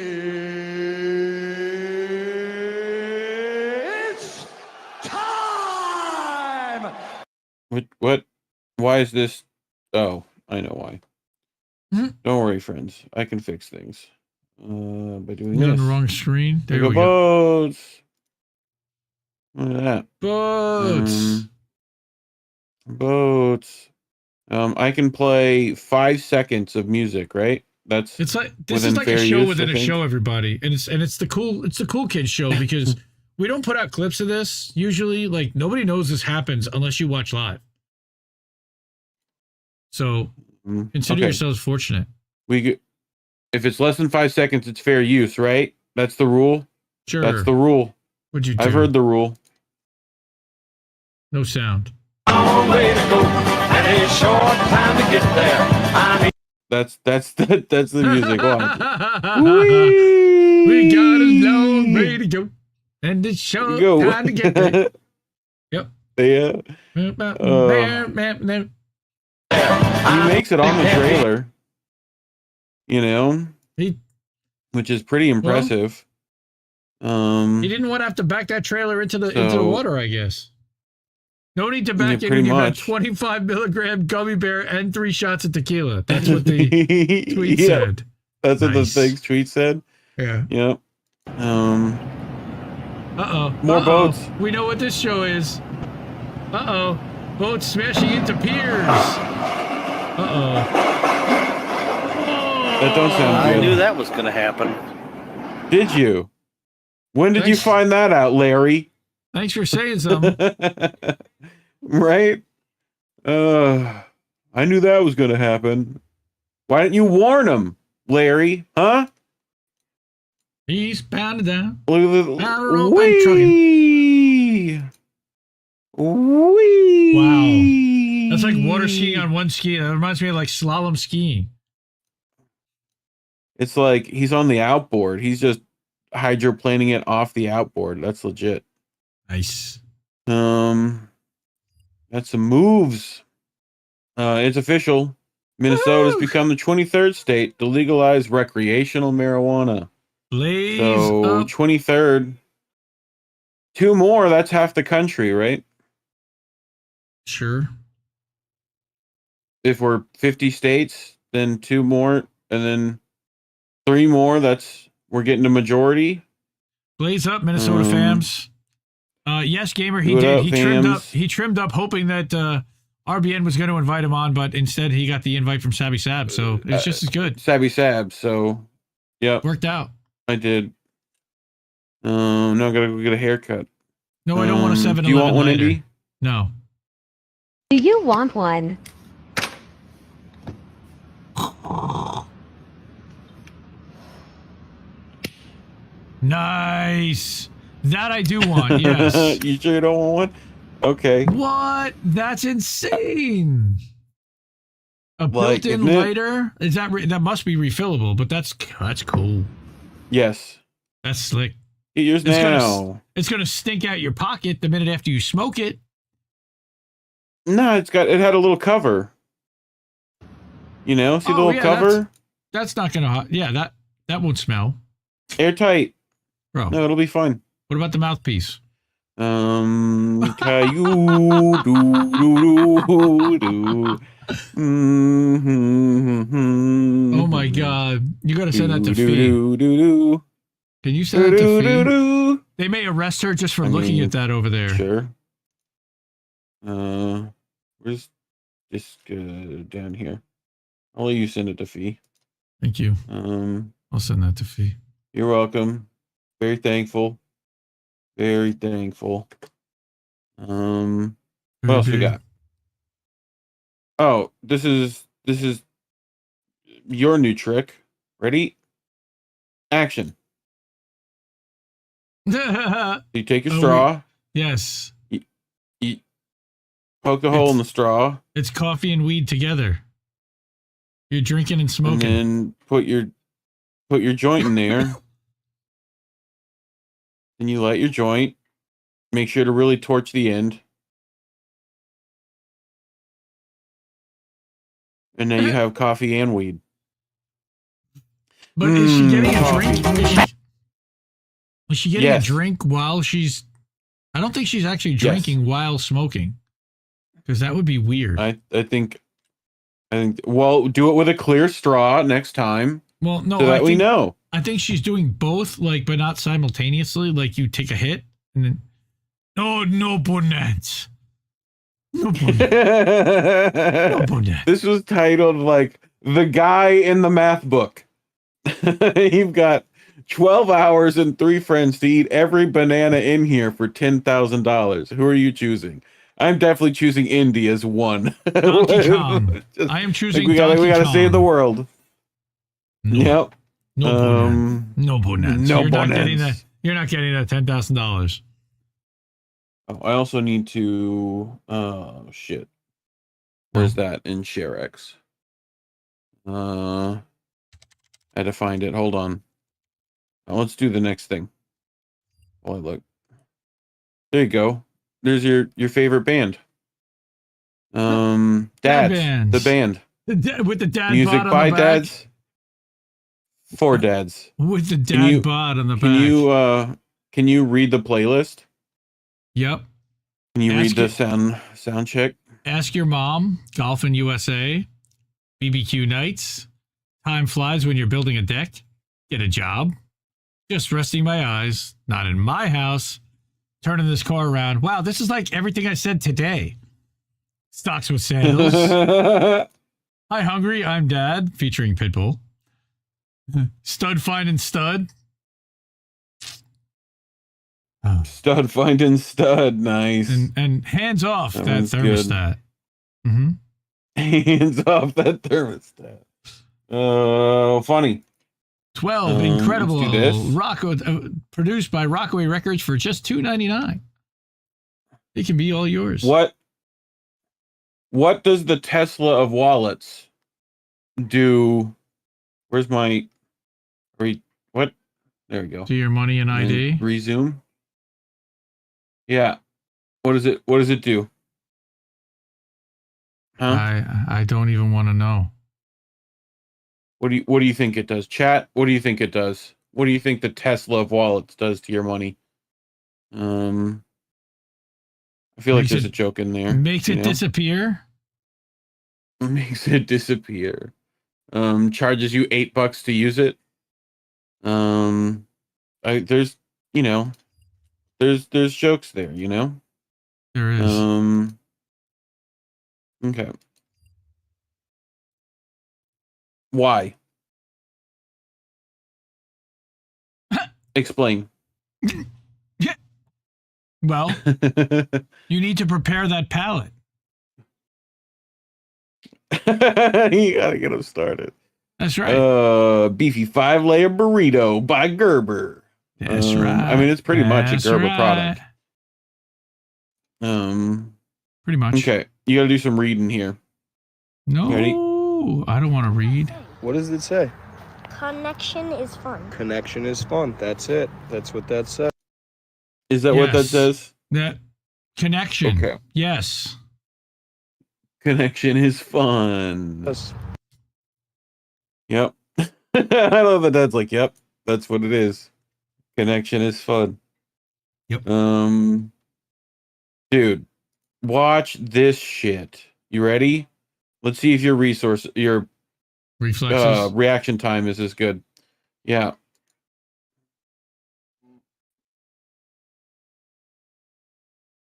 time! What? Why is this? Oh, I know why. Don't worry, friends. I can fix things. By doing You're this. on the wrong screen. There we go. Boats. Look at that. Boats. Boats. I can play 5 seconds of music, right? That's it's like this is like a show within a show, everybody, and it's the cool kids show because we don't put out clips of this usually. Like, nobody knows this happens unless you watch live. So consider yourselves fortunate. If it's less than 5 seconds, it's fair use, right? That's the rule. Sure, that's the rule. What'd you do? I've heard the rule. No sound. Long way to go and a short time to get there. That's the music. We got a long way to go and a short time to get there. Yep. Yeah. He makes it on the trailer, which is pretty impressive. He didn't want to have to back that trailer into the water, I guess. No need to back it when you have 25 milligram gummy bear and 3 shots of tequila. That's what the tweet said. That's what the thing's tweet said. Yeah. Yep. Uh-oh. More boats. We know what this show is. Uh-oh. Boats smashing into piers. Uh-oh. That don't sound good. I knew that was going to happen. Did you? When did you find that out, Larry? Thanks for saying something. Right? I knew that was going to happen. Why didn't you warn him, Larry? Huh? He's pounded down. Wee! Wow. That's like water skiing on one ski. That reminds me of like slalom skiing. It's like he's on the outboard. He's just hydroplaning it off the outboard. That's legit. Nice. That's some moves. It's official. Minnesota's become the 23rd state to legalize recreational marijuana. Blaze so up. 23rd. 2 more, that's half the country, right? Sure. If we're 50 states, then 2 more, and then 3 more, we're getting a majority. Blaze up, Minnesota fams. Yes, Gamer, he What did. up, He trimmed up hoping that RBN was going to invite him on, but instead he got the invite from Sabby Sab, so it's just as good. Sabby Sab, so yeah. Worked out. I did. No, I gotta go get a haircut. No, I don't want a 7-Eleven. Do you want one, later. Indy? No. Do you want one? Nice. That I do want, yes. You sure you don't want one? Okay. What? That's insane. A built-in lighter? Is that that must be refillable, but that's cool. Yes. That's slick. Get yours now. It's gonna stink out your pocket the minute after you smoke it. No, it had a little cover. You know, see the little cover? That's not gonna. Yeah, that won't smell. Airtight. Bro. No, it'll be fine. What about the mouthpiece? Caillou, Oh my god. You gotta send that to Fee. Can you send that to Fee? They may arrest her just for looking at that over there. Sure. Where's this down here? I'll let you send it to Fee. Thank you. I'll send that to Fee. You're welcome. Very thankful. Very thankful. What else we got? Oh, this is your new trick. Ready? Action. You take your straw. Yes. You poke a hole in the straw. It's coffee and weed together. You're drinking and smoking. And then put your joint in there. Then you light your joint. Make sure to really torch the end. And then you have coffee and weed. But is she getting a drink? Is she getting a drink while she's... I don't think she's actually drinking while smoking. Because that would be weird. I think... Well, do it with a clear straw next time. Well, no, so that we know. I think she's doing both, like, but not simultaneously. Like, you take a hit, and then... No bonnet. No bonnet. No bonnet. This was titled, like, The Guy in the Math Book. You've got 12 hours and 3 friends to eat every banana in here for $10,000. Who are you choosing? I'm definitely choosing Indy as one. Donkey Kong. I am choosing we gotta Kong. save the world. No. Yep. No bonnet. No You're bonnet. not getting that. You're not getting that $10,000. Oh, I also need to. Oh shit. Where's that in ShareX? I had to find it. Hold on. Let's do the next thing. While I look. There you go. There's your favorite band. Dads. The band. With the dad Music bod on by the back. dads. For dads. With the dad bod on the back. Can you read the playlist? Yep. Can you read the sound check? Ask Your Mom, Golf in USA, BBQ Nights, Time Flies When You're Building a Deck, Get a Job, Just Resting My Eyes, Not in My House, Turning This Car Around. Wow, this is like everything I said today. Stocks with sandals. Hi, Hungry, I'm Dad, featuring Pitbull. Stud finding stud. Oh. Stud finding stud, nice. And hands off that thermostat. Mm-hmm. Hands off that thermostat. Funny. 12, incredible. Produced by Rockaway Records for just $2.99. It can be all yours. What does the Tesla of wallets do? Where's my what? There we go. Do your money and ID. And resume. Yeah. What does it do? Huh? I don't even want to know. What do you think it does? Chat, what do you think it does? What do you think the Tesla of wallets does to your money? I feel like there's a joke in there. Makes it disappear? Makes it disappear. Charges you $8 to use it. There's jokes there, you know? There is. Okay. Why? Explain. Well, you need to prepare that palate. You gotta get them started. That's right. Beefy 5-layer burrito by Gerber. That's right. I mean, it's pretty much a Gerber product. Pretty much. Okay, you gotta do some reading here. No, ready? I don't want to read. What does it say? Connection is fun. Connection is fun. That's it. That's what that says. Is that what that says? That connection. Okay. Yes. Connection is fun. Yes. Yep. I love that Dad's like, yep, that's what it is. Connection is fun. Yep. Dude, watch this shit. You ready? Let's see if your reflexes, reaction time is as good. Yeah.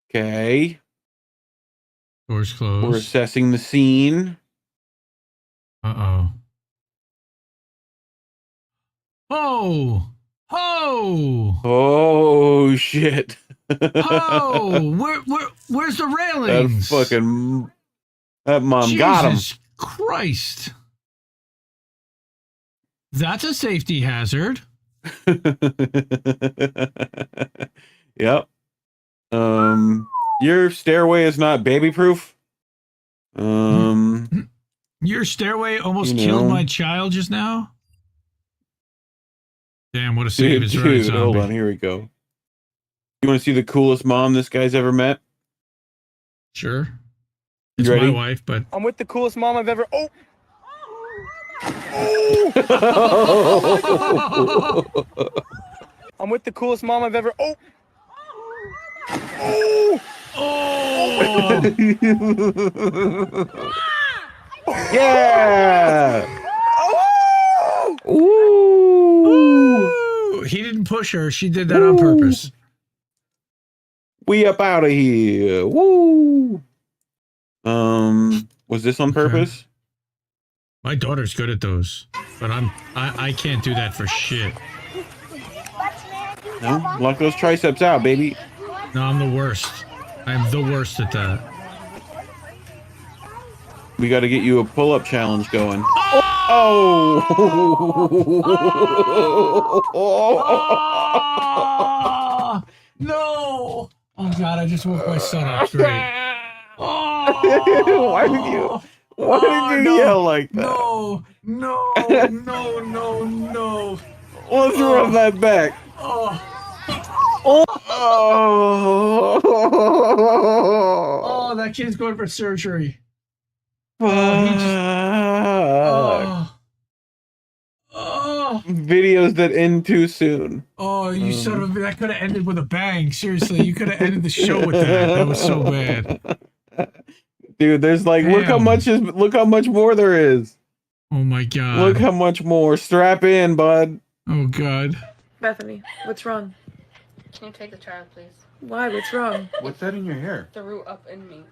Okay. Doors closed. We're assessing the scene. Uh-oh. Oh! Oh! Oh, shit. Oh! Where's the railings? That mom got him. Jesus Christ. That's a safety hazard. Yep. Your stairway is not baby proof. Your stairway almost killed my child just now. Damn, what a save is right, zombie. Hold on, here we go. You want to see the coolest mom this guy's ever met? Sure. It's you ready? My wife, but I'm with the coolest mom I've ever. Oh. I'm with the coolest mom I've ever. Oh. Oh. Yeah. Ooh. He didn't push her. She did that on purpose. We up out of here. Woo. Was this on purpose? My daughter's good at those, but I can't do that for shit. No, lock those triceps out, baby. No, I'm the worst. I'm the worst at that. We got to get you a pull-up challenge going. Oh! No! Oh God! I just woke my son up. Great. Why did you yell like that? No! Let's run that back. Oh, that kid's going for surgery. Videos that end too soon. Oh, you son of a... That could have ended with a bang. Seriously, you could have ended the show with that. That was so bad. Dude, there's like, look how much more there is. Oh my God. Look how much more. Strap in, bud. Oh God. Bethany, what's wrong? Can you take the child, please? Why? What's wrong? What's that in your hair? Threw up in me.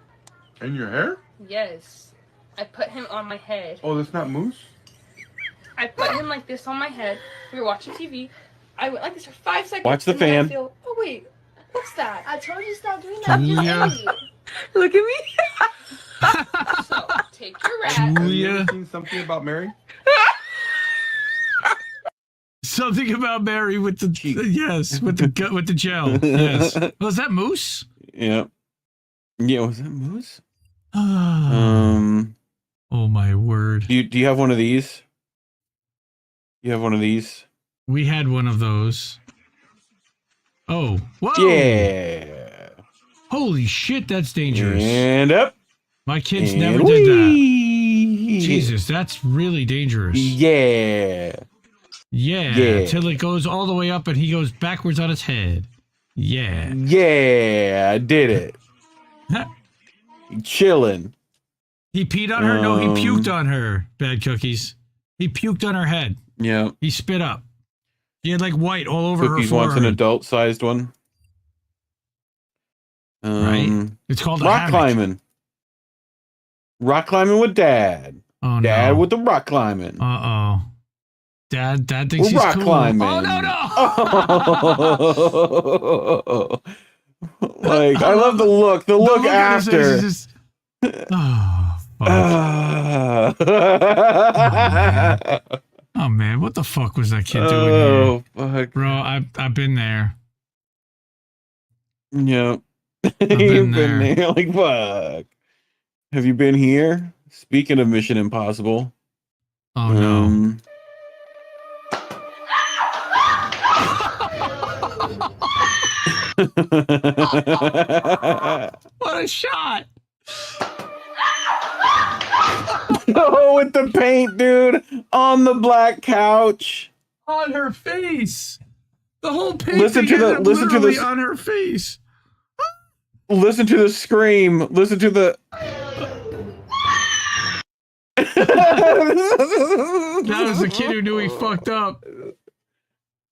In your hair? Yes. I put him on my head. Oh, that's not Moose? I put him like this on my head. We were watching TV. I went like this for 5 seconds. Watch the and then I fan. feel, oh wait, what's that? I told you stop doing that. Julia. Look at me. So take your rat. Have you Julia. ever seen something about Mary? Something about Mary with the yes, with the gut, with the gel. Yes. Was that Moose? Yeah. Yeah, was that Moose? Oh my word. Do you have one of these? You have one of these? We had one of those. Oh, whoa! Yeah. Holy shit, that's dangerous. And up. My kids And never did that. Jesus, that's really dangerous. Yeah. Yeah. Till it goes all the way up and he goes backwards on his head. Yeah. Yeah, I did it. Chilling. He peed on her? No, he puked on her. Bad cookies. He puked on her head. Yeah. He spit up. He had like white all over Cookies her wants forehead. an adult-sized one. Right? It's called a rock hammock. climbing. Rock climbing with Dad. Oh, Dad no. with the rock climbing. Uh-oh. Dad thinks We're he's rock cool. climbing. Oh, no. Like, I love the look. The look on his face after. is just- Oh, fuck. Oh, man. What the fuck was that kid doing Oh, here? fuck. Bro, I've been there. Yep. been You've there. been there. Like, fuck. Have you been here? Speaking of Mission Impossible. Oh, no. What a shot. Oh, with the paint, dude. On the black couch. On her face. The whole painting Listen to the- is listen to literally this- on her face. Listen to the scream. Listen to the... That was the kid who knew he fucked up.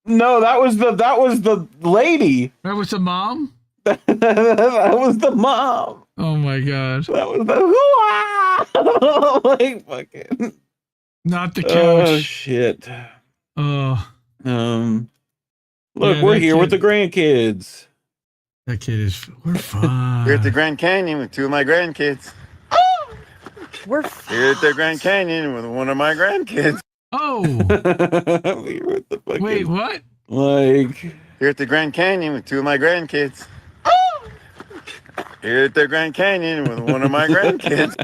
No, that was the lady. That was the mom? That was the mom. Oh my god. That was the like fucking. Not the couch. Oh shit. Oh. Look, Yeah, we're that here with the kid- grandkids. That kid is. We're fine. Here at the Grand Canyon with two of my grandkids. We're Here at the Grand Canyon with one of my grandkids. Oh. We're with the fucking, Wait, what? like. Here at the Grand Canyon with two of my grandkids. Here at the Grand Canyon with one of my grandkids.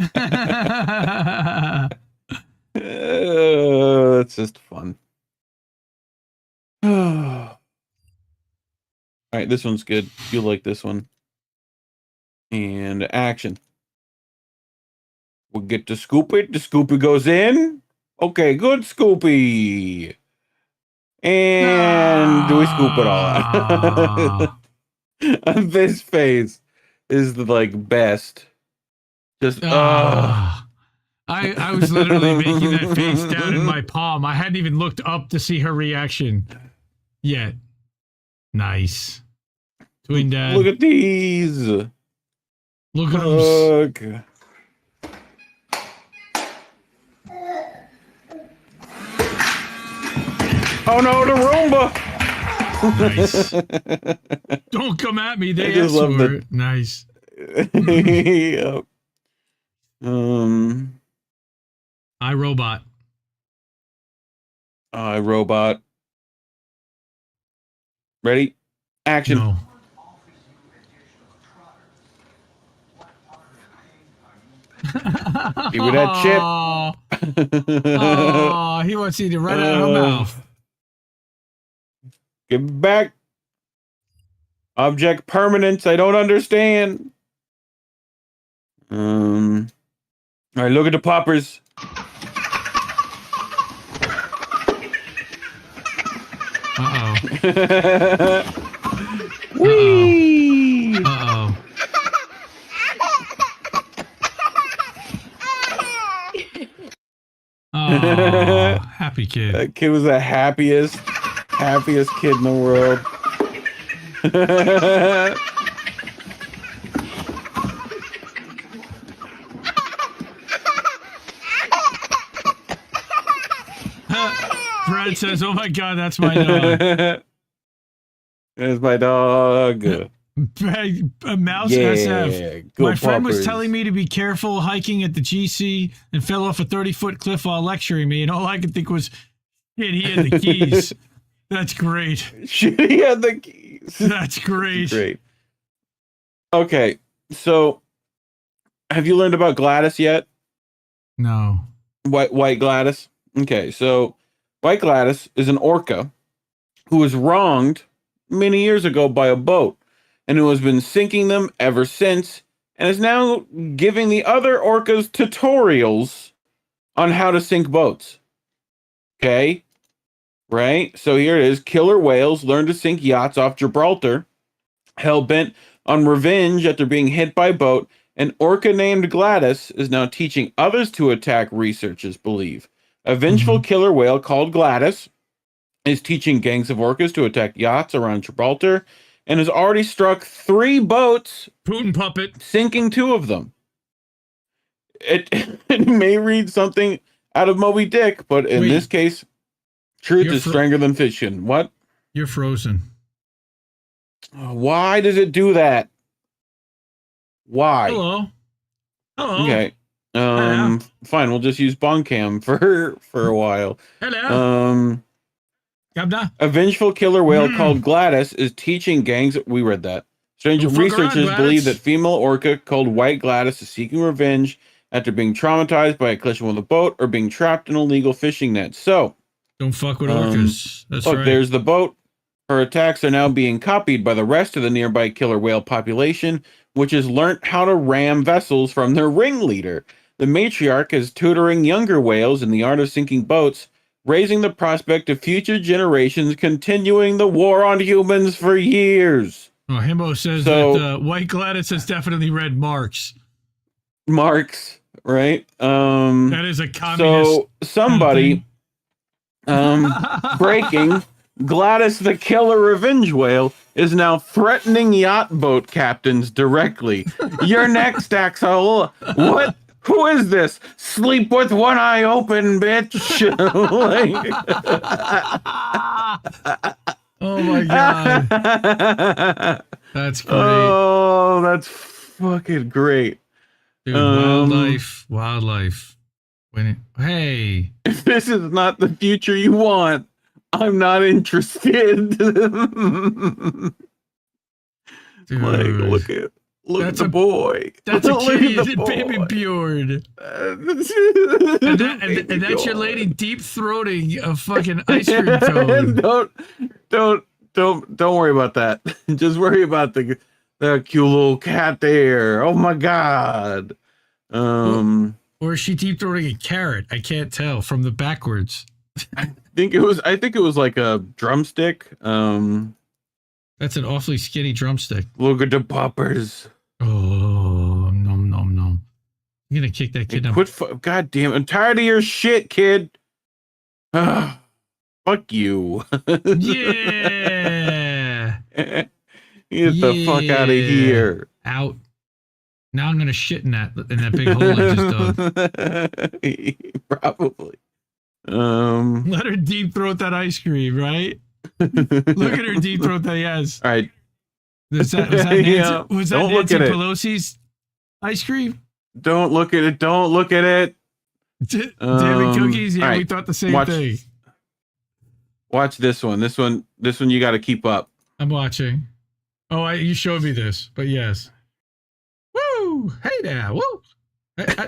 It's just fun. All right, this one's good. You'll like this one. And action. We'll get to scoop it. The Scoopy goes in. Okay, good Scoopy. And do we scoop it all? This face is the like best. Just I was literally making that face down in my palm. I hadn't even looked up to see her reaction yet. Nice. Twin dad. look at these. Look at them. Look. Oh no, the Roomba. Nice. Don't come at me. They I just asked love for the- it. Nice. Yep. iRobot. iRobot. Ready? Action. No. Give me that chip. Oh, he wants to eat it right out of her mouth. Give it back. Object permanence. I don't understand. All right, look at the poppers. Uh-oh. Whee! Uh-oh. Oh, happy kid. That kid was the happiest kid in the world. Brad says, "Oh my God, that's my dog." There's my dog. A mouse Yeah, SF. go My friend was Poppers. telling me to be careful hiking at the GC and fell off a 30-foot cliff while lecturing me, and all I could think was, shit, he had the keys. That's great. Shit, he had the keys. That's great. Great. Okay, so have you learned about Gladys yet? No. White Gladys? Okay, so White Gladys is an orca who was wronged many years ago by a boat and who has been sinking them ever since and is now giving the other orcas tutorials on how to sink boats. Okay? Right? So here it is. Killer whales learn to sink yachts off Gibraltar, hell-bent on revenge after being hit by a boat. An orca named Gladys is now teaching others to attack, researchers believe. A vengeful killer whale called Gladys is teaching gangs of orcas to attack yachts around Gibraltar and has already struck 3 boats, Putin puppet, sinking 2 of them. It may read something out of Moby Dick, but in Wait. this case, truth You're is stranger than fiction. What? You're frozen. Why does it do that? Why? Hello. Hello. Okay. Hello. Fine. We'll just use Boncam for a while. Hello. A vengeful killer whale called Gladys is teaching gangs. We read that. Strange Don't fuck researchers around, believe Gladys. that female orca called White Gladys is seeking revenge after being traumatized by a collision with a boat or being trapped in a illegal fishing net. So, don't fuck with orcas. That's look, right. there's the boat. Her attacks are now being copied by the rest of the nearby killer whale population, which has learnt how to ram vessels from their ringleader. The matriarch is tutoring younger whales in the art of sinking boats, raising the prospect of future generations continuing the war on humans for years. Oh, Himbo says that White Gladys has definitely read Marx. Marx, right? That is a communist. So somebody breaking Gladys the killer revenge whale is now threatening yacht boat captains directly. You're next, Axel. What? Who is this? Sleep with one eye open, bitch. Oh my God. That's great. Oh, that's fucking great. Dude, wildlife. Hey. If this is not the future you want, I'm not interested. Dude. Like, look at the boy. That's a Look kitty at the baby Bjorn. and that's your lady deep throating a fucking ice cream cone. Don't worry about that. Just worry about the cute little cat there. Oh my God. Or is she deep throating a carrot? I can't tell from the backwards. I think it was like a drumstick. That's an awfully skinny drumstick. Look at the poppers. Oh, nom nom nom. I'm gonna kick that kid out. God damn, I'm tired of your shit, kid. Fuck you. Yeah. Get the fuck out of here. Out. Now I'm gonna shit in that big hole I just dug. Probably. Let her deep throat that ice cream, right? Look at her deep throat that he has. All right. Was that Nancy, Yeah. was that Don't look Nancy at it. Pelosi's ice cream? Don't look at it. Don't look at it. Damn cookies. Yeah, all we right. thought the same thing. Watch this one. This one you got to keep up. I'm watching. Oh, you showed me this, but yes. Woo! Hey now, woo!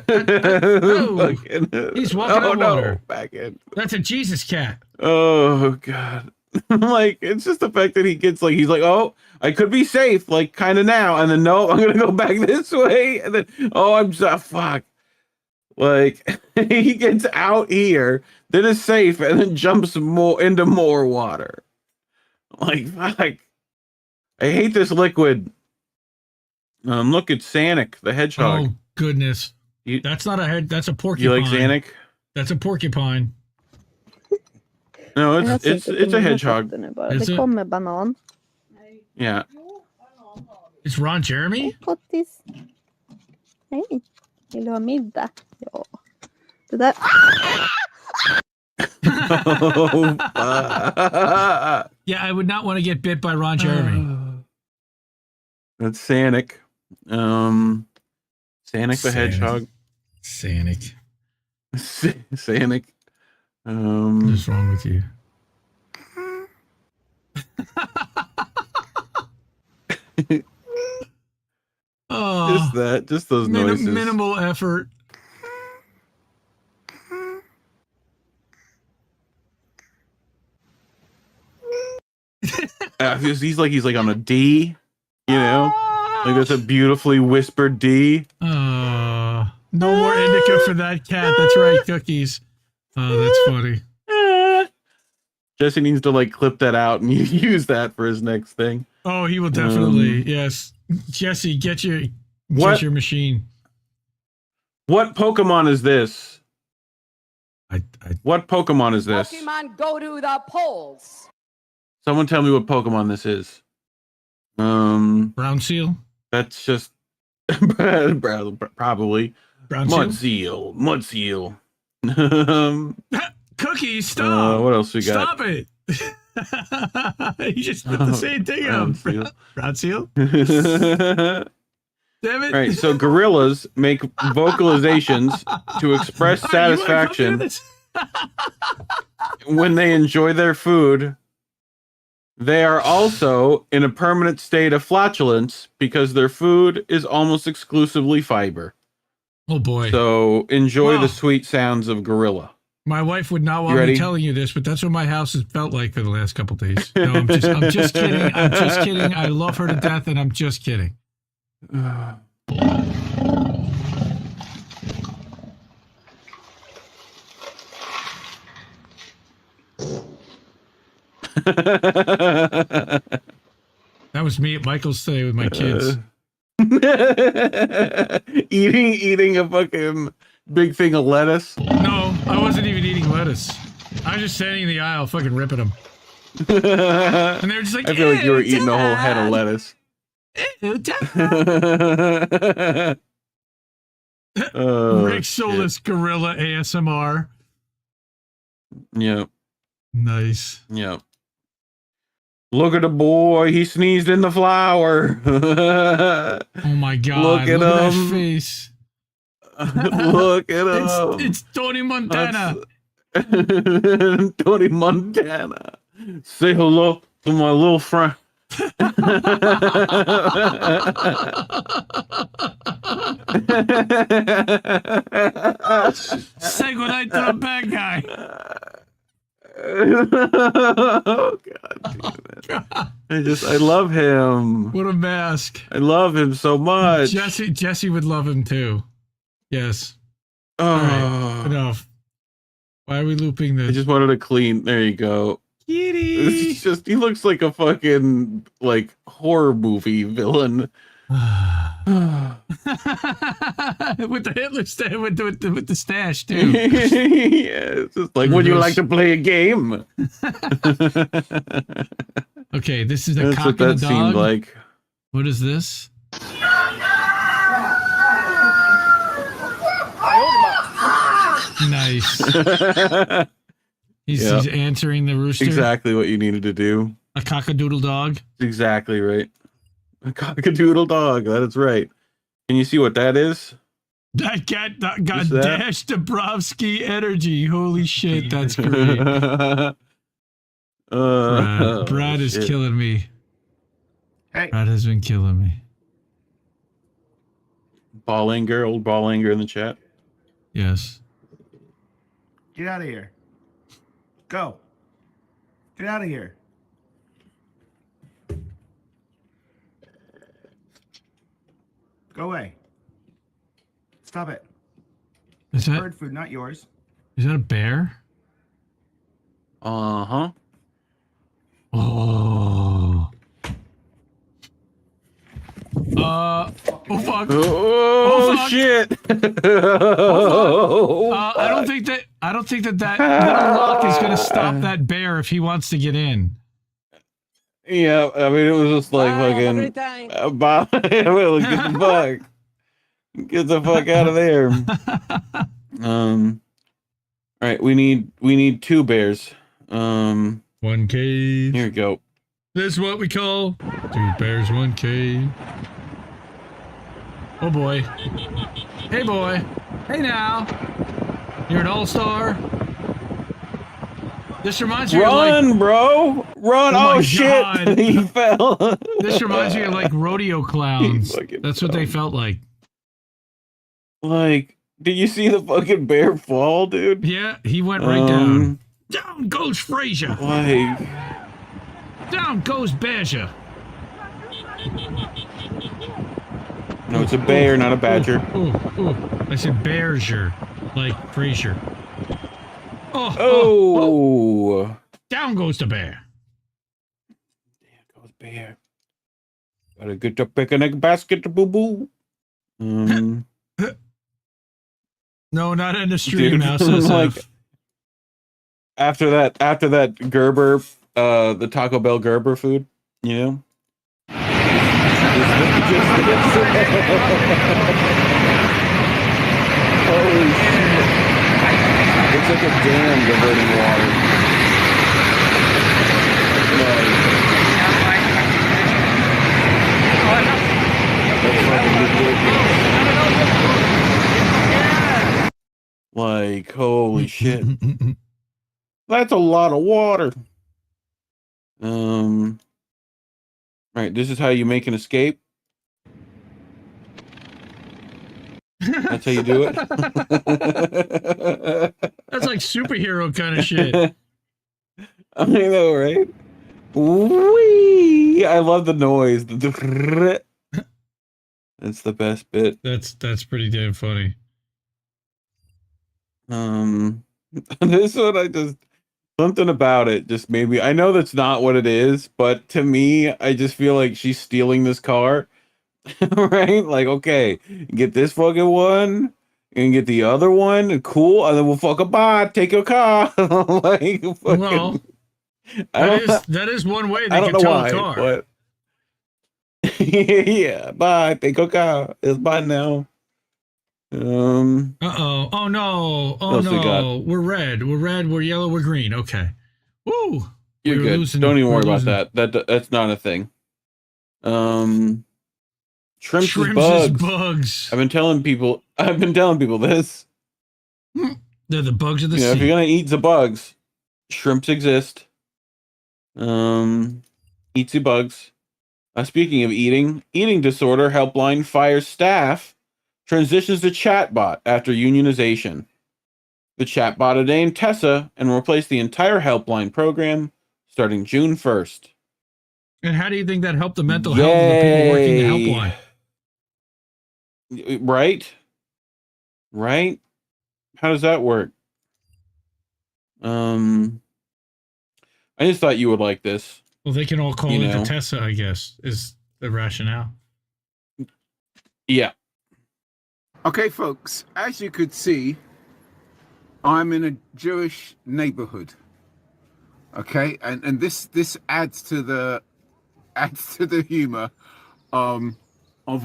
Oh, he's walking on water. Back in. That's a Jesus cat. Oh God. Like, it's just the fact that he gets like, he's like, oh, I could be safe, like kind of now, and then no, I'm gonna go back this way, and then I'm so fuck. Like, he gets out here, then is safe, and then jumps into more water. Like, fuck. I hate this liquid. Look at Sanic, the hedgehog. Oh goodness. That's not a head. That's a porcupine. You like Sanic? That's a porcupine. No, it's a hedgehog. Is Det it? kommer banan. Yeah. It's Ron Jeremy? Pottis. Hej. Vill du ha middag? Ja. Det där. Yeah, I would not want to get bit by Ron Jeremy. That's Sanic. Sanic the Hedgehog. Sanic. Sanic. What's wrong with you? Just that. Just those noises. Minimal effort. He's like on a D, you know, like that's a beautifully whispered D. No more indica for that cat. That's right, Cookies. Oh, that's funny. Jesse needs to like clip that out and use that for his next thing. Oh, he will definitely. Yes, Jesse, get your machine. What Pokemon is this? What Pokemon is this? Pokemon go to the polls. Someone tell me what Pokemon this is. Brown Seal? That's just probably Brown Mudseal. Mudseal. Cookies, stop. What else we got? Stop it. You just put the same thing up. Brown Seal? Damn it. Right, so gorillas make vocalizations to express satisfaction when they enjoy their food. They are also in a permanent state of flatulence because their food is almost exclusively fiber. Oh boy. So enjoy the sweet sounds of gorilla. My wife would not want me telling you this, but that's what my house has felt like for the last couple of days. No, I'm just kidding. I'm just kidding. I love her to death, and I'm just kidding. That was me at Michael's today with my kids. Eating a fucking big thing of lettuce. No, I wasn't even eating lettuce. I was just standing in the aisle, fucking ripping them. And they were just like, I feel like you were eating a whole head of lettuce. Rick Solis Gorilla ASMR. Yep. Nice. Yep. Look at the boy. He sneezed in the flower. Oh my God. Look at that him. face. Look at him. It's Tony Montana. Tony Montana. Say hello to my little friend. Say goodnight to the bad guy. Oh God, I love him. What a mask. I love him so much. Jesse would love him too. Yes. Oh. All right, enough. Why are we looping this? I just wanted to clean. There you go. Kitty. It's just he looks like a fucking like horror movie villain. With the Hitler stash, with the stash too. Yeah, it's just like, would you like to play a game? Okay, this is a That's cock what and a that dog. seemed like. What is this? Nice. He's answering the rooster. Exactly what you needed to do. A cockadoodle dog. Exactly right. A cockadoodle dog. That is right. Can you see what that is? That cat got Dash Dabrowski energy. Holy shit, that's great. Brad is killing me. Hey. Brad has been killing me. Ballinger, old Ballinger in the chat. Yes. Get out of here. Go. Get out of here. Go away. Stop it. Is that bird food, not yours? Is that a bear? Uh-huh. Oh. Oh fuck! Oh, fuck. shit! Oh, fuck. I don't think that lock is gonna stop that bear if he wants to get in. Yeah, I mean it was just like fucking. Bob, get the fuck out of there. All right, we need 2 bears. 1 cave. Here we go. This is what we call 2 bears, 1 cave. Oh boy. Hey boy. Hey now. You're an all-star. This reminds me of Run, bro! Run! Oh Oh, my shit! God. He fell. This reminds me of like rodeo clowns. fucking That's what they felt like. Like, did you see the fucking bear fall, dude? Yeah, he went right down. Down goes Frazier. Like, Down goes Badger. no, it's a bear, not a badger. I said Berger, like Frazier. Oh! Down goes the bear. There goes bear. Gotta get the picnic basket, boo boo. No, not in the stream. Dude, Now, says like, after that Gerber, the Taco Bell Gerber food, you know. Holy shit! It's like a dam diverting water. Like, holy shit. That's a lot of water. Right, this is how you make an escape. That's how you do it. That's like superhero kind of shit. I know, right? Whee! I love the noise. That's the best bit. That's pretty damn funny. This one I just something about it just made me. I know that's not what it is, but to me, I just feel like she's stealing this car. Right? Like, okay, get this fucking one and get the other one, cool, and then we'll fucking buy, take your car. Like, fucking, Well, that is one way they I don't can know tow why, a car. but yeah, bye, take your car. It's mine now. Uh-oh. Oh no. Oh else we no. got? We're red. We're red. We're yellow. We're green. Okay. Woo. You're We're good. losing- Don't even we're worry about losing- that. That's not a thing. Shrimps is Shrimps bugs. is bugs. I've been telling people this. They're the bugs of the You know, sea. if you're gonna eat the bugs, shrimps exist. Eat the bugs. Speaking of eating disorder helpline fires staff, transitions to chatbot after unionization. The chatbot is named Tessa and will replace the entire helpline program starting June 1st. And how do you think that helped the mental health of the people working the helpline? Right? How does that work? I just thought you would like this. Well, they can all call You it know. the Tessa, I guess, is the rationale. Yeah. Okay, folks, as you could see, I'm in a Jewish neighborhood. Okay, and this adds to the humor of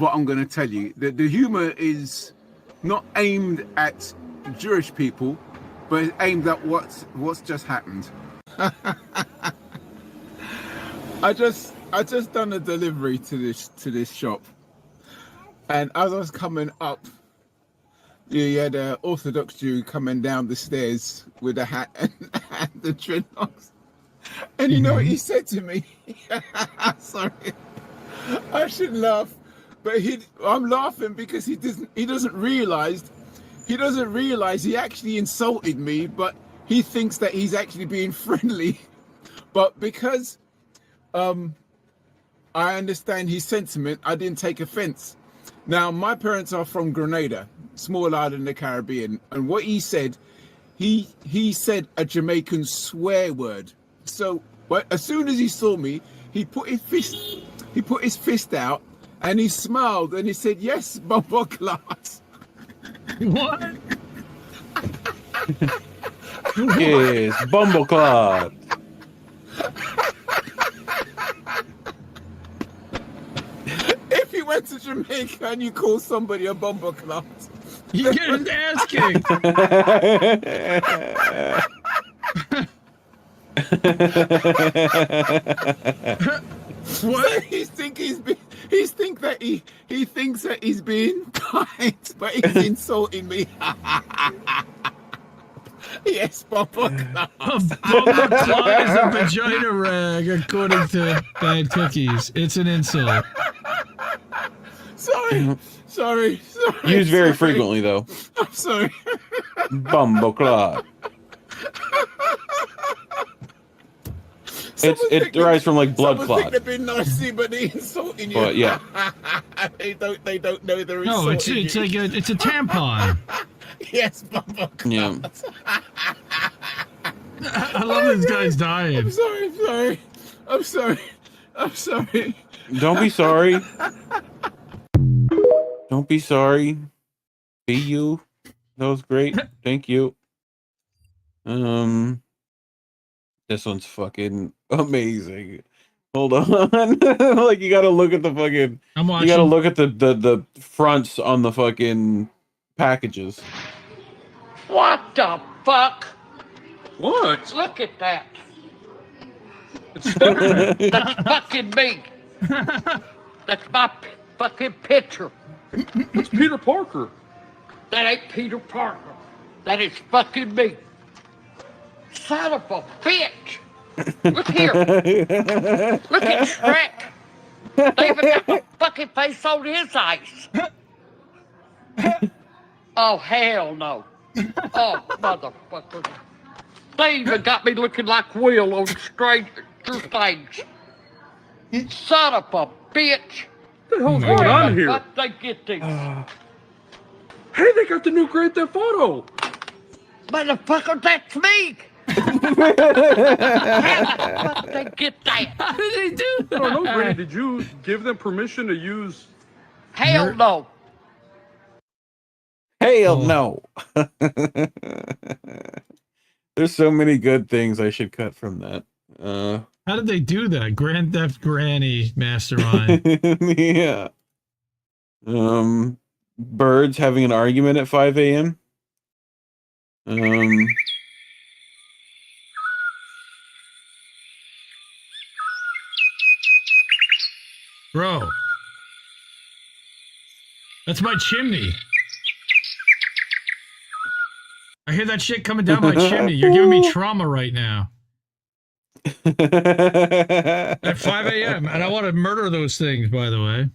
what I'm going to tell you. The humor is not aimed at Jewish people, but it's aimed at what's just happened. I just done a delivery to this shop, and as I was coming up, you had an Orthodox Jew coming down the stairs with a hat and the dreadlocks. And you know what he said to me? Sorry, I shouldn't laugh, but I'm laughing because he doesn't realize he actually insulted me, but he thinks that he's actually being friendly. But because I understand his sentiment, I didn't take offense. Now, my parents are from Grenada, small island in the Caribbean, and what he said, he said a Jamaican swear word. So, but as soon as he saw me, he put his fist out, and he smiled, and he said, "Yes, bumper class." What? Yes, Bumbleclad. If you went to Jamaica and you call somebody a bumper class, You get his ass kicked. What? He thinks that he's being kind, but he's insulting me. Yes, Bumper Cloud. Bumper Cloud is a vagina rag, according to Bad Cookies. It's an insult. Sorry. Used very frequently, though. I'm sorry. Bumbleclaw. It derives from like blood Someone clot. think they're being nice, but they're insulting you. But yeah. They don't know they're No, insulting it's you. like it's a tampon. Yes, Bumper Cloud. Yeah. I love this guy's dying. I'm sorry. Don't be sorry. Don't be sorry. Be you. That was great. Thank you. This one's fucking amazing. Hold on. Like you gotta look at the fucking I'm watching. You gotta look at the fronts on the fucking packages. What the fuck? What? Look at that. It's Spider-Man. That's fucking me. That's my fucking picture. It's Peter Parker. That ain't Peter Parker. That is fucking me. Son of a bitch. Look here. Look at Shrek. They even got my fucking face on his eyes. Oh, hell no. Oh, motherfucker. They even got me looking like Will on Stranger Things. Son of a bitch. What the hell's going on here? What they get these? Hey, they got the new Grand Theft Auto. Motherfucker, that's me. How the fuck they get that? How did they do that? I don't know, Brady. Did you give them permission to use? Hell no. Hell no. There's so many good things I should cut from that. How did they do that? Grand Theft Granny Mastermind. Yeah. Birds having an argument at 5 a.m. Bro. That's my chimney. I hear that shit coming down my chimney. You're giving me trauma right now. At 5 a.m. And I want to murder those things, by the way.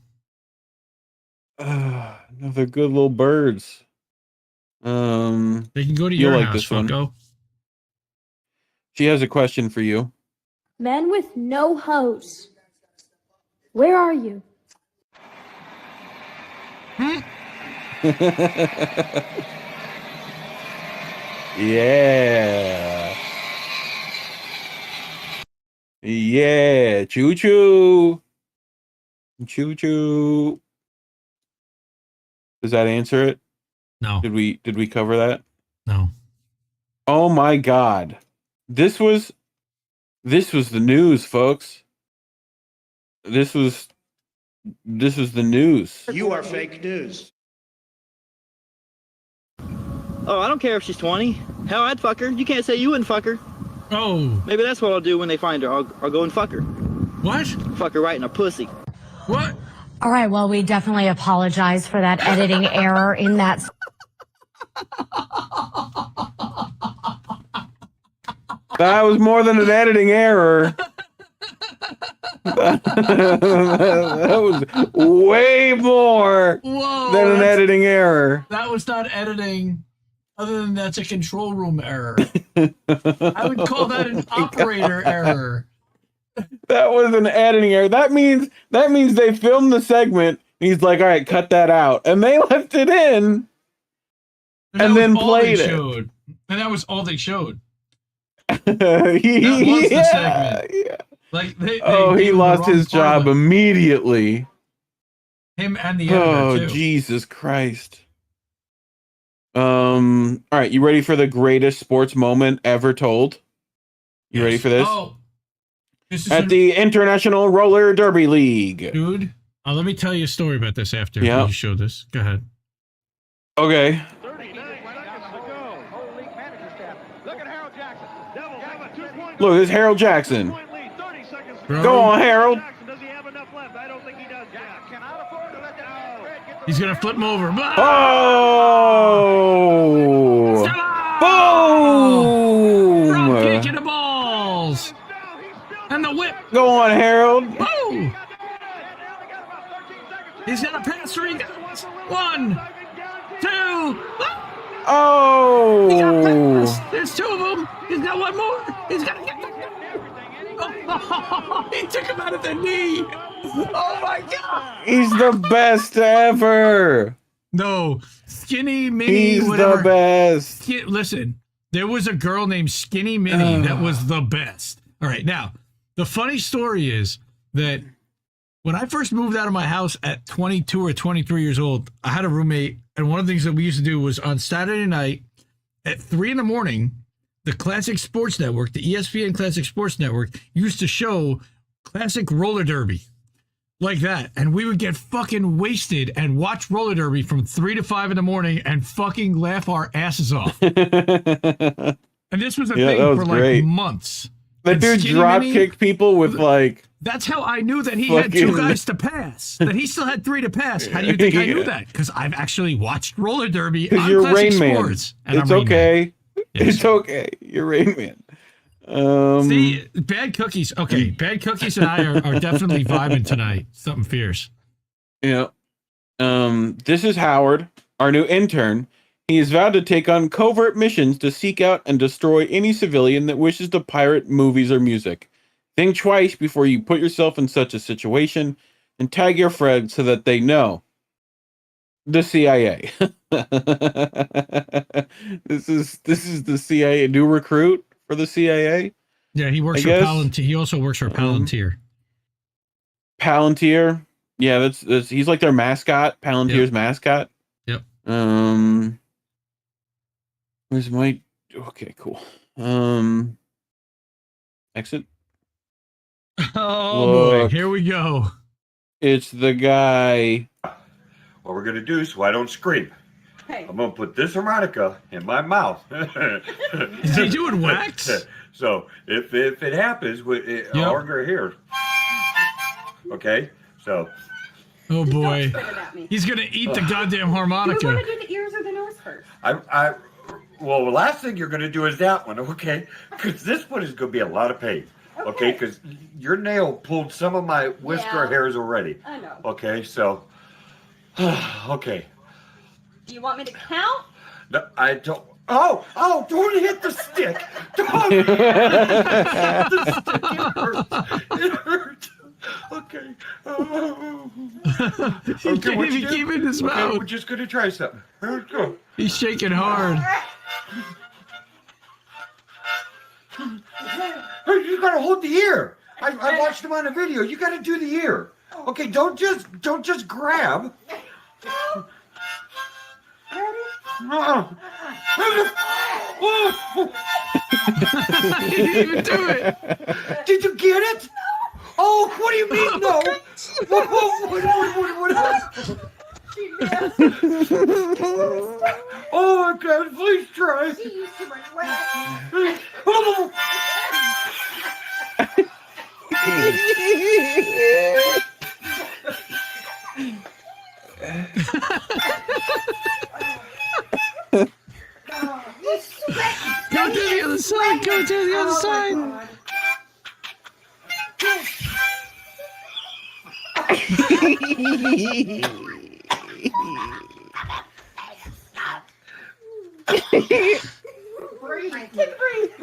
No, they're good little birds. They can go to you'll your like house, this one. fucko. She has a question for you. Men with no hose. Where are you? Yeah. Yeah. Choo choo. Choo choo. Does that answer it? No. Did we cover that? No. Oh my god. This was the news, folks. This was the news. You are fake news. Oh, I don't care if she's 20. Hell, I'd fuck her. You can't say you wouldn't fuck her. Oh. Maybe that's what I'll do when they find her. I'll go and fuck her. What? Fuck her right in a pussy. What? All right, well, we definitely apologize for that editing error in that. That was more than an editing error. That was way more than an editing error. That was not editing. Other than that's a control room error. I would call that an operator error. That was an editing error. That means they filmed the segment. And he's like, all right, cut that out. And they left it in. And then played it. And that was all they showed. That was the segment. Yeah. Like they he lost his job immediately. Him and the editor, too. Jesus Christ. All right, you ready for the greatest sports moment ever told? You ready for this? Oh. This is At the International Roller Derby League. Dude, let me tell you a story about this after Yeah. you show this. Go ahead. Okay. Look, it's Harold Jackson. Go on, Harold. He's gonna flip him over. Oh! Boom! Drop kick in the balls. And the whip. Go on, Harold. Woo! He's gonna pass 3 guys. 1, 2. Oh! He got past. There's 2 of them. He's got 1 more. He's gonna get them. Oh, he took him out of the knee. Oh my God! He's the best ever. No, Skinny Minnie. He's whatever. the best. Listen, there was a girl named Skinny Minnie that was the best. All right, now the funny story is that when I first moved out of my house at 22 or 23 years old, I had a roommate, and one of the things that we used to do was on Saturday night at 3 a.m. The Classic Sports Network, the ESPN Classic Sports Network, used to show Classic Roller Derby like that. And we would get fucking wasted and watch roller derby from 3 to 5 in the morning and fucking laugh our asses off. And this was a thing for like months. The dude drop kicked people with like... That's how I knew that he had 2 guys to pass. That he still had 3 to pass. How do you think I knew that? Because I've actually watched roller derby on you're Classic Rain Sports. Man. It's okay. Yes. It's okay. You're Rain Man. See, Bad Cookies. Okay, Bad Cookies and I are definitely vibing tonight. Something fierce. Yeah. This is Howard, our new intern. He has vowed to take on covert missions to seek out and destroy any civilian that wishes to pirate movies or music. Think twice before you put yourself in such a situation, and tag your friends so that they know. The CIA. This is the CIA, a new recruit for the CIA. Yeah, he works for Palantir. He also works for Palantir. Palantir. Yeah, that's he's like their mascot, Palantir's mascot. Yep. Where's my okay, cool. Exit. Oh boy, here we go. It's the guy. What we're gonna do, so I don't scream. Hey. I'm gonna put this harmonica in my mouth. Is he doing wax? So if it happens, I'll hear. Okay, so. Oh boy, he's gonna eat the goddamn harmonica. Do we want to do the ears or the nose first? Well, the last thing you're gonna do is that one, okay? Because this one is gonna be a lot of pain. Okay, because your nail pulled some of my whisker hairs already. I know. Okay, so. Okay. Do you want me to count? No, I don't. Oh, don't hit the stick. Don't hit the stick. It hurts. Okay. He can't even keep it in his mouth. We're just going to try something. Let's go. He's shaking hard. You got to hold the ear. I watched him on a video. You got to do the ear. Okay, don't just grab. He didn't even do it. Did you get it? Oh, what do you mean no? Oh my God! Please try. Go to the other side. Go to the other side. Breathe.